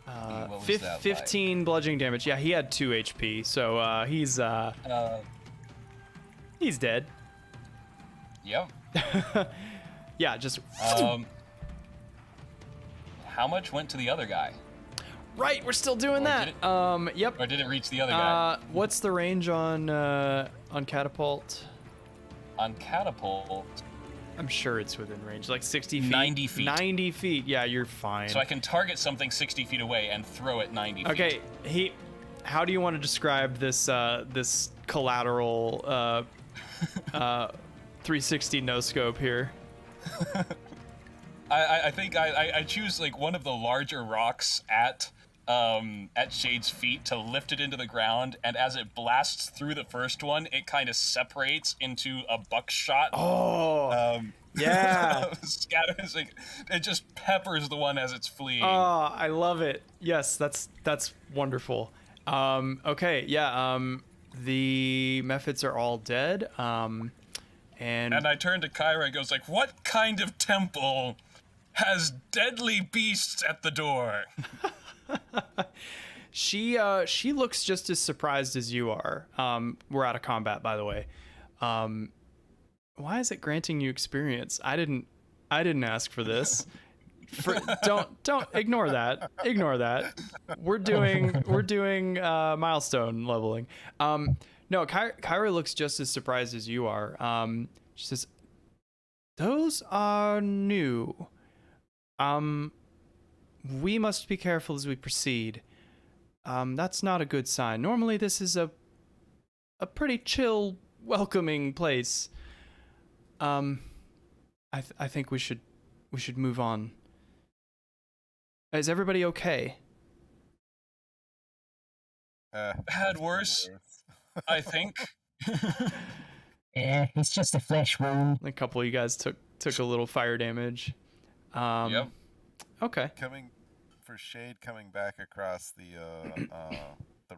S2: What was that
S1: 15 bludgeoning damage. Yeah, he had 2 HP, so he's dead.
S2: Yep.
S1: Yeah, just
S2: How much went to the other guy?
S1: right. We're still doing
S2: Or
S1: that.
S2: did
S1: Yep.
S2: Or did it reach the other guy?
S1: What's the range on catapult?
S2: On catapult,
S1: I'm sure it's within range, like 60 feet.
S2: 90 feet.
S1: 90 feet. Yeah, you're fine.
S2: so I can target something 60 feet away and throw it 90 feet.
S1: Okay, how do you want to describe this this collateral 360 no scope here?
S2: I think I choose like one of the larger rocks at Shade's feet to lift it into the ground, and as it blasts through the first one, it kind of separates into a buckshot.
S1: Oh, yeah.
S2: Scatters, like, it just peppers the one as it's fleeing.
S1: Oh, I love it. Yes, that's wonderful. Okay, yeah. The Mephits are all dead. And
S2: I turn to Kyrah and goes like, "What kind of temple has deadly beasts at the door?"
S1: she looks just as surprised as you are. We're out of combat, by the way. Why is it granting you experience? I didn't ask for this. Don't ignore that. Ignore that. We're doing milestone leveling. No, Kyrah looks just as surprised as you are. She says, "Those are new. We must be careful as we proceed. That's not a good sign. Normally this is a pretty chill, welcoming place. I think we should move on. Is everybody okay?"
S2: Had worse, I think.
S6: Yeah, it's just a flesh wound.
S1: A couple of you guys took a little fire damage.
S2: Yep.
S1: Okay.
S5: Coming for Shade, coming back across the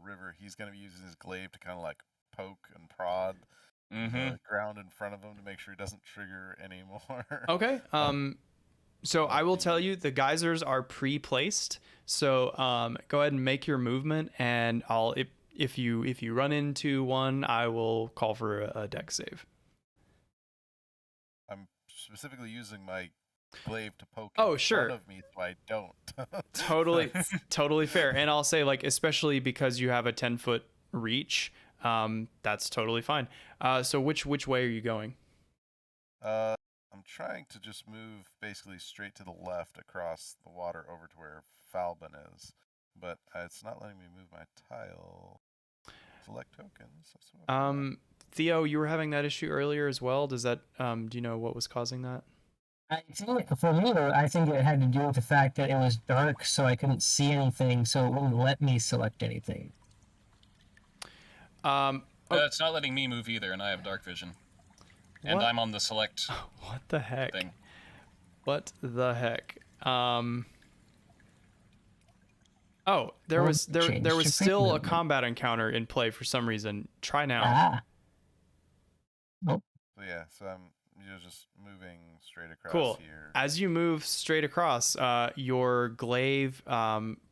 S5: river, he's gonna be using his glaive to kind of like poke and prod the ground in front of him to make sure he doesn't trigger anymore.
S1: Okay. So I will tell you, the geysers are pre-placed. So go ahead and make your movement, and if you run into one, I will call for a dex save.
S5: I'm specifically using my glaive to poke
S1: Oh,
S5: in
S1: sure.
S5: front of me, so I don't.
S1: Totally fair. And I'll say, like, especially because you have a 10-foot reach, that's totally fine. So which way are you going?
S5: I'm trying to just move basically straight to the left across the water over to where Falben is, but it's not letting me move my tile. Select tokens.
S1: Theo, you were having that issue earlier as well. Does that do you know what was causing that?
S6: I think for me, I think it had to do with the fact that it was dark, so I couldn't see anything, so it wouldn't let me select anything.
S2: It's not letting me move either, and I have dark vision. And
S1: What?
S2: I'm on the select
S1: What the heck?
S2: thing.
S1: What the heck? Oh, there was
S6: change
S1: there
S6: to
S1: was
S6: quick
S1: still a
S6: movement.
S1: combat encounter in play for some reason. Try now.
S6: Ah. Oh,
S5: So yeah, so you're just moving straight across
S1: Cool.
S5: here.
S1: As you move straight across, your glaive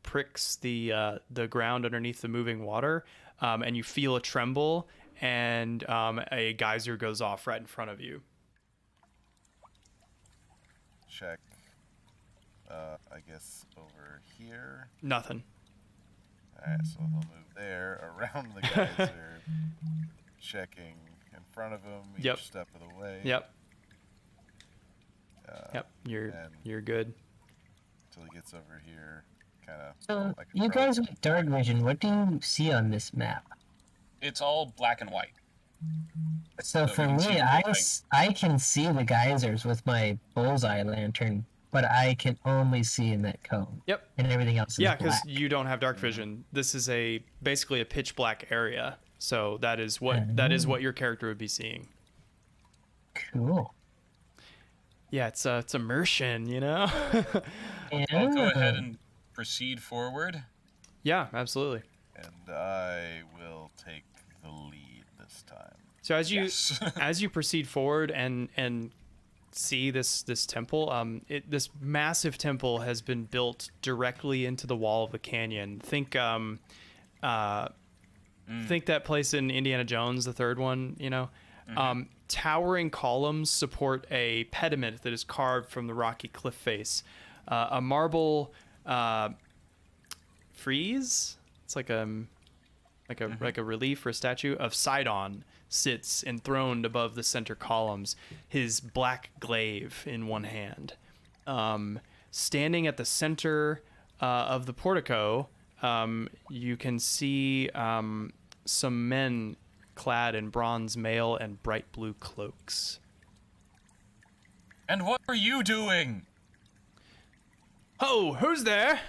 S1: pricks the ground underneath the moving water, and you feel a tremble, and a geyser goes off right in front of you.
S5: Check. I guess over here.
S1: Nothing.
S5: Alright, so he'll move there around the geyser, checking in front of him each
S1: Yep.
S5: step of the way.
S1: Yep.
S5: And
S1: You're good.
S5: Until he gets over here, kind of.
S6: so
S5: like
S6: you guys with dark vision, what do you see on this map?
S2: It's all black and white.
S6: So
S2: So
S6: for
S2: we can see
S6: me,
S2: the whole thing.
S6: I can see the geysers with my bullseye lantern, but I can only see in that cone.
S1: Yep.
S6: And everything else is
S1: Yeah, because
S6: black.
S1: you don't have dark vision. This is basically a pitch black area. So that is what your character would be seeing.
S6: Cool.
S1: Yeah, it's immersion, you know.
S2: I'll go ahead and proceed forward.
S1: Yeah, absolutely.
S5: And I will take the lead this time.
S1: So as you
S2: Yes.
S1: as you proceed forward and see this temple, this massive temple has been built directly into the wall of the canyon. Think that place in Indiana Jones, the third one, you know. Towering columns support a pediment that is carved from the rocky cliff face. A marble frieze. It's like a relief or a statue of Sidon sits enthroned above the center columns, his black glaive in one hand. Standing at the center of the portico, you can see some men clad in bronze mail and bright blue cloaks.
S2: And what are you doing?
S1: Oh, who's there?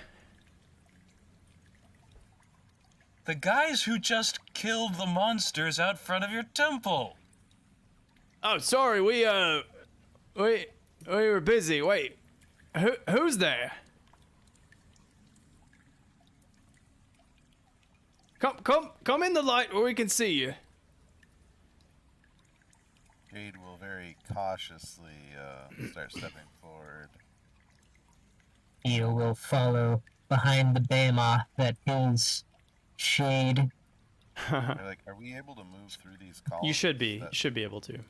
S2: The guys who just killed the monsters out front of your temple.
S1: Oh, sorry, we were busy. Wait, who's there? Come in the light where we can see you.
S5: Jade will very cautiously start stepping forward.
S6: Theo will follow behind the behemoth that is Shade.
S5: They're like, are we able to move through these columns?
S1: You should be. You
S5: That-
S1: should be able to.
S5: Okay.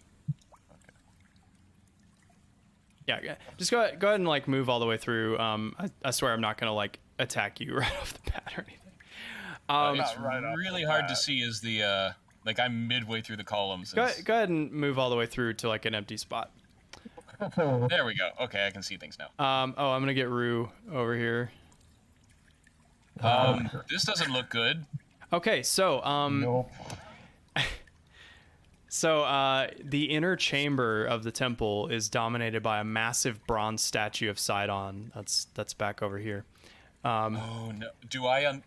S1: Yeah, just go ahead and like move all the way through. I swear I'm not gonna like attack you right off the bat or anything.
S2: It's
S5: right off
S2: really
S5: the
S2: hard to
S5: bat.
S2: see as the like I'm midway through the columns.
S1: Go
S2: It's-
S1: ahead and move all the way through to like an empty spot.
S2: There we go. Okay, I can see things now.
S1: I'm gonna get Rue over here.
S2: This doesn't look good.
S1: Okay, so
S4: Nope.
S1: the inner chamber of the temple is dominated by a massive bronze statue of Sidon. That's back over here.
S2: Oh no! Do I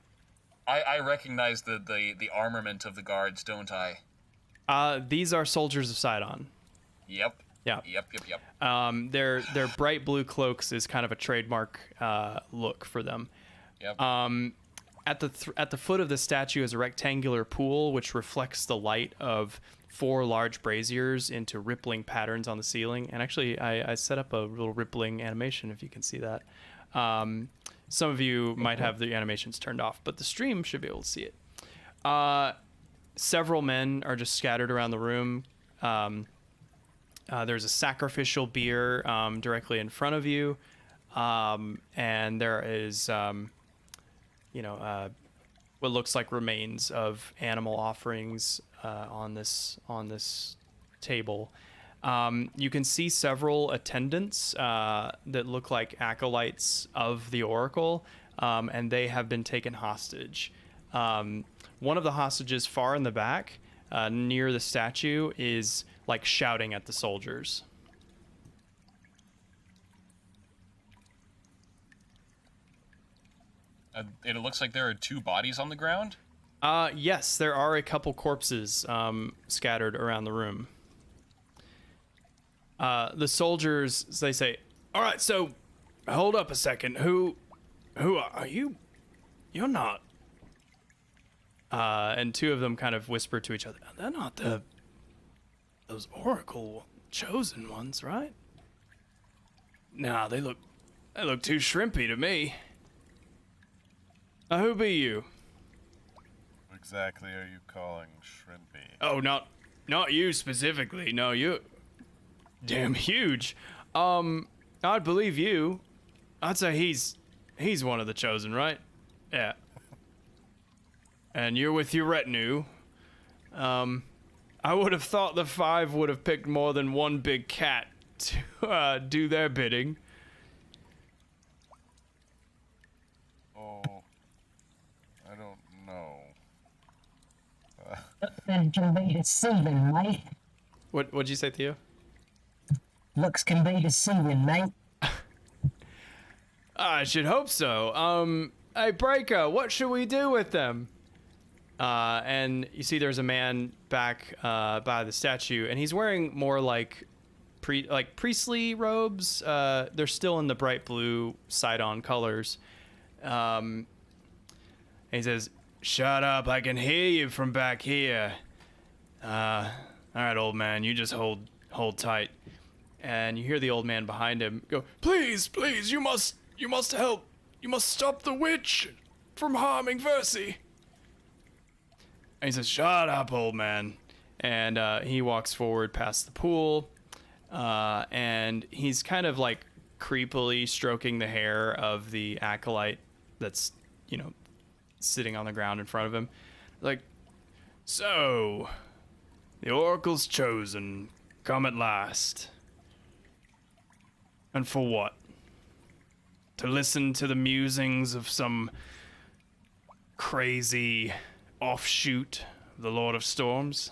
S2: I recognize the armament of the guards, don't I?
S1: These are soldiers of Sidon.
S2: Yep.
S1: Yeah.
S2: Yep.
S1: Their bright blue cloaks is kind of a trademark look for them.
S2: Yep.
S1: At the foot of the statue is a rectangular pool which reflects the light of 4 large braziers into rippling patterns on the ceiling. And actually, I set up a little rippling animation if you can see that. Some of you might have the animations turned off, but the stream should be able to see it. Several men are just scattered around the room. There's a sacrificial bier directly in front of you, and there is what looks like remains of animal offerings on this table. You can see several attendants that look like acolytes of the oracle, and they have been taken hostage. One of the hostages far in the back, near the statue, is like shouting at the soldiers.
S2: It looks like there are 2 bodies on the ground.
S1: Yes, there are a couple corpses scattered around the room. The soldiers, they say, All right, so hold up a second. Who are you? You're not. And two of them kind of whisper to each other. They're not those Oracle chosen ones, right? Nah, they look too shrimpy to me. Who be you?
S5: Exactly are you calling shrimpy?
S1: Oh, not you specifically. No, you damn huge. I'd believe you. I'd say he's one of the chosen, right? Yeah. And you're with your retinue. I would have thought the 5 would have picked more than one big cat to do their bidding.
S5: Oh, I don't know.
S6: Then can be deceiving, mate.
S1: What'd you say, Theo?
S6: Looks can be deceiving, mate.
S1: I should hope so. Hey, Breaker, what should we do with them? And you see there's a man back by the statue, and he's wearing more like priestly robes. They're still in the bright blue side-on colors. And he says, "Shut up, I can hear you from back here. All right, old man, you just hold tight." And you hear the old man behind him go, "Please, you must help. You must stop the witch from harming Versi." And he says, "Shut up, old man." And he walks forward past the pool, and he's kind of like creepily stroking the hair of the acolyte that's, sitting on the ground in front of him. Like, "So, the Oracle's chosen, come at last. And for what? To listen to the musings of some crazy offshoot of the Lord of Storms?"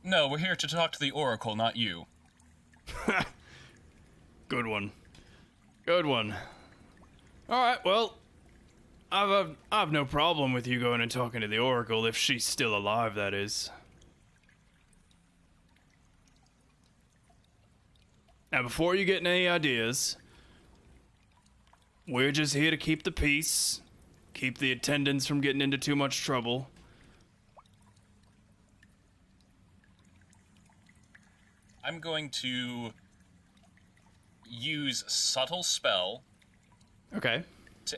S2: No, we're here to talk to the Oracle, not you.
S1: Good one. Alright, well, I've no problem with you going and talking to the Oracle, if she's still alive, that is. Now, before you get any ideas, we're just here to keep the peace, keep the attendants from getting into too much trouble.
S2: I'm going to use subtle spell
S1: Okay.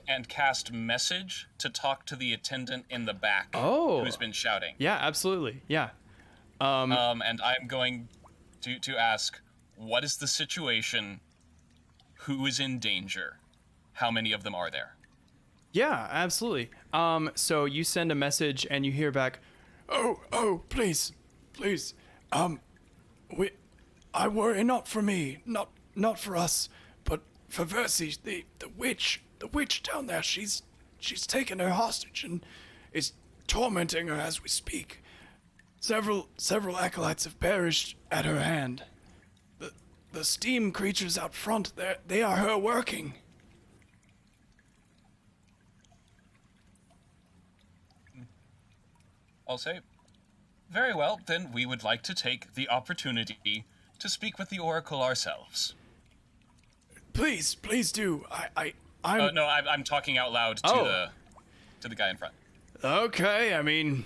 S2: and cast message to talk to the attendant in the back who's been shouting.
S1: Yeah, absolutely. Yeah.
S2: And I'm going to ask, what is the situation? Who is in danger? How many of them are there?
S1: Yeah, absolutely. So you send a message and you hear back, "Oh, please. I worry not for me, not for us, but for Versi, the witch down there. She's taken her hostage and is tormenting her as we speak. Several acolytes have perished at her hand. The steam creatures out front, they are her working."
S2: I'll say, very well, then we would like to take the opportunity to speak with the Oracle ourselves.
S1: Please do.
S2: No, I'm talking out loud to the guy in front.
S1: Okay, I mean,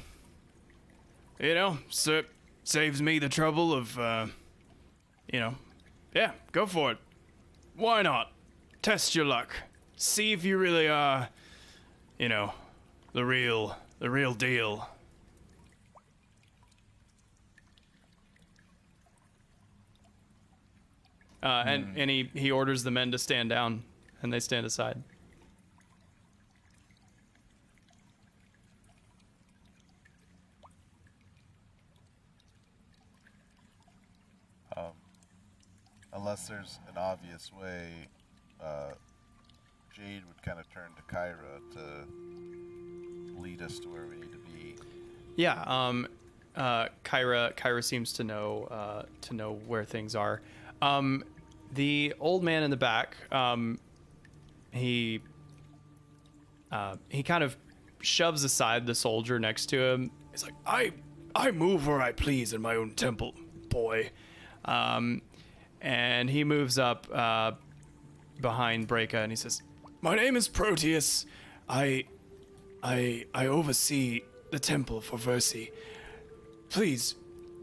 S1: saves me the trouble of, yeah, go for it. Why not? Test your luck. See if you really are, the real deal. And he orders the men to stand down, and they stand aside.
S5: Unless there's an obvious way, Jade would kind of turn to Kyrah to lead us to where we need to be.
S1: Yeah, Kyrah seems to know where things are. The old man in the back, he kind of shoves aside the soldier next to him. He's like, I move where I please in my own temple, boy. And he moves up behind Breka, and he says, "My name is Proteus. I oversee the temple for Versi. Please,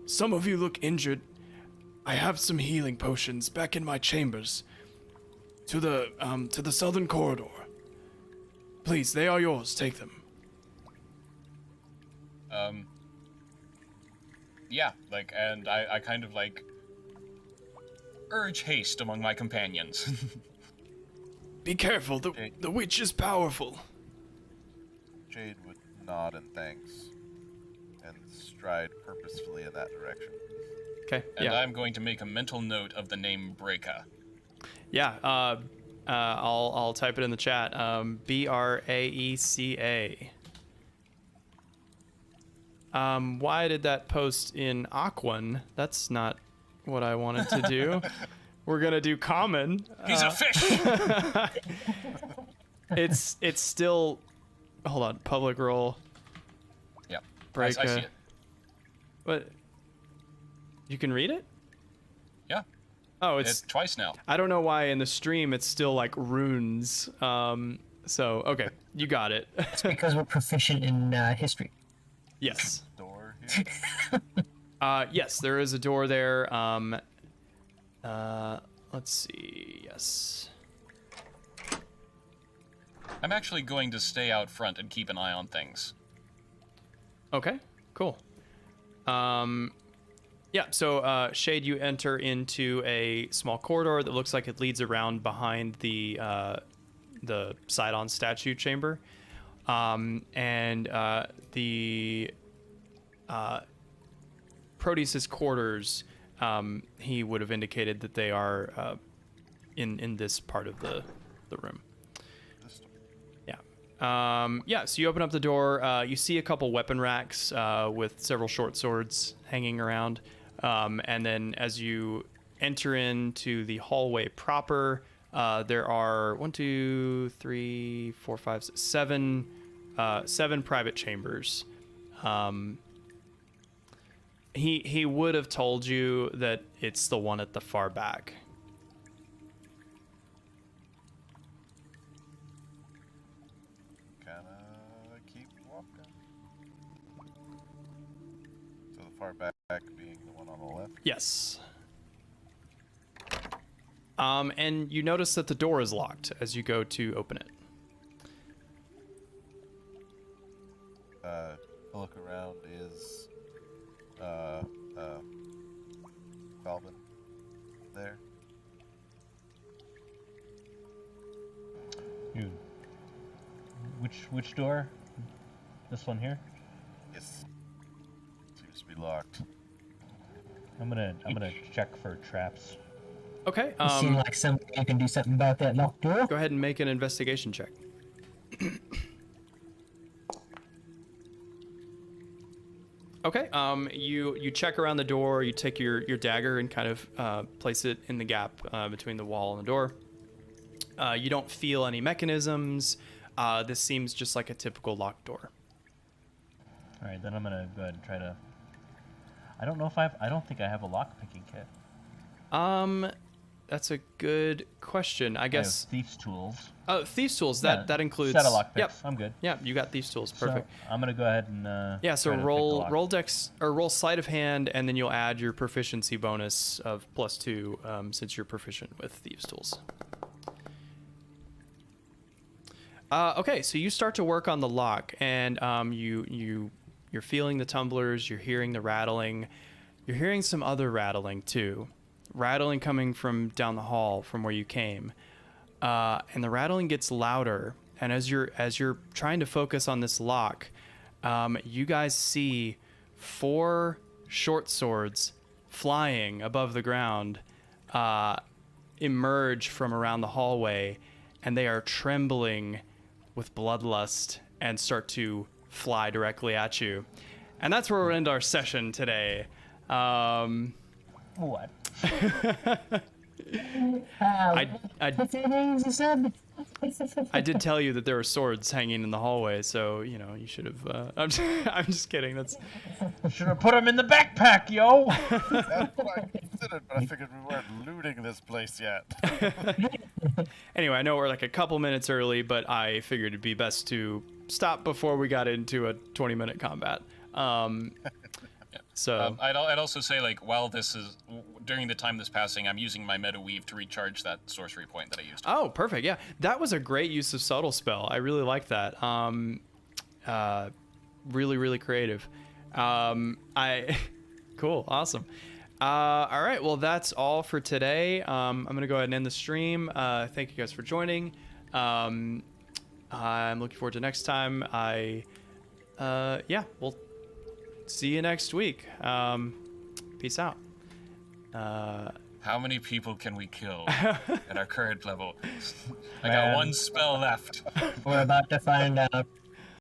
S1: some of you look injured. I have some healing potions back in my chambers. To the southern corridor. Please, they are yours. Take them."
S2: Yeah, like, and I kind of, like, urge haste among my companions.
S1: Be careful, the witch is powerful.
S5: Jade would nod in thanks and stride purposefully in that direction.
S1: Okay,
S2: And
S1: yeah.
S2: I'm going to make a mental note of the name Breka.
S1: Yeah, I'll type it in the chat. Braeca. Why did that post in Aquan? That's not what I wanted to do. We're gonna do common.
S2: He's a fish!
S1: It's still. Hold on, public role.
S2: Yeah,
S1: Breka.
S2: I see it.
S1: What? You can read it?
S2: Yeah,
S1: Oh,
S2: it's twice now.
S1: I don't know why in the stream it's still like runes. So okay, you got it.
S6: It's because we're proficient in history.
S1: Yes.
S5: Door here.
S1: Yes, there is a door there. Let's see. Yes.
S2: I'm actually going to stay out front and keep an eye on things.
S1: Okay. Cool. Yeah. So, Shade, you enter into a small corridor that looks like it leads around behind the Sidon statue chamber, and the Proteus's quarters. He would have indicated that they are in this part of the room.
S5: This door.
S1: Yeah. Yeah. So you open up the door. You see a couple weapon racks with several short swords hanging around, and then as you enter into the hallway proper, there are 1, 2, 3, 4, 5, 6, 7 private chambers. He would have told you that it's the one at the far back.
S5: Kinda keep walking. So the far back being the one on the left.
S1: Yes. And you notice that the door is locked as you go to open it.
S5: A look around is Falben there.
S4: You. Which door? This one here?
S5: Yes. Seems to be locked.
S4: I'm gonna check for traps.
S1: Okay.
S6: You seem like somebody who can do something about that locked door.
S1: Go ahead and make an investigation check. Okay. You check around the door. You take your dagger and kind of place it in the gap between the wall and the door. You don't feel any mechanisms. This seems just like a typical locked door.
S4: All right, then I'm gonna go ahead and try to. I don't think I have a lockpicking kit.
S1: That's a good question. I
S4: I
S1: guess.
S4: have thieves' tools.
S1: Oh, thieves tools.
S4: Yeah,
S1: That includes.
S4: set of lockpicks.
S1: Yep.
S4: I'm good.
S1: Yeah, you got thieves tools. Perfect.
S4: So I'm gonna go ahead and.
S1: Yeah, so
S4: try to pick the
S1: roll
S4: lock.
S1: dex or roll sleight of hand, and then you'll add your proficiency bonus of +2 since you're proficient with thieves tools. Okay, so you start to work on the lock, and you're feeling the tumblers, you're hearing the rattling, you're hearing some other rattling too, rattling coming from down the hall from where you came, and the rattling gets louder. And as you're trying to focus on this lock, you guys see 4 short swords flying above the ground emerge from around the hallway, and they are trembling with bloodlust and start to fly directly at you. And that's where we'll end our session today.
S4: What?
S1: I
S6: What's your names, you said?
S1: I did tell you that there were swords hanging in the hallway, so you know you should have. I'm just kidding. That's.
S4: Should have put them in the backpack, yo.
S5: That's what I considered, but I figured we weren't looting this place yet.
S1: Anyway, I know we're like a couple minutes early, but I figured it'd be best to stop before we got into a 20-minute combat. So
S2: I'd also say, like, while this is during the time this passing, I'm using my meta weave to recharge that sorcery point that I used.
S1: Oh, perfect. Yeah, that was a great use of subtle spell. I really like that. Really, really creative. Cool, awesome. All right, well, that's all for today. I'm gonna go ahead and end the stream. Thank you guys for joining. I'm looking forward to next time. Yeah, we'll see you next week. Peace out.
S2: How many people can we kill at our current level? I got one spell left.
S6: We're about to find out.